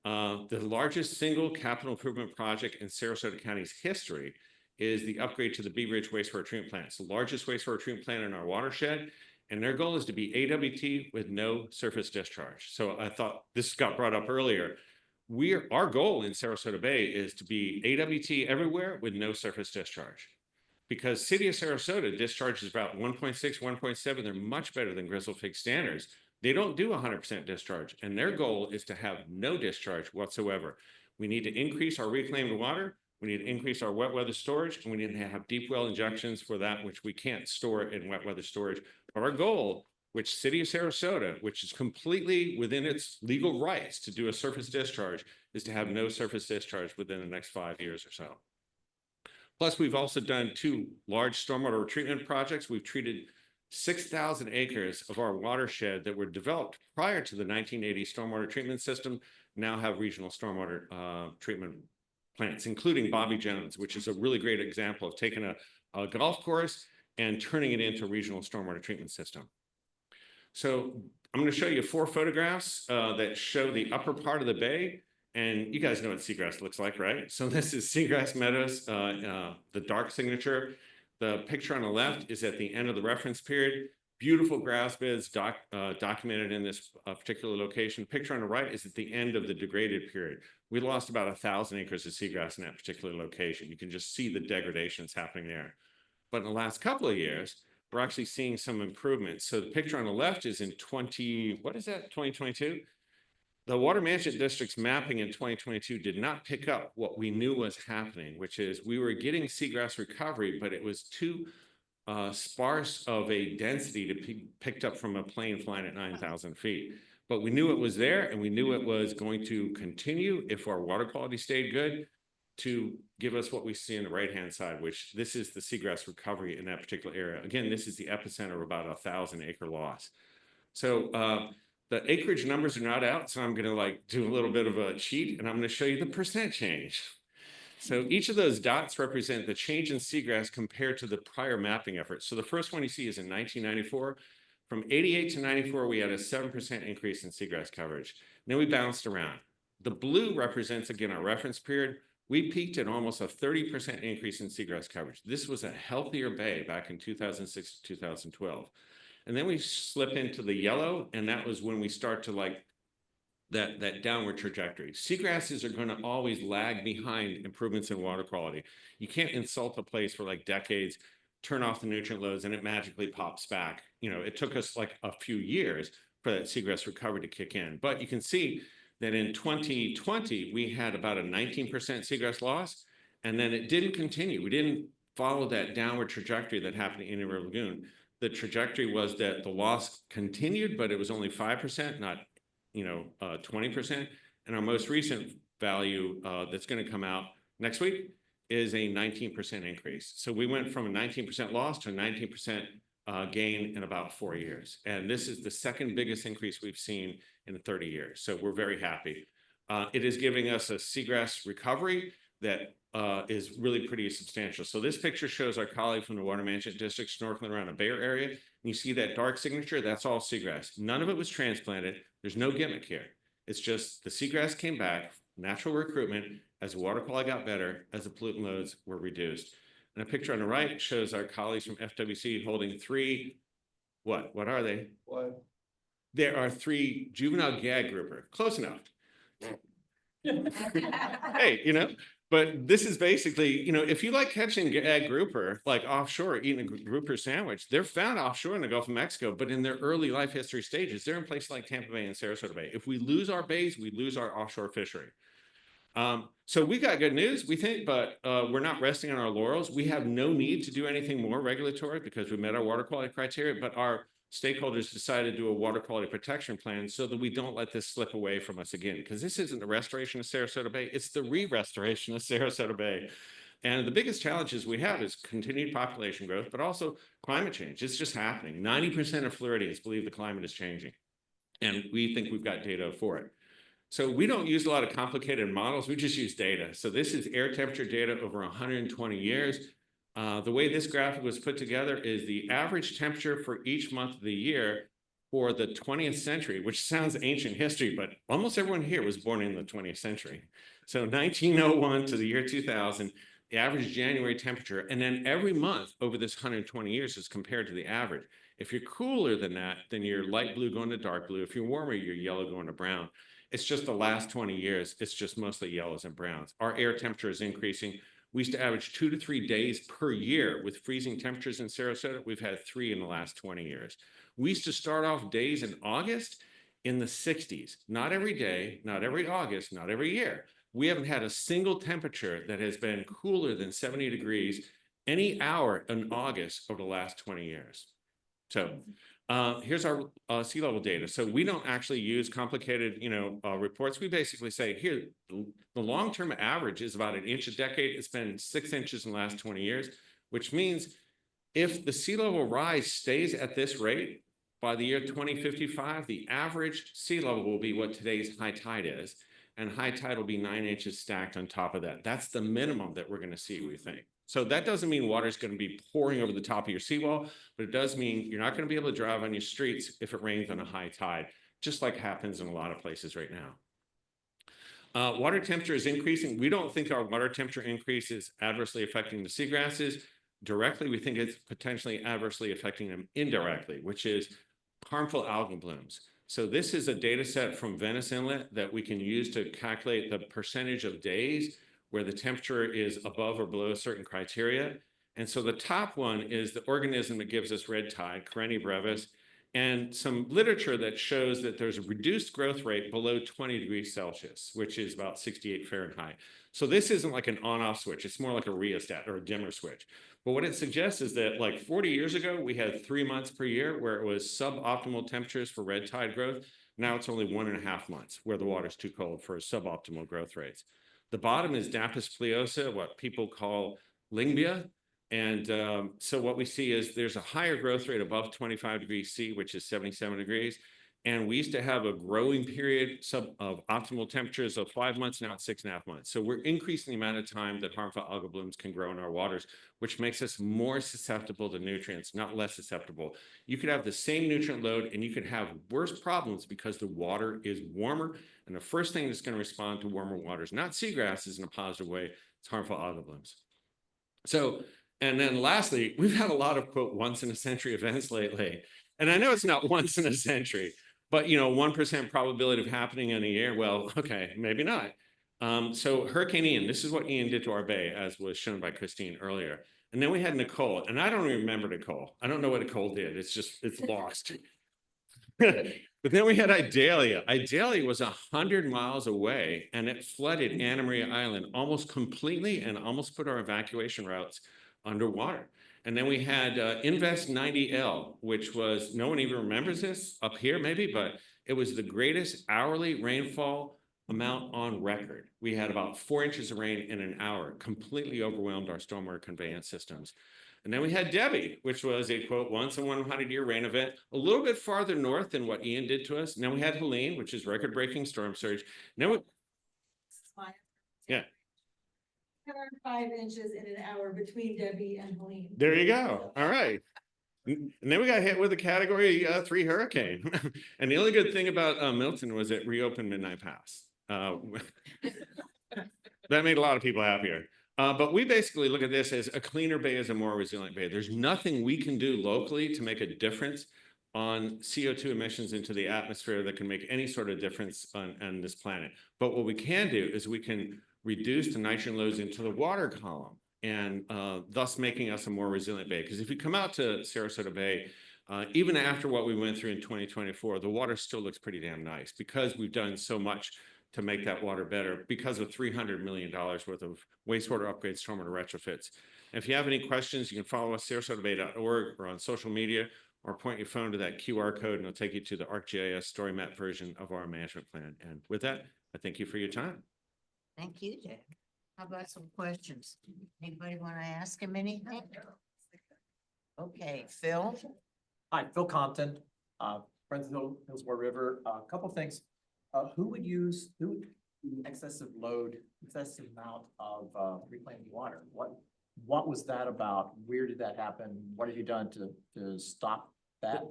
The largest single capital improvement project in Sarasota County's history is the upgrade to the Bee Ridge wastewater treatment plant. It's the largest wastewater treatment plant in our watershed, and their goal is to be AWT with no surface discharge. So I thought this got brought up earlier. Our goal in Sarasota Bay is to be AWT everywhere with no surface discharge. Because City of Sarasota discharges about 1.6, 1.7. They're much better than Grizzle Fig standards. They don't do 100% discharge, and their goal is to have no discharge whatsoever. We need to increase our reclaimed water. We need to increase our wet weather storage, and we need to have deep well injections for that, which we can't store in wet weather storage. But our goal, which City of Sarasota, which is completely within its legal rights to do a surface discharge, is to have no surface discharge within the next 5 years or so. Plus, we've also done 2 large stormwater treatment projects. We've treated 6,000 acres of our watershed that were developed prior to the 1980 stormwater treatment system, now have regional stormwater treatment plants, including Bobby Jones, which is a really great example of taking a golf course and turning it into a regional stormwater treatment system. So I'm going to show you 4 photographs that show the upper part of the bay. And you guys know what seagrass looks like, right? So this is Seagrass Meadows, the dark signature. The picture on the left is at the end of the reference period. Beautiful grass beds documented in this particular location. Picture on the right is at the end of the degraded period. We lost about 1,000 acres of seagrass in that particular location. You can just see the degradations happening there. But in the last couple of years, we're actually seeing some improvements. So the picture on the left is in 2022? The Water Management District's mapping in 2022 did not pick up what we knew was happening, which is we were getting seagrass recovery, but it was too sparse of a density to be picked up from a plane flying at 9,000 feet. But we knew it was there, and we knew it was going to continue if our water quality stayed good to give us what we see on the right-hand side, which this is the seagrass recovery in that particular area. Again, this is the epicenter of about 1,000 acre loss. So the acreage numbers are not out, so I'm going to do a little bit of a cheat, and I'm going to show you the percent change. So each of those dots represent the change in seagrass compared to the prior mapping effort. So the first one you see is in 1994. From 88 to 94, we had a 7% increase in seagrass coverage. Then we bounced around. The blue represents, again, our reference period. We peaked at almost a 30% increase in seagrass coverage. This was a healthier bay back in 2006 to 2012. And then we slip into the yellow, and that was when we start to like that downward trajectory. Seagrasses are going to always lag behind improvements in water quality. You can't insult a place for like decades, turn off the nutrient loads, and it magically pops back. You know, it took us like a few years for that seagrass recovery to kick in. But you can see that in 2020, we had about a 19% seagrass loss, and then it didn't continue. We didn't follow that downward trajectory that happened in Indian River Lagoon. The trajectory was that the loss continued, but it was only 5%, not 20%. And our most recent value that's going to come out next week is a 19% increase. So we went from a 19% loss to a 19% gain in about 4 years. And this is the second biggest increase we've seen in 30 years. So we're very happy. It is giving us a seagrass recovery that is really pretty substantial. So this picture shows our colleague from the Water Management District snorkeling around a Bayer area. And you see that dark signature, that's all seagrass. None of it was transplanted. There's no gimmick here. It's just the seagrass came back, natural recruitment, as the water quality got better, as the pollutant loads were reduced. And a picture on the right shows our colleagues from FWC holding three, what are they? What? There are 3 juvenile gag grouper, close enough. Hey, but this is basically, if you like catching gag grouper, like offshore, eating a grouper sandwich, they're found offshore in the Gulf of Mexico, but in their early life history stages, they're in places like Tampa Bay and Sarasota Bay. If we lose our bays, we lose our offshore fishery. So we got good news, we think, but we're not resting on our laurels. We have no need to do anything more regulatory because we met our water quality criteria, but our stakeholders decided to do a water quality protection plan so that we don't let this slip away from us again, because this isn't the restoration of Sarasota Bay, it's the re-restoration of Sarasota Bay. And the biggest challenges we have is continued population growth, but also climate change. It's just happening. 90% of Floridians believe the climate is changing, and we think we've got data for it. So we don't use a lot of complicated models, we just use data. So this is air temperature data over 120 years. The way this graphic was put together is the average temperature for each month of the year for the 20th century, which sounds ancient history, but almost everyone here was born in the 20th century. So 1901 to the year 2000, the average January temperature, and then every month over this 120 years is compared to the average. If you're cooler than that, then you're light blue going to dark blue. If you're warmer, you're yellow going to brown. It's just the last 20 years, it's just mostly yellows and browns. Our air temperature is increasing. We used to average 2 to 3 days per year with freezing temperatures in Sarasota. We've had 3 in the last 20 years. We used to start off days in August in the 60s. Not every day, not every August, not every year. We haven't had a single temperature that has been cooler than 70 degrees any hour in August over the last 20 years. So here's our sea level data. So we don't actually use complicated, reports. We basically say here, the long-term average is about 1 inch a decade. It's been 6 inches in the last 20 years, which means if the sea level rise stays at this rate, by the year 2055, the average sea level will be what today's high tide is. And high tide will be 9 inches stacked on top of that. That's the minimum that we're going to see, we think. So that doesn't mean water is going to be pouring over the top of your seawall, but it does mean you're not going to be able to drive on your streets if it rains on a high tide, just like happens in a lot of places right now. Water temperature is increasing. We don't think our water temperature increase is adversely affecting the seagrasses directly. We think it's potentially adversely affecting them indirectly, which is harmful algal blooms. So this is a data set from Venice Inlet that we can use to calculate the percentage of days where the temperature is above or below certain criteria. And so the top one is the organism that gives us red tide, Karenia brevis, and some literature that shows that there's a reduced growth rate below 20 degrees Celsius, which is about 68 Fahrenheit. So this isn't like an on-off switch, it's more like a rheostat or a dimmer switch. But what it suggests is that like 40 years ago, we had 3 months per year where it was suboptimal temperatures for red tide growth. Now it's only 1.5 months where the water's too cold for suboptimal growth rates. The bottom is Daphis pleosa, what people call Lyngbya. And so what we see is there's a higher growth rate above 25 degrees C, which is 77 degrees. And we used to have a growing period of optimal temperatures of 5 months, now it's 6.5 months. So we're increasing the amount of time that harmful algal blooms can grow in our waters, which makes us more susceptible to nutrients, not less susceptible. You could have the same nutrient load and you could have worse problems because the water is warmer. And the first thing that's going to respond to warmer waters, not seagrasses in a positive way, it's harmful algal blooms. So, and then lastly, we've had a lot of quote once in a century events lately. And I know it's not once in a century, but 1% probability of happening in a year. Well, okay, maybe not. So Hurricane Ian, this is what Ian did to our bay, as was shown by Christine earlier. And then we had Nicole, and I don't even remember Nicole. I don't know what Nicole did. It's lost. But then we had Idalia. Idalia was 100 miles away, and it flooded Anna Maria Island almost completely and almost put our evacuation routes underwater. And then we had Invest 90L, which was, no one even remembers this up here maybe, but it was the greatest hourly rainfall amount on record. We had about 4 inches of rain in an hour, completely overwhelmed our stormwater conveyance systems. And then we had Debbie, which was a quote, once in 100-year rain event, a little bit farther north than what Ian did to us. And then we had Helene, which is record-breaking storm surge. And then yeah. 5 inches in an hour between Debbie and Helene. There you go. All right. And then we got hit with a category 3 hurricane. And the only good thing about Milton was it reopened Midnight Pass. That made a lot of people happier. But we basically look at this as a cleaner bay is a more resilient bay. There's nothing we can do locally to make a difference on CO2 emissions into the atmosphere that can make any sort of difference on this planet. But what we can do is we can reduce the nitrogen loads into the water column, and thus making us a more resilient bay. Because if you come out to Sarasota Bay, even after what we went through in 2024, the water still looks pretty damn nice because we've done so much to make that water better because of $300 million worth of wastewater upgrades, stormwater retrofits. And if you have any questions, you can follow us SarasotABay.org or on social media, or point your phone to that QR code and it'll take you to the ArcGIS story map version of our management plan. And with that, I thank you for your time. Thank you, Jack. How about some questions? Anybody want to ask him anything? Okay, Phil? Hi, Phil Compton, Friends of Hillsborough River. A couple of things. Who would use excessive amount of reclaimed water? What was that about? Where did that happen? What have you done to stop that?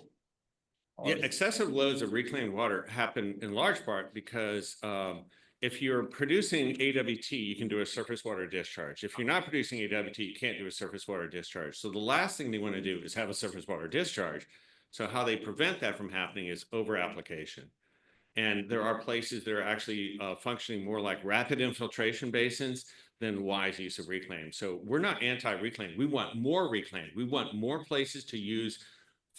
Yeah, excessive loads of reclaimed water happen in large part because if you're producing AWT, you can do a surface water discharge. If you're not producing AWT, you can't do a surface water discharge. So the last thing they want to do is have a surface water discharge. So how they prevent that from happening is over application. And there are places that are actually functioning more like rapid infiltration basins than wise use of reclaim. So we're not anti-reclaim. We want more reclaim. We want more places to use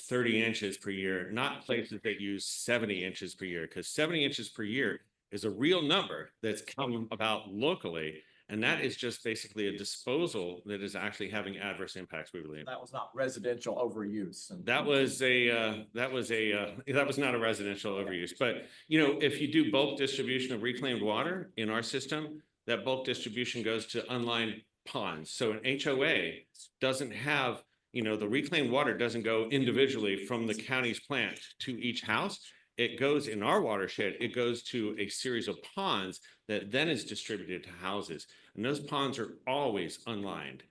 30 inches per year, not places that use 70 inches per year, because 70 inches per year is a real number that's come about locally. And that is just basically a disposal that is actually having adverse impacts, we believe. That was not residential overuse. That was not a residential overuse. But, if you do bulk distribution of reclaimed water in our system, that bulk distribution goes to unlined ponds. So an HOA doesn't have, the reclaimed water doesn't go individually from the county's plant to each house. It goes in our watershed, it goes to a series of ponds that then is distributed to houses. And those ponds are always unlined.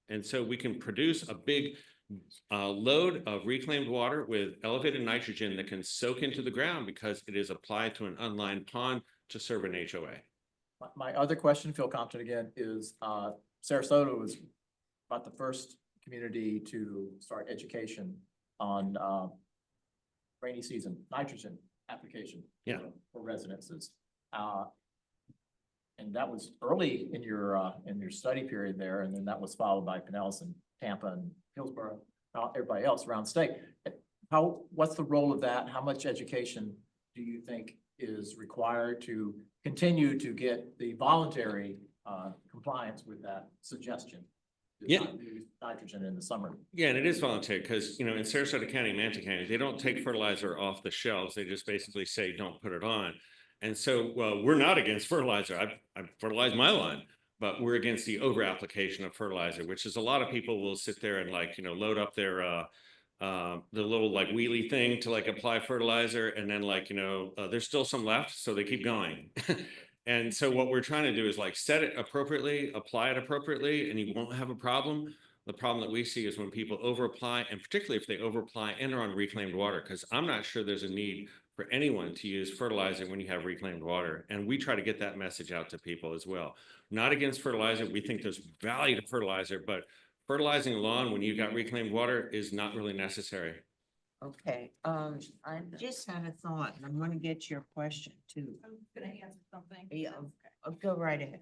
And so we can produce a big load of reclaimed water with elevated nitrogen that can soak into the ground because it is applied to an unlined pond to serve an HOA. My other question, Phil Compton again, is Sarasota was about the first community to start education on rainy season nitrogen application for residences. And that was early in your study period there, and then that was followed by Pinellas and Tampa and Hillsborough, everybody else around the state. What's the role of that? How much education do you think is required to continue to get the voluntary compliance with that suggestion? Yeah. Nitrogen in the summer. Yeah, and it is voluntary because, in Sarasota County, Manatee County, they don't take fertilizer off the shelves. They just basically say, don't put it on. And so, we're not against fertilizer. I've fertilized my lawn, but we're against the over application of fertilizer, which is a lot of people will sit there and load up their the little like wheelie thing to like apply fertilizer, and then like, there's still some left, so they keep going. And so what we're trying to do is like set it appropriately, apply it appropriately, and you won't have a problem. The problem that we see is when people over apply, and particularly if they over apply and are on reclaimed water, because I'm not sure there's a need for anyone to use fertilizer when you have reclaimed water. And we try to get that message out to people as well. Not against fertilizer. We think there's value to fertilizer, but fertilizing lawn when you've got reclaimed water is not really necessary. Okay, I just had a thought, and I'm gonna get your question too. I'm gonna answer something. Yeah, go right ahead.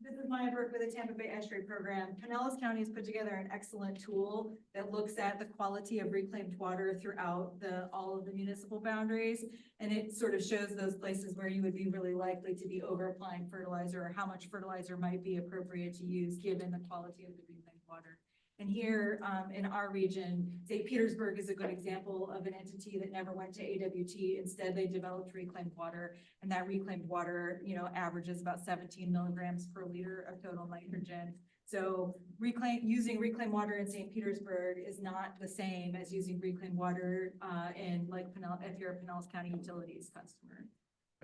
This is Maya Burke with the Tampa Bay Estuary Program. Pinellas County has put together an excellent tool that looks at the quality of reclaimed water throughout all of the municipal boundaries. And it sort of shows those places where you would be really likely to be over applying fertilizer, or how much fertilizer might be appropriate to use given the quality of the reclaimed water. And here, in our region, St. Petersburg is a good example of an entity that never went to AWT. Instead, they developed reclaimed water, and that reclaimed water, averages about 17 milligrams per liter of total nitrogen. So using reclaimed water in St. Petersburg is not the same as using reclaimed water, in like if you're a Pinellas County Utilities customer.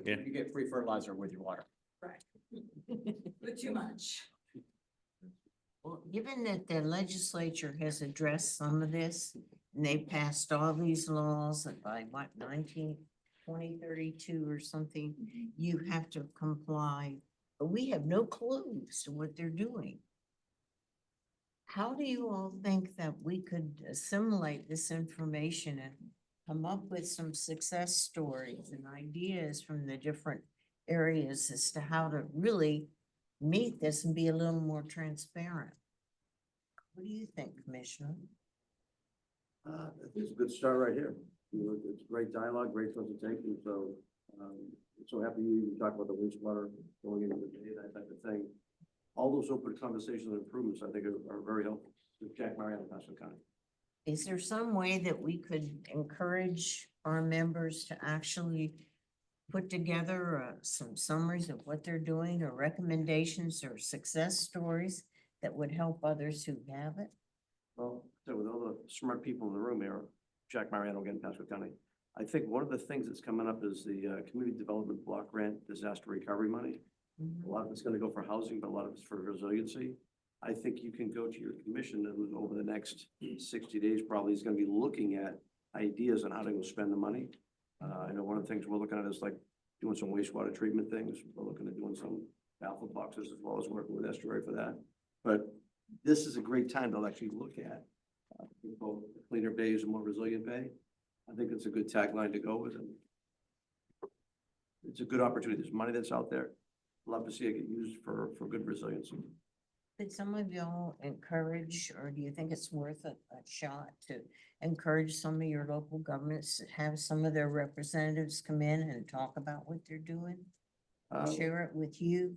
Yeah. You get free fertilizer with your water. Right. But too much. Well, given that the legislature has addressed some of this, and they passed all these laws by what, 2032 or something, you have to comply, but we have no clues to what they're doing. How do you all think that we could assimilate this information and come up with some success stories and ideas from the different areas as to how to really meet this and be a little more transparent? What do you think, Commissioner? I think it's a good start right here. It's great dialogue, great presentation, so, so happy you talk about the wastewater going into the day, that type of thing. All those open conversations and improvements, I think are very helpful. Jack Mariano, Pasco County. Is there some way that we could encourage our members to actually put together some summaries of what they're doing, or recommendations or success stories that would help others who have it? Well, so with all the smart people in the room here, Jack Mariano again, Pasco County. I think one of the things that's coming up is the Community Development Block Grant Disaster Recovery money. A lot of it's gonna go for housing, but a lot of it's for resiliency. I think you can go to your commission and over the next 60 days, probably is gonna be looking at ideas on how to go spend the money. I know one of the things we're looking at is like doing some wastewater treatment things. We're looking at doing some baffle boxes as well as working with estuary for that. But this is a great time to actually look at both cleaner bays and more resilient bay. I think it's a good tagline to go with, and it's a good opportunity. There's money that's out there. Love to see it get used for good resiliency. Did some of y'all encourage, or do you think it's worth a shot to encourage some of your local governments to have some of their representatives come in and talk about what they're doing? Share it with you?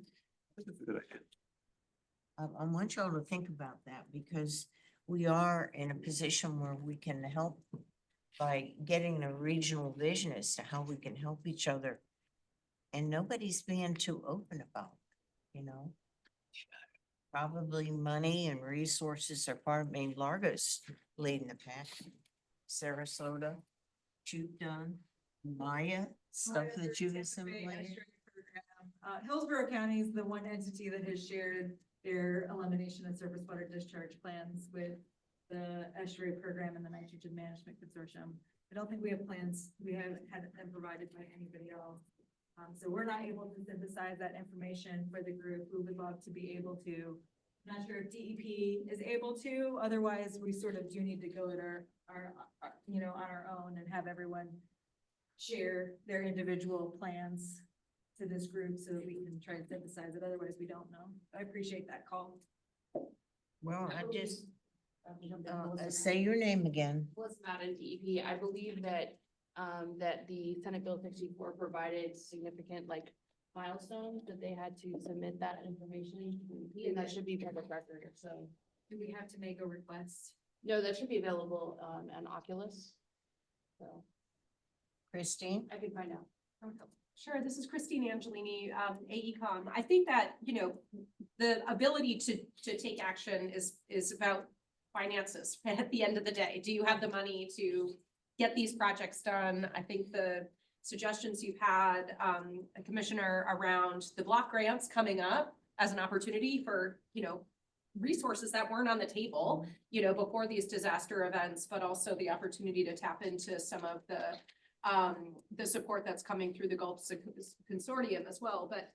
That's a good idea. I want y'all to think about that, because we are in a position where we can help by getting a regional vision as to how we can help each other. And nobody's being too open about it, Probably money and resources are part of, Largo's leading the pack. Sarasota, you've done, Maya, stuff that you've assimilated. Hillsborough County is the one entity that has shared their elimination of surface water discharge plans with the estuary program and the nitrogen management consortium. I don't think we have plans, we haven't had them provided by anybody else. So we're not able to synthesize that information for the group. We would love to be able to. I'm not sure if DEP is able to, otherwise we sort of do need to go at our on our own and have everyone share their individual plans to this group so that we can try and synthesize it. Otherwise, we don't know. I appreciate that call. Well, I just, say your name again. Melissa Madden, DEP. I believe that that the Senate Bill 64 provided significant milestones that they had to submit that information to DEP, and that should be public record. So do we have to make a request? No, that should be available on Oculus. So Christine? I can find out. Sure, this is Christine Angelini, AECom. I think that, the ability to take action is about finances at the end of the day. Do you have the money to get these projects done? I think the suggestions you've had, Commissioner, around the block grants coming up as an opportunity for, resources that weren't on the table, before these disaster events, but also the opportunity to tap into some of the support that's coming through the Gulf Consortium as well. But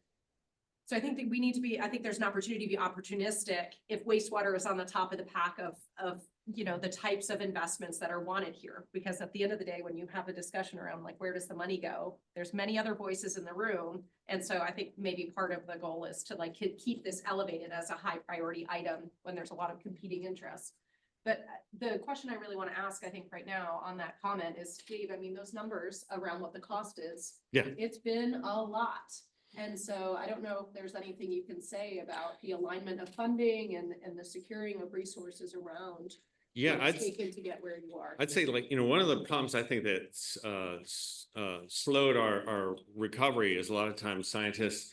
so I think that we need to be, I think there's an opportunity to be opportunistic if wastewater is on the top of the pack of the types of investments that are wanted here. Because at the end of the day, when you have a discussion around like, where does the money go? There's many other voices in the room. And so I think maybe part of the goal is to like keep this elevated as a high priority item when there's a lot of competing interests. But the question I really want to ask, I think right now on that comment is, Dave, I mean, those numbers around what the cost is. Yeah. It's been a lot. And so I don't know if there's anything you can say about the alignment of funding and the securing of resources around Yeah, what's taken to get where you are. I'd say one of the problems I think that's slowed our recovery is a lot of times scientists,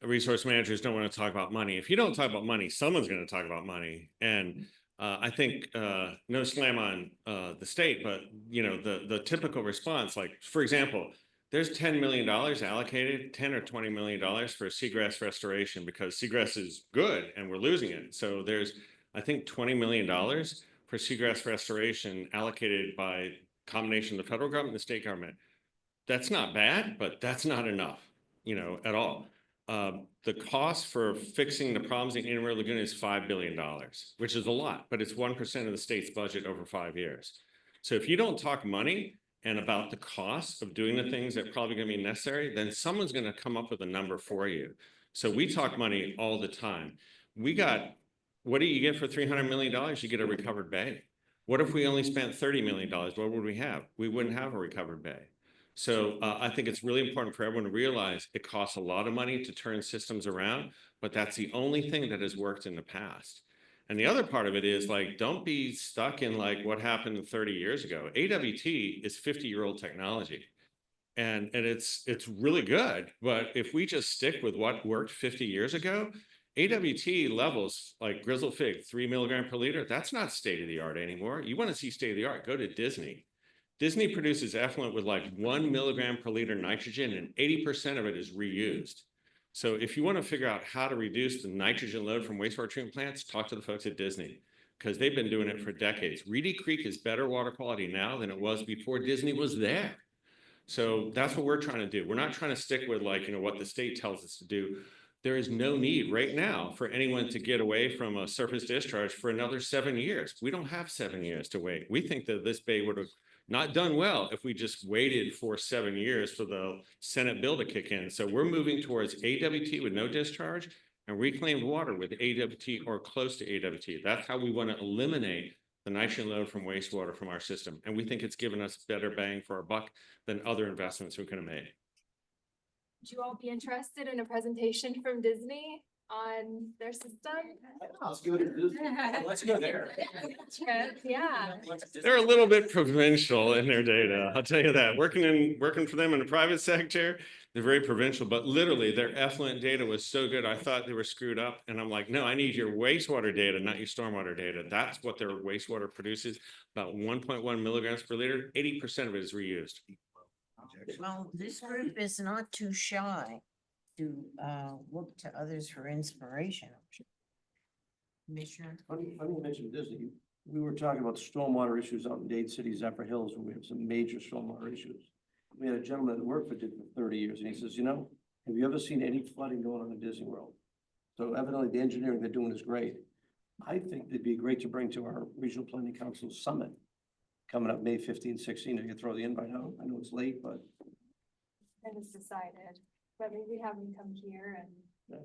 resource managers don't want to talk about money. If you don't talk about money, someone's going to talk about money. And I think no slam on the state, but the typical response, like for example, there's $10 million allocated, 10 or $20 million for seagrass restoration because seagrass is good and we're losing it. So there's, I think, $20 million for seagrass restoration allocated by combination of the federal government and the state government. That's not bad, but that's not enough, at all. The cost for fixing the problems in Inner Lagoon is $5 billion, which is a lot, but it's 1% of the state's budget over 5 years. So if you don't talk money and about the cost of doing the things that are probably going to be necessary, then someone's going to come up with a number for you. So we talk money all the time. What do you get for $300 million? You get a recovered bay. What if we only spent $30 million? What would we have? We wouldn't have a recovered bay. So I think it's really important for everyone to realize it costs a lot of money to turn systems around, but that's the only thing that has worked in the past. And the other part of it is like, don't be stuck in like what happened 30 years ago. AWT is 50-year-old technology. And it's really good. But if we just stick with what worked 50 years ago, AWT levels like Grizzle Fig, 3 milligram per liter, that's not state of the art anymore. You want to see state of the art, go to Disney. Disney produces effluent with like 1 milligram per liter nitrogen and 80% of it is reused. So if you want to figure out how to reduce the nitrogen load from wastewater treatment plants, talk to the folks at Disney because they've been doing it for decades. Reedy Creek is better water quality now than it was before Disney was there. So that's what we're trying to do. We're not trying to stick with like, what the state tells us to do. There is no need right now for anyone to get away from a surface discharge for another 7 years. We don't have 7 years to wait. We think that this bay would have not done well if we just waited for 7 years for the Senate bill to kick in. So we're moving towards AWT with no discharge and reclaimed water with AWT or close to AWT. That's how we want to eliminate the nitrogen load from wastewater from our system. And we think it's given us better bang for our buck than other investments we could have made. Would you all be interested in a presentation from Disney on their system? Let's go to Disney. Let's go there. Yeah. They're a little bit provincial in their data. I'll tell you that. Working for them in the private sector, they're very provincial, but literally their effluent data was so good. I thought they were screwed up. And I'm like, no, I need your wastewater data, not your stormwater data. That's what their wastewater produces. About 1.1 milligrams per liter, 80% of it is reused. Well, this group is not too shy to look to others for inspiration. Commissioner? Funny you mentioned Disney. We were talking about stormwater issues out in Dade City, Zephyr Hills, where we have some major stormwater issues. We had a gentleman that worked for Disney for 30 years, and he says, have you ever seen any flooding going on in Disney World? So evidently the engineering they're doing is great. I think it'd be great to bring to our Regional Planning Council Summit coming up May 15, 16. I can throw the invite out. I know it's late, but. And it's decided, but maybe have them come here and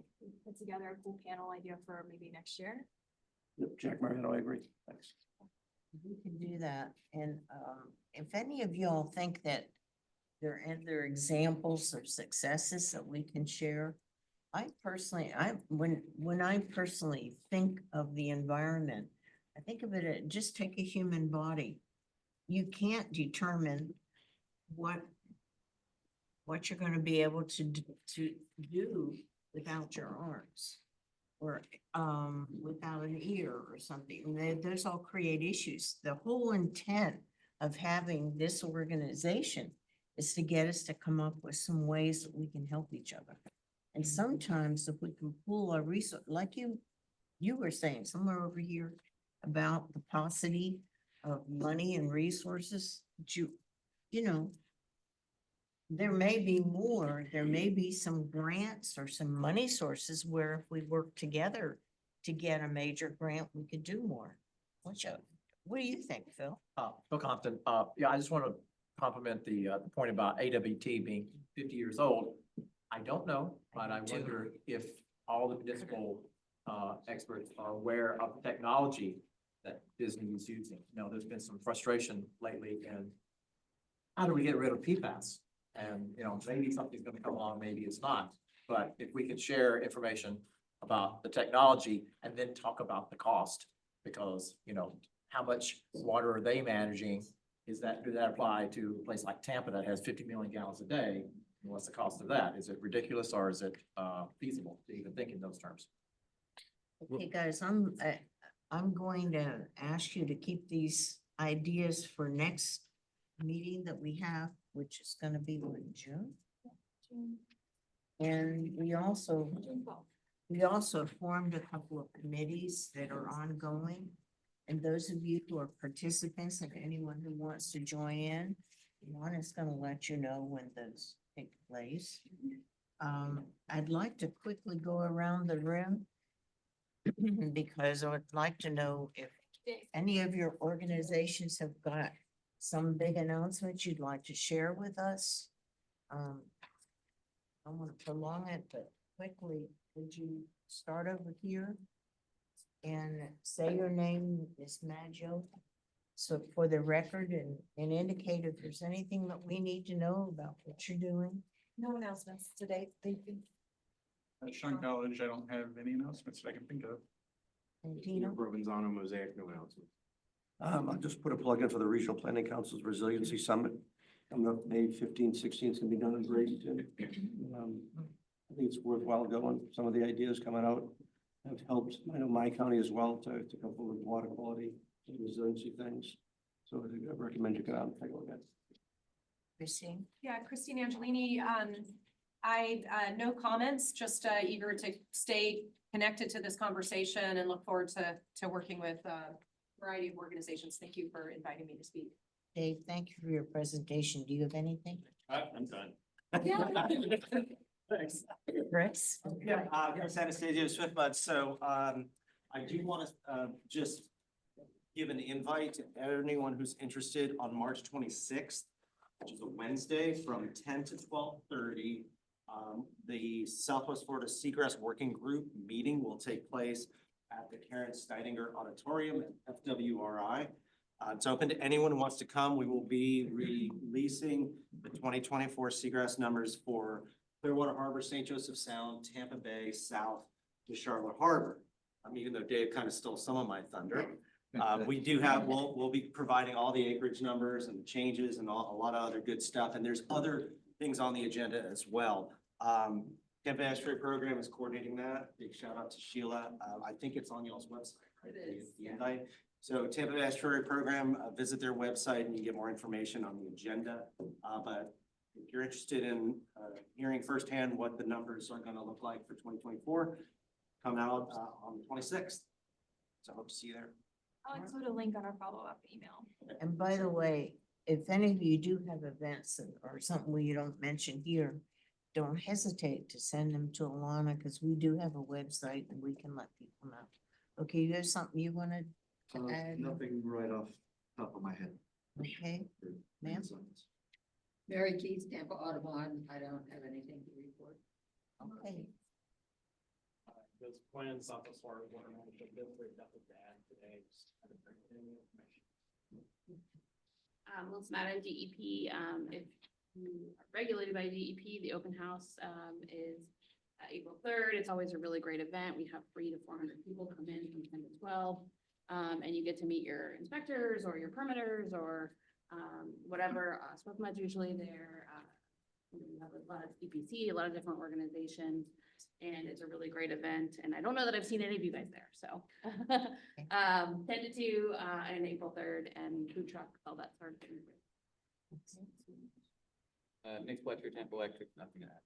put together a cool panel idea for maybe next year. Yep, Jack Mariano, I agree. Thanks. We can do that. And if any of y'all think that there are other examples of successes that we can share, when I personally think of the environment, I think of it, just take a human body. You can't determine what you're going to be able to do without your arms. or without an ear or something. And those all create issues. The whole intent of having this organization is to get us to come up with some ways that we can help each other. And sometimes if we can pool our resource, like you were saying somewhere over here about the paucity of money and resources, that you know, there may be more, there may be some grants or some money sources where if we work together to get a major grant, we could do more. What do you think, Phil? Phil Compton, yeah, I just want to compliment the point about AWT being 50 years old. I don't know, but I wonder if all the municipal experts are aware of the technology that Disney is using. You know, there's been some frustration lately, and how do we get rid of PFAS? And, you know, maybe something's gonna come along, maybe it's not. But if we could share information about the technology and then talk about the cost, because, you know, how much water are they managing? Does that apply to a place like Tampa that has 50 million gallons a day? And what's the cost of that? Is it ridiculous or is it feasible to even think in those terms? Okay, guys, I'm going to ask you to keep these ideas for next meeting that we have, which is gonna be in June. And we also formed a couple of committees that are ongoing. And those of you who are participants and anyone who wants to join in, one is gonna let you know when those take place. I'd like to quickly go around the room because I would like to know if any of your organizations have got some big announcements you'd like to share with us. I don't want to prolong it, but quickly, would you start over here? And say your name, Ms. Maggio, so for the record and indicate if there's anything that we need to know about what you're doing. No announcements today. Thank you. At Sean College, I don't have any announcements that I can think of. And Tina? Provenzano Mosaic, no announcements. I'll just put a plug in for the Regional Planning Council's Resiliency Summit. Coming up May 15, 16, it's gonna be done in Bradenton. I think it's worthwhile going. Some of the ideas coming out have helped, I know my county as well to come up with water quality and resiliency things. So I recommend you go out and take a look at it. Christine? Yeah, Christine Angelini, no comments, just eager to stay connected to this conversation and look forward to working with a variety of organizations. Thank you for inviting me to speak. Dave, thank you for your presentation. Do you have anything? I'm done. Thanks. Chris? Yeah, Chris Anastasia, Swiftbud. So, I do want to, just give an invite to anyone who's interested on March 26th, which is a Wednesday from 10 to 12:30. The Southwest Florida Seagrass Working Group meeting will take place at the Karen Steininger Auditorium at FWRI. It's open to anyone who wants to come. We will be releasing the 2024 seagrass numbers for Clearwater Harbor, St. Joseph Sound, Tampa Bay, south to Charlotte Harbor. Even though Dave kind of stole some of my thunder. We do have, we'll be providing all the acreage numbers and changes and a lot of other good stuff. And there's other things on the agenda as well. Tampa Bay Estuary Program is coordinating that. Big shout out to Sheila. I think it's on y'all's website, right? It is, The invite. So Tampa Bay Estuary Program, visit their website and you get more information on the agenda. But if you're interested in hearing firsthand what the numbers are going to look like for 2024, come out on the 26th. So I hope to see you there. I'll include a link on our follow-up email. And by the way, if any of you do have events or something we don't mention here, don't hesitate to send them to Alana because we do have a website and we can let people know. Okay, you have something you wanted to add? Nothing right off the top of my head. Okay, ma'am? Mary Keith, Tampa Audubon. I don't have anything to report. Okay. Those plans off as far as water management, nothing to add today. Just haven't heard any information. Melissa Madden, DEP. If you are regulated by DEP, the open house is April 3rd. It's always a really great event. We have 300 to 400 people come in from 10 to 12. And you get to meet your inspectors or your permitters or whatever. SWIFMA's usually there. You have a lot of EPC, a lot of different organizations. And it's a really great event, and I don't know that I've seen any of you guys there, so. 10 to 2, and April 3rd, and food truck, all that sort of thing. Nick Fletcher, Tampa Electric, nothing to add.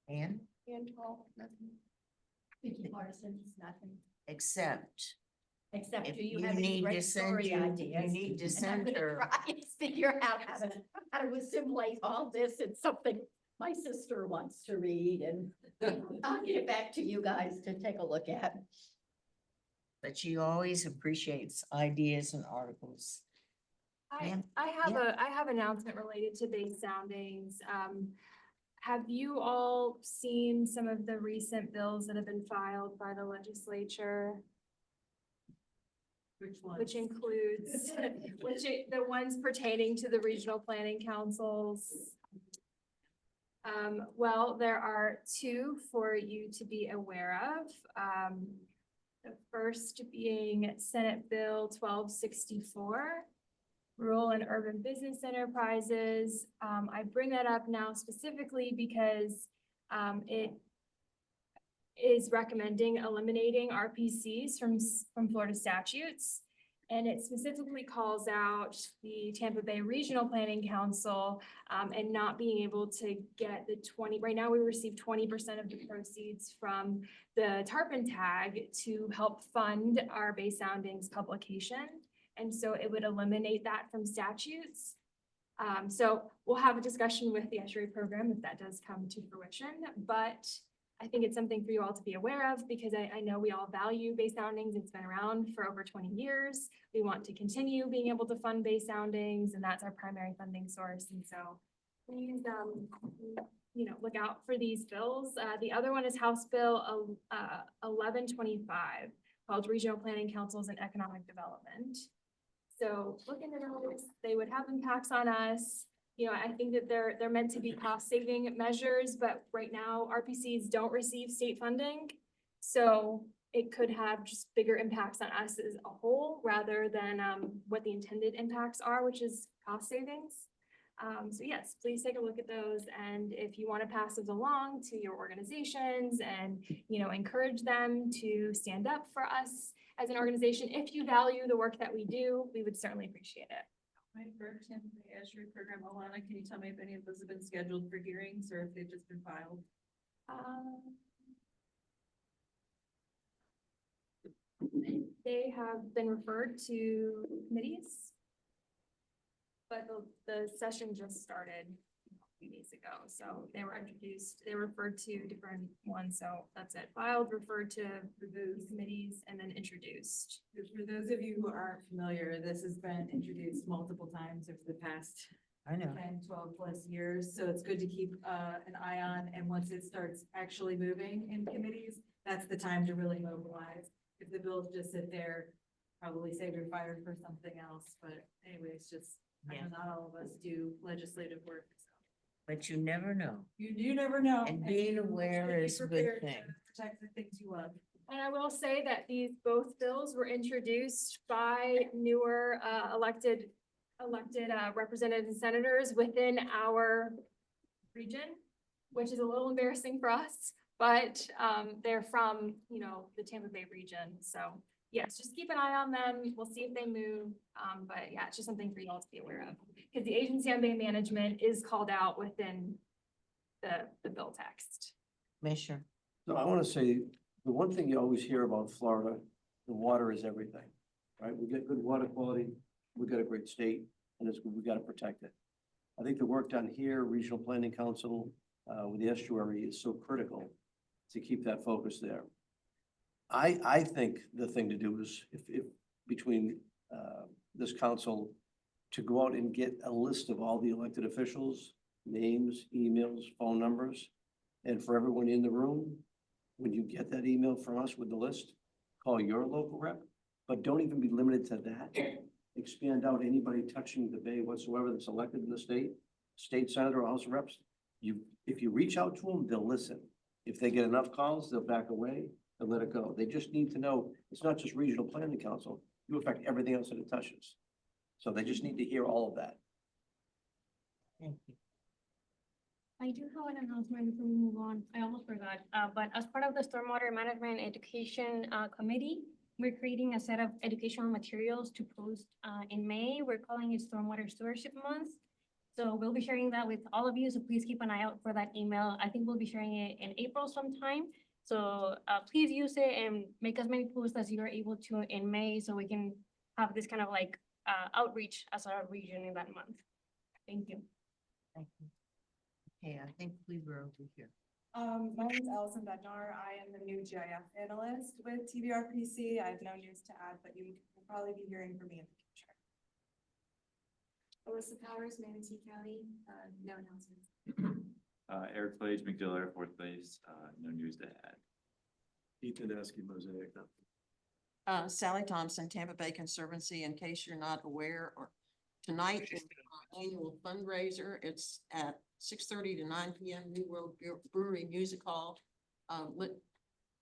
And And all, nothing. Vicky Morrison, nothing. except Except if do you you have any need to great send story you, ideas? you need to And I'm send gonna her. try and figure out how to assimilate all this in something my sister wants to read, and I'll get it back to you guys to take a look at. But she always appreciates ideas and articles. Ma'am? I have an announcement related to base soundings. Have you all seen some of the recent bills that have been filed by the legislature? Which includes, the ones pertaining to the regional planning councils? Well, there are 2 for you to be aware of. The first being Senate Bill 1264, Rural and Urban Business Enterprises. I bring that up now specifically because it is recommending eliminating RPCs from Florida statutes. And it specifically calls out the Tampa Bay Regional Planning Council and not being able to get the 20, right now we receive 20% of the proceeds from the Tarpon tag to help fund our base soundings publication. And so it would eliminate that from statutes. So we'll have a discussion with the estuary program if that does come to fruition, but I think it's something for you all to be aware of because I know we all value base soundings. It's been around for over 20 years. We want to continue being able to fund base soundings, and that's our primary funding source. And so please, look out for these bills. The other one is House Bill 1125 called Regional Planning Councils and Economic Development. So looking at those, they would have impacts on us. I think that they're meant to be cost saving measures, but right now RPCs don't receive state funding. So it could have just bigger impacts on us as a whole rather than what the intended impacts are, which is cost savings. So yes, please take a look at those. And if you want to pass those along to your organizations and, encourage them to stand up for us as an organization, if you value the work that we do, we would certainly appreciate it. My first Tampa Bay estuary program, Alana, can you tell me if any of those have been scheduled for hearings or if they've just been filed? They have been referred to committees. But the session just started a few days ago, so they were introduced, they were referred to different ones, so that's it. Filed, referred to those committees, and then introduced. For those of you who aren't familiar, this has been introduced multiple times over the past I know. 10, 12 plus years, so it's good to keep an eye on, and once it starts actually moving in committees, that's the time to really mobilize. If the bills just sit there, probably save your fire for something else, but anyways, just, I know not all of us do legislative work, so. But you never know. You never know. And being you aware should be is a good prepared to thing. Protect the things you love. And I will say that both bills were introduced by newer elected representatives and senators within our region, which is a little embarrassing for us, but they're from, the Tampa Bay region. So yes, just keep an eye on them. We'll see if they move. But yeah, it's just something for you all to be aware of. Because the agency on bay management is called out within the bill text. Commissioner. So I want to say, the one thing you always hear about Florida, the water is everything, right? We get good water quality, we got a great state, and we got to protect it. I think the work done here, Regional Planning Council, with the estuary is so critical to keep that focus there. I think the thing to do is if between this council to go out and get a list of all the elected officials, names, emails, phone numbers, and for everyone in the room, when you get that email from us with the list, call your local rep, but don't even be limited to that. Expand out anybody touching the bay whatsoever that's elected in the state senator or house of reps. If you reach out to them, they'll listen. If they get enough calls, they'll back away and let it go. They just need to know it's not just Regional Planning Council. You affect everything else that it touches. So they just need to hear all of that. Thank you. I do have an announcement before we move on. I almost forgot. But as part of the Stormwater Management Education Committee, we're creating a set of educational materials to post in May. We're calling it Stormwater Stewardship Month. So we'll be sharing that with all of you. So please keep an eye out for that email. I think we'll be sharing it in April sometime. So please use it and make as many posts as you're able to in May so we can have this kind of like outreach as a region in that month. Thank you. Thank you. Okay, I think we were over here. My name is Allison Bednar. I am the new GIF analyst with TVRPC. I have no news to add, but you will probably be hearing from me in the future. Alyssa Powers, Manatee County, no announcements. Eric Page, McDill Air Force Base, no news to add. Ethan Tedeschi, Mosaic. Sally Thompson, Tampa Bay Conservancy, in case you're not aware, or tonight is our annual fundraiser. It's at 6:30 to 9 p.m. New World Brewery Music Hall.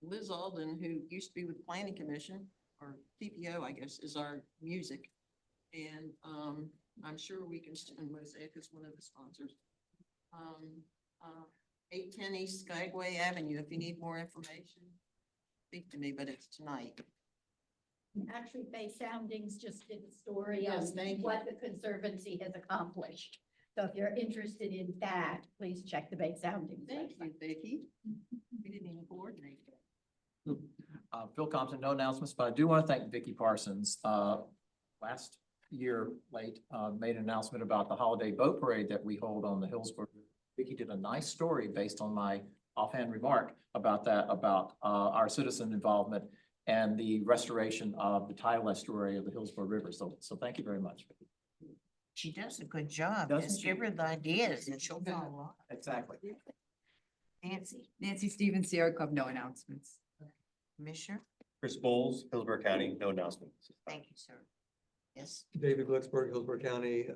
Liz Alden, who used to be with the Planning Commission, or PPO, I guess, is our music. And I'm sure we can, and Mosaic is one of the sponsors. 810 East Skagway Avenue, if you need more information, speak to me, but it's tonight. Actually, Bay Soundings just did a story on Yes, thank you. what the Conservancy has accomplished. So if you're interested in that, please check the Bay Soundings. Thank you, Vicky. We didn't even coordinate that. Phil Compton, no announcements, but I do want to thank Vicky Parsons. Last year late, made an announcement about the holiday boat parade that we hold on the Hillsborough. Vicky did a nice story based on my offhand remark about that, about our citizen involvement and the restoration of the tidal estuary of the Hillsborough River. So thank you very much, Vicky. She does a good job. Doesn't Just she? give her the ideas and she'll do a lot. Exactly. Nancy Stevens, Sierra Club, no announcements. Commissioner, Chris Bowles, Hillsborough County, no announcements. thank you, sir. Yes, David Glicksberg, Hillsborough County,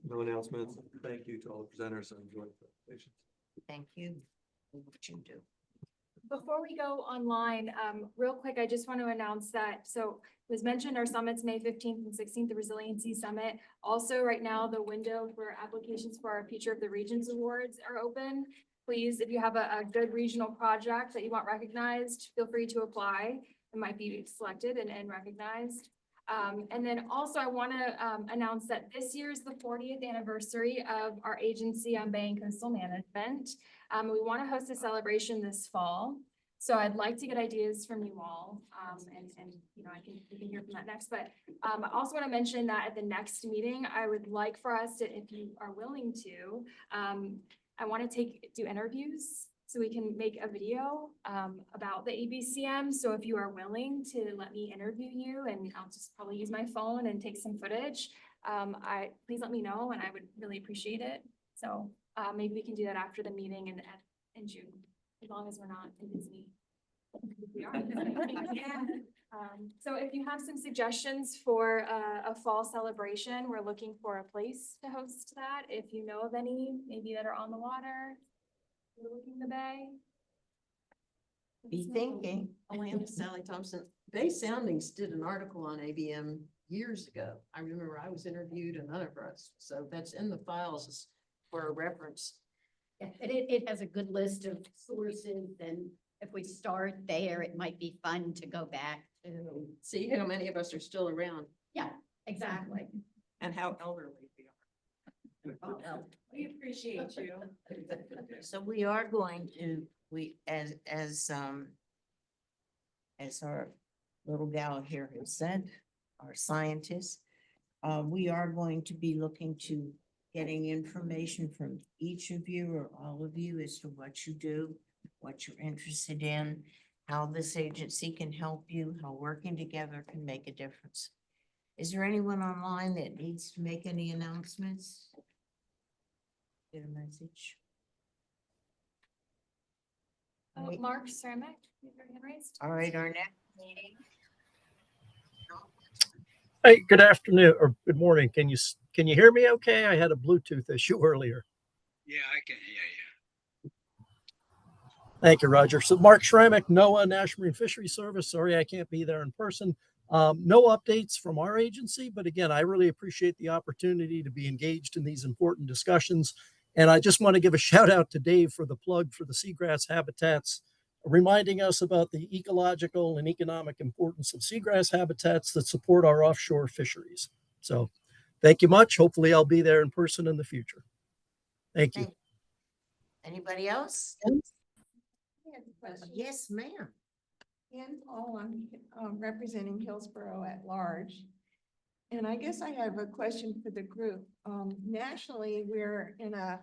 no announcements. Thank you to all the presenters and enjoyed the presentation. thank you. for What you do. Before we go online, real quick, I just want to announce that, so it was mentioned our summits, May 15th and 16th, the Resiliency Summit. Also, right now, the window for applications for our Future of the Regions Awards are open. Please, if you have a good regional project that you want recognized, feel free to apply. It might be selected and recognized. And then also I want to announce that this year is the 40th anniversary of our agency on Bay and Coastal Management. We want to host a celebration this fall. So I'd like to get ideas from you all. And you know, we can hear from that next, but I also want to mention that at the next meeting, I would like for us to, if you are willing to, I want to do interviews so we can make a video about the ABCM. So if you are willing to let me interview you, and I'll just probably use my phone and take some footage, please let me know and I would really appreciate it. So maybe we can do that after the meeting in June, as long as we're not in Disney. We are. Yeah. So if you have some suggestions for a fall celebration, we're looking for a place to host that. If you know of any, maybe that are on the water, overlooking the bay. Be thinking. Sally Thompson, Bay Soundings did an article on ABM years ago. I remember I was interviewed and none of us, so that's in the files for a reference. Yeah, and it has a good list of sources, and if we start there, it might be fun to go back to. See how many of us are still around. Yeah, exactly. And how elderly we are. Oh, well. We appreciate you. So we are going to, as our little gal here has said, our scientists, we are going to be looking to getting information from each of you or all of you as to what you do, what you're interested in, how this agency can help you, how working together can make a difference. Is there anyone online that needs to make any announcements? Get a message. Mark Cermak, you have your hand raised. All right, our next meeting. Hey, good afternoon or good morning. Can you hear me okay? I had a Bluetooth issue earlier. Yeah, I can hear you. Thank you, Roger. So Mark Schramek, NOAA, National Marine Fisheries Service. Sorry, I can't be there in person. No updates from our agency, but again, I really appreciate the opportunity to be engaged in these important discussions And I just want to give a shout out to Dave for the plug for the seagrass habitats, reminding us about the ecological and economic importance of seagrass habitats that support our offshore fisheries. So thank you much. Hopefully I'll be there in person in the future. Thank you. Anybody else? I have a question. Yes, ma'am. Ann Paul, I'm representing Hillsborough at large. And I guess I have a question for the group. Nationally, we're in a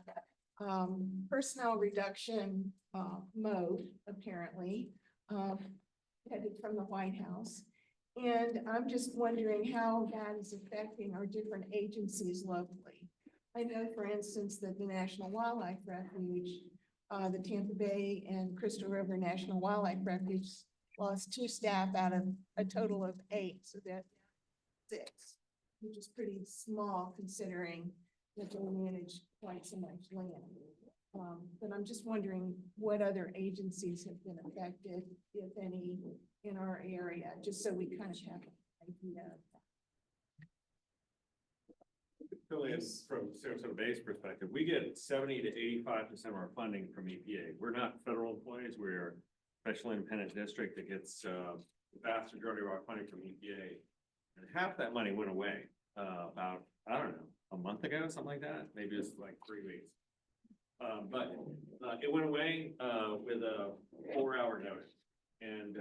personnel reduction mode, apparently, headed from the White House. And I'm just wondering how that is affecting our different agencies locally. I know, for instance, that the National Wildlife Refuge, the Tampa Bay and Crystal River National Wildlife Refuge lost 2 staff out of a total of 8, so that's 6, which is pretty small considering that they manage quite so much land. But I'm just wondering what other agencies have been affected, if any, in our area, just so we kind of have an idea. From Sarasota Bay's perspective, we get 70 to 85% of our funding from EPA. We're not federal employees. We're a special independent district that gets the vast majority of our funding from EPA. And half that money went away about, I don't know, a month ago, something like that. Maybe it's like 3 weeks. But it went away with a 4-hour notice. And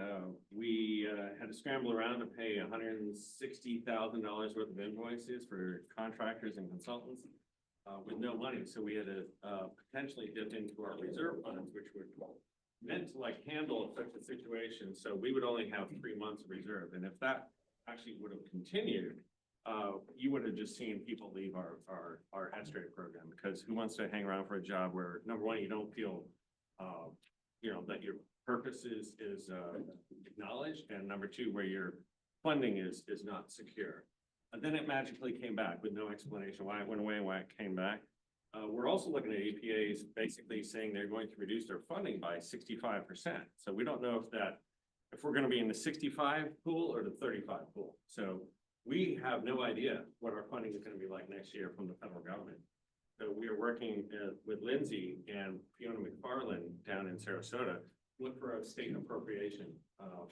we had to scramble around to pay $160,000 worth of invoices for contractors and consultants with no money. So we had to potentially dip into our reserve funds, which were meant to like handle such a situation. So we would only have 3 months of reserve. And if that actually would have continued, you would have just seen people leave our administrative program, because who wants to hang around for a job where, number one, you don't feel, that your purpose is acknowledged, and number two, where your funding is not secure. And then it magically came back with no explanation why it went away and why it came back. We're also looking at EPA's basically saying they're going to reduce their funding by 65%. So we don't know if we're going to be in the 65 pool or the 35 pool. So we have no idea what our funding is going to be like next year from the federal government. So we are working with Lindsay and Fiona McFarland down in Sarasota, look for a state appropriation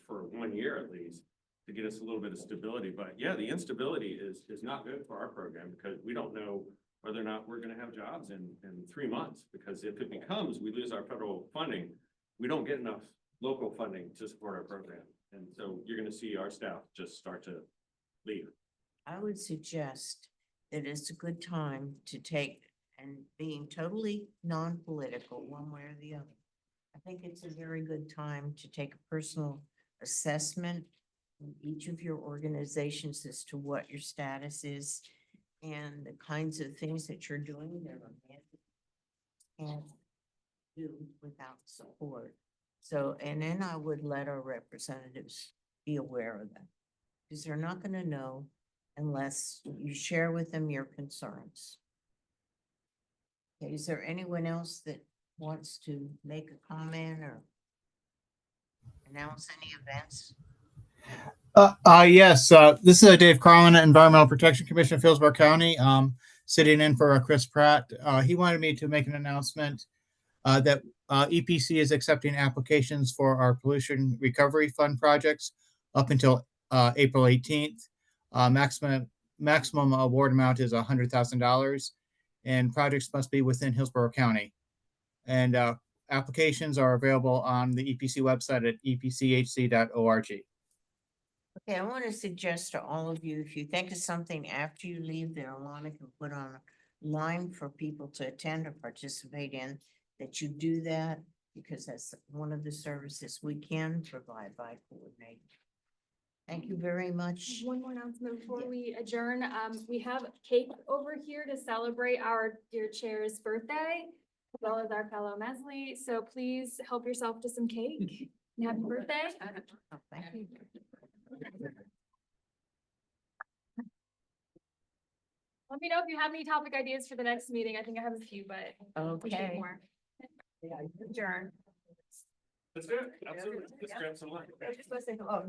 for 1 year at least to get us a little bit of stability. But yeah, the instability is not good for our program, because we don't know whether or not we're going to have jobs in 3 months, because if it becomes, we lose our federal funding, we don't get enough local funding to support our program. And so you're going to see our staff just start to leave. I would suggest that it's a good time to take, and being totally non-political one way or the other, I think it's a very good time to take a personal assessment in each of your organizations as to what your status is and the kinds of things that you're doing that can't do without support. So, and then I would let our representatives be aware of that, because they're not going to know unless you share with them your concerns. Okay, is there anyone else that wants to make a comment or announce any events? Yes, this is Dave Carlin, Environmental Protection Commission of Hillsborough County, sitting in for Chris Pratt. He wanted me to make an announcement that EPC is accepting applications for our pollution recovery fund projects up until April 18th. Maximum award amount is $100,000, and projects must be within Hillsborough County. And applications are available on the EPC website at epchc.org. Okay, I want to suggest to all of you, if you think of something after you leave there, Alana can put on a line for people to attend or participate in, that you do that, because that's one of the services we can provide by coordinating. Thank you very much. One more announcement before we adjourn. We have cake over here to celebrate our dear chair's birthday, as well as our fellow Mesley. So please help yourself to some cake. And happy birthday. Thank you. Let me know if you have any topic ideas for the next meeting. I think I have a few, but we should Okay. more. Adjourn. Let's do it. Absolutely. Let's grab some lunch. I was just supposed to say, oh,